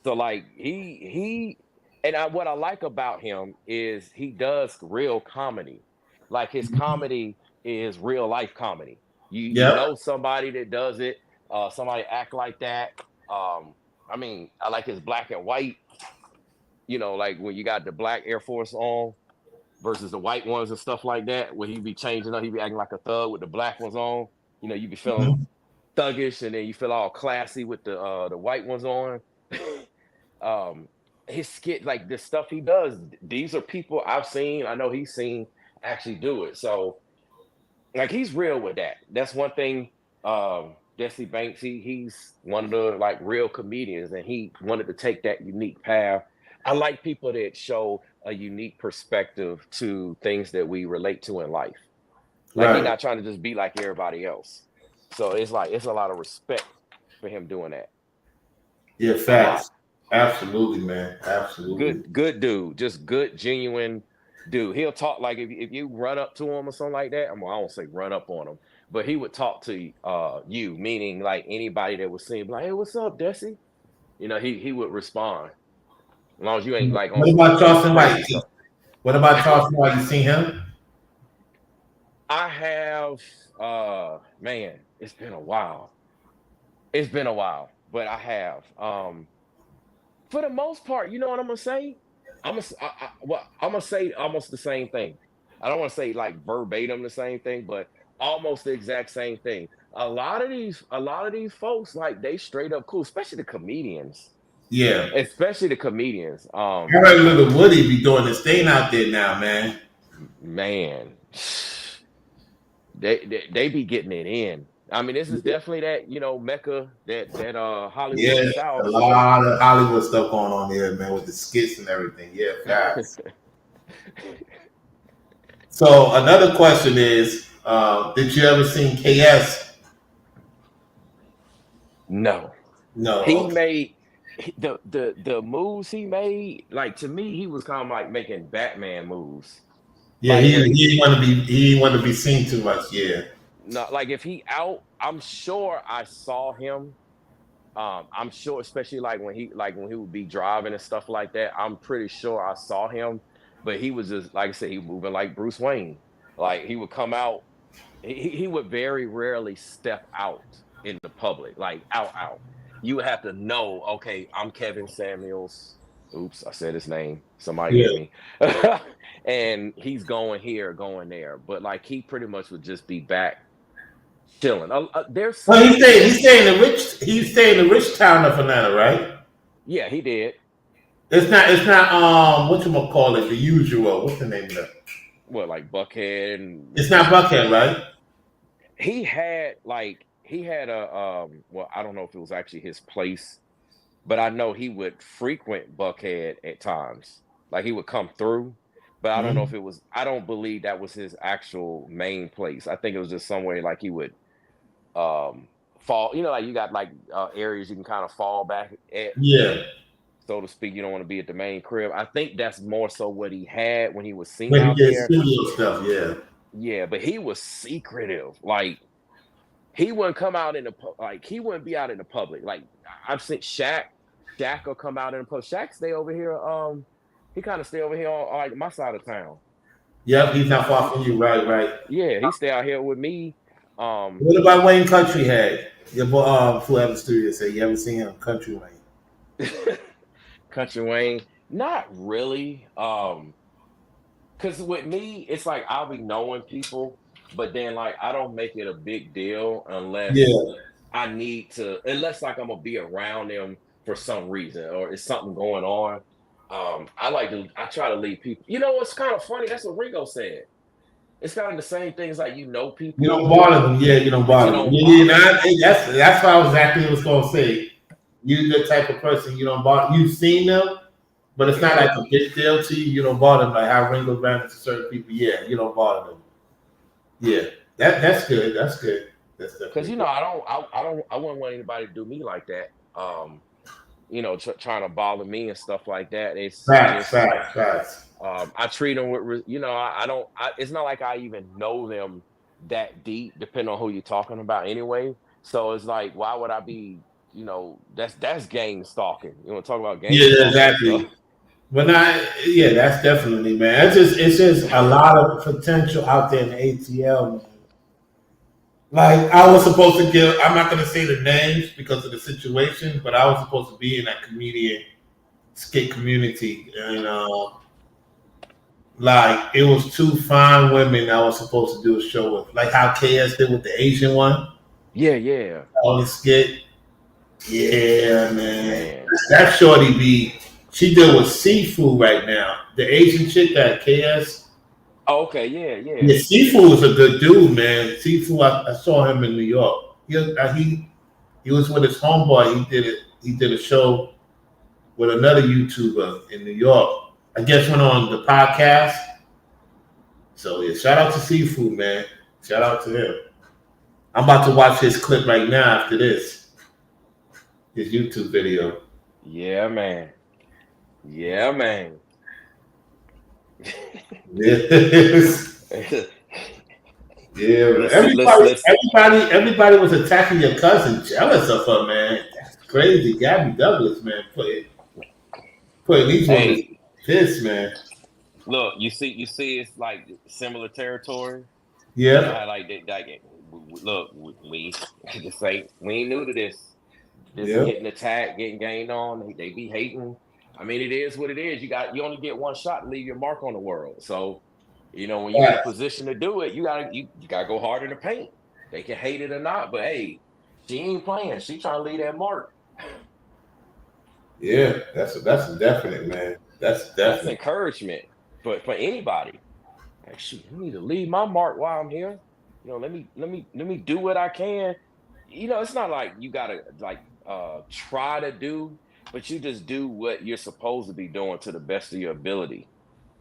So like what I like about him is he does real comedy. Like his comedy is real life comedy. You Yep. know somebody that does it, somebody act like that. I mean, I like his black and white, like when you got the black Air Force on versus the white ones and stuff like that, where he be changing up, he be acting like a thug with the black ones on. You be feeling thuggish and then you feel all classy with the white ones on. His skit, like the stuff he does, these are people I've seen, I know he's seen actually do it. So like he's real with that. That's one thing. Jesse Banks, he's one of the like real comedians and he wanted to take that unique path. I like people that show a unique perspective to things that we relate to in life. Like he's not trying to just be like everybody else. So it's a lot of respect for him doing that. Yeah, facts. Absolutely, man. Absolutely. Good dude. Just good, genuine dude. He'll talk like if you run up to him or something like that. Well, I won't say run up on him, but he would talk to you, meaning like anybody that was seeing, like, hey, what's up, Desi? He would respond. As long as you ain't like on What about Charleston White? stuff. What about Charleston White? You seen him? I have man, it's been a while. But I have. For the most part, you know what I'm gonna say? I'm gonna say almost the same thing. I don't want to say like verbatim the same thing, but almost the exact same thing. A lot of these folks, like they straight up cool, especially the comedians. Yeah. Especially the comedians. I heard Little Woody be doing his thing out there now, man. Man, they be getting it in. I mean, this is definitely that, Mecca, that Hollywood Yeah, South. a So lot of Hollywood stuff going on here, man, with the skits and everything. Yeah, facts. So another question is, did you ever seen KS? no, No. he Okay. made the moves he made. Like, to me, he was kind of like making Batman moves. Yeah, Like when he didn't want to be seen too much. Yeah. not like if he out, I'm sure I saw him. I'm sure, especially like when he would be driving and stuff like that. I'm pretty sure I saw him, but he was just, like I said, he was moving like Bruce Wayne. Like, he would come out. He would very rarely step out in the public, like out. You would have to know, okay, I'm Kevin Samuels. Oops, I said his name. Somebody Yeah. get me. And he's going here, going there. But like, he pretty much would just be back chilling. There's Well, some he videos. stay in the rich town of Atlanta, right? Yeah, he did. It's not what you gonna call it, the usual. What's the name of that? What, like Buckhead and It's not Buckhead, right? he had a well, I don't know if it was actually his place, but I know he would frequent Buckhead at times. Like, he would come through, but I don't know if Mhm. it was, I don't believe that was his actual main place. I think it was just somewhere like he would fall, like you got like areas you can kind of fall back at, Yeah. so to speak. You don't want to be at the main crib. I think that's more so what he had when he was seen When he out did there. studio stuff, yeah. Yeah, but he was secretive. Like, he wouldn't come out in the like, he wouldn't be out in the public. Like, I've seen Shaq will come out in the public. Shaq stay over here. He kind of stay over here on like my side of town. Yep, he's not far from you, right. Yeah, he stay out here with me. What about Wayne Country Head? Your boy, whoever studio said you ever seen him, Country Wayne? Country Wayne, not really. Because with me, it's like I'll be knowing people, but then like I don't make it a big deal unless Yeah. I need to, unless like I'm gonna be around them for some reason or it's something going on. I try to leave people. You know what's kind of funny? That's what Ringo said. It's kind of the same things, like, You people, don't bother them. Yeah, you don't but you bother them. don't Yeah, bother them. that's what I was exactly was gonna say. You're the type of person you don't bother. You've seen them, but it's not Yeah, like a big deal to you. You don't bother them like how Ringo ran to certain people. Yeah, you don't bother them. Yeah, that's good. That's good. That's because definitely good. I wouldn't want anybody to do me like that. Trying to bother me and stuff like that. It's just Facts. I treat them with, I don't. It's not like I even know them that deep, depending on who you're talking about anyway. So it's like, why would I be? That's gang stalking. You want to talk about gang Yeah, stalking? So exactly. But not, yeah, that's definitely, man. It's just a lot of potential out there in the ATL, man. Like I was supposed to give. I'm not gonna say the names because of the situation, but I was supposed to be in that comedian skit community, and like it was two fine women I was supposed to do a show with, like how KS did with the Asian one yeah, on the skit. Yeah, man, man. that shorty she deal with seafood right now. The Asian chick that KS. Oh, okay, yeah. Yeah, Seafood is a good dude, man. Seafood, I saw him in New York. He was with his homeboy. He did a show with another YouTuber in New York. I guess went on the podcast. So yeah, shout out to Seafood, man. Shout out to him. I'm about to watch his clip right now after this. His YouTube video. Yeah, man. Yes. Yeah, everybody was attacking your cousin, jealous of her, man. That's crazy. Gabby Douglas, man, putting these women Hey, pissed, man. look, you see, it's like similar territory. You know Yeah, how like look, we just we ain't new to this. This yeah, getting attacked, getting gained on. They be hating. I mean, it is what it is. You only get one shot to leave your mark on the world. So, when you're in a position to do it, you gotta go hard in the paint. They can hate it or not, but hey, she ain't playing. She trying to leave that mark. yeah. That's a definite, man. That's That's definite. encouragement for anybody. Like, shoot, you need to leave my mark while I'm here. let me do what I can. It's not like you gotta like try to do, but you just do what you're supposed to be doing to the best of your ability.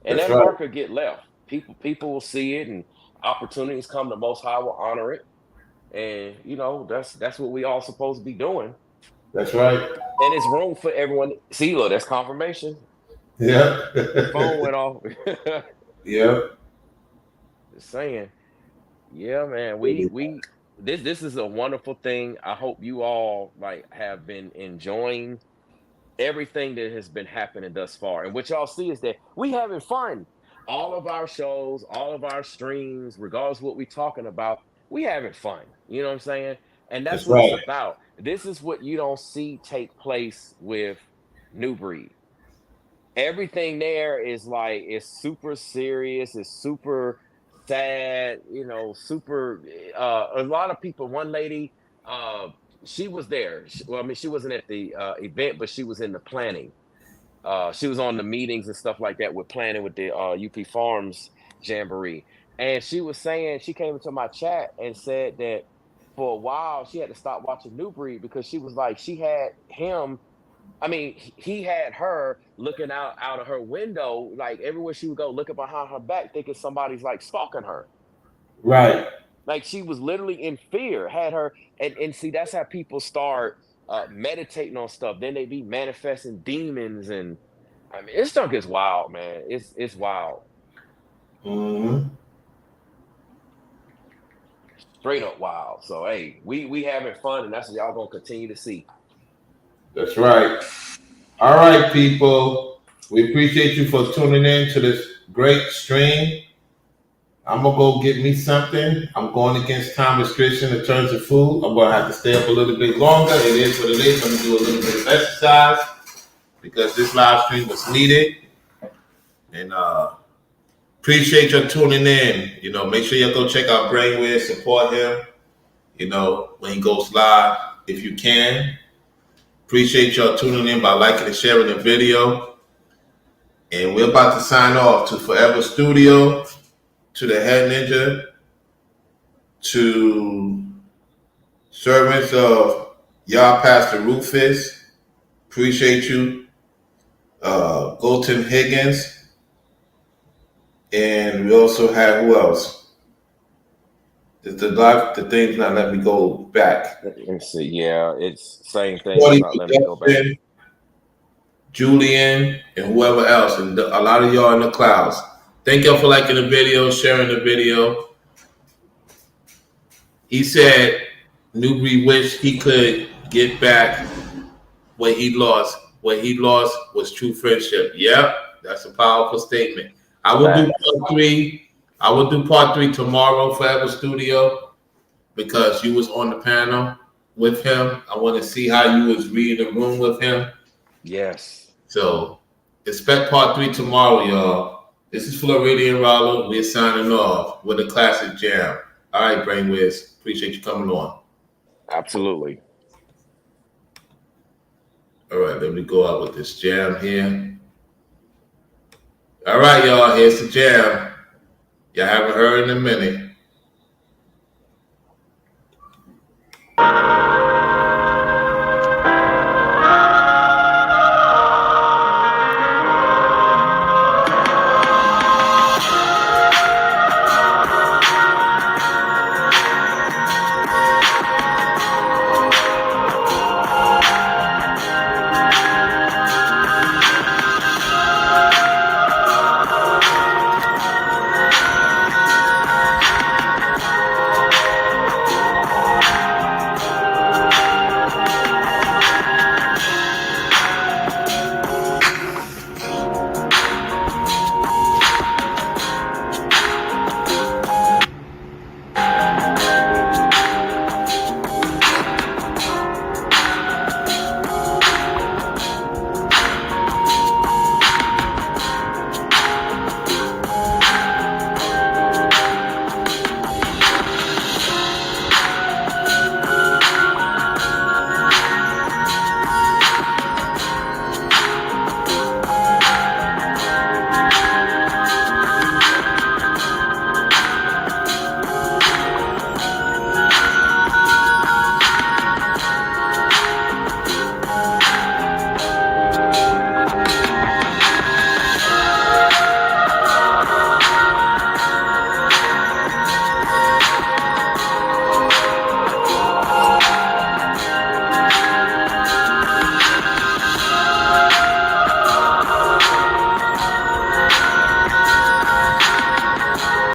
And That's that right. marker get left. People will see it, and opportunities come. The Most High will honor it, and that's what we all supposed to be doing. That's right. And it's room for everyone. See, look, that's confirmation. Yeah. Phone went off. Yeah. Just saying, yeah, man. We this is a wonderful thing. I hope you all like have been enjoying everything that has been happening thus far. And what y'all see is that we having fun. All of our shows, all of our streams, regardless of what we're talking about, we having fun. You know what I'm saying? And that's That's what it's right. about. This is what you don't see take place with Nubreed. Everything there is like it's super serious, it's super sad, super a lot of people. One lady, she was there. Well, I mean, she wasn't at the event, but she was in the planning. She was on the meetings and stuff like that with planning with the UP Farms Jamboree. And she was saying, she came into my chat and said that for a while she had to stop watching New Breed because she was like, she had him. I mean, he had her looking out of her window, like everywhere she would go, looking behind her back, thinking somebody's like stalking her. Right. Like she was literally in fear, had her, and see, that's how people start meditating on stuff. Then they be manifesting demons, and I mean, this stuff gets wild, man. It's wild, Mm-hmm. straight up wild. So hey, we having fun, and that's what y'all gonna continue to see. That's right. All right, people. We appreciate you for tuning in to this great stream. I'm gonna go get me something. I'm going against time restriction in terms of food. I'm gonna have to stay up a little bit longer. It is what it is. I'm gonna do a little bit of exercise because this live stream was needed. And appreciate your tuning in. Make sure you go check out Brainwave, support him. When he goes live, if you can. Appreciate y'all tuning in by liking and sharing the video. And we're about to sign off to Forever Studio, to the Head Ninja, to servants of Yah Pastor Rufus. Appreciate you. Golden Higgins. And we also have who else? The thing's not letting me go back. Let me see. Yeah, it's same thing. It's Forty not letting me go back. Julian, and whoever else, and a lot of y'all in the clouds. Thank y'all for liking the video, sharing the video. He said Newbury wished he could get back what he lost. What he lost was true friendship. Yep, that's a powerful statement. I will do Facts. part three. I will do part three tomorrow, Forever Studio, because you was on the panel with him. I want to see how you was reading the room with him. Yes. So expect part three tomorrow, y'all. This is Floridian Ralo. We're signing off with a classic jam. All right, Brainwiz. Appreciate you coming on. Absolutely. All right, let me go out with this jam here. All right, y'all. Here's the jam. Y'all haven't heard in a minute.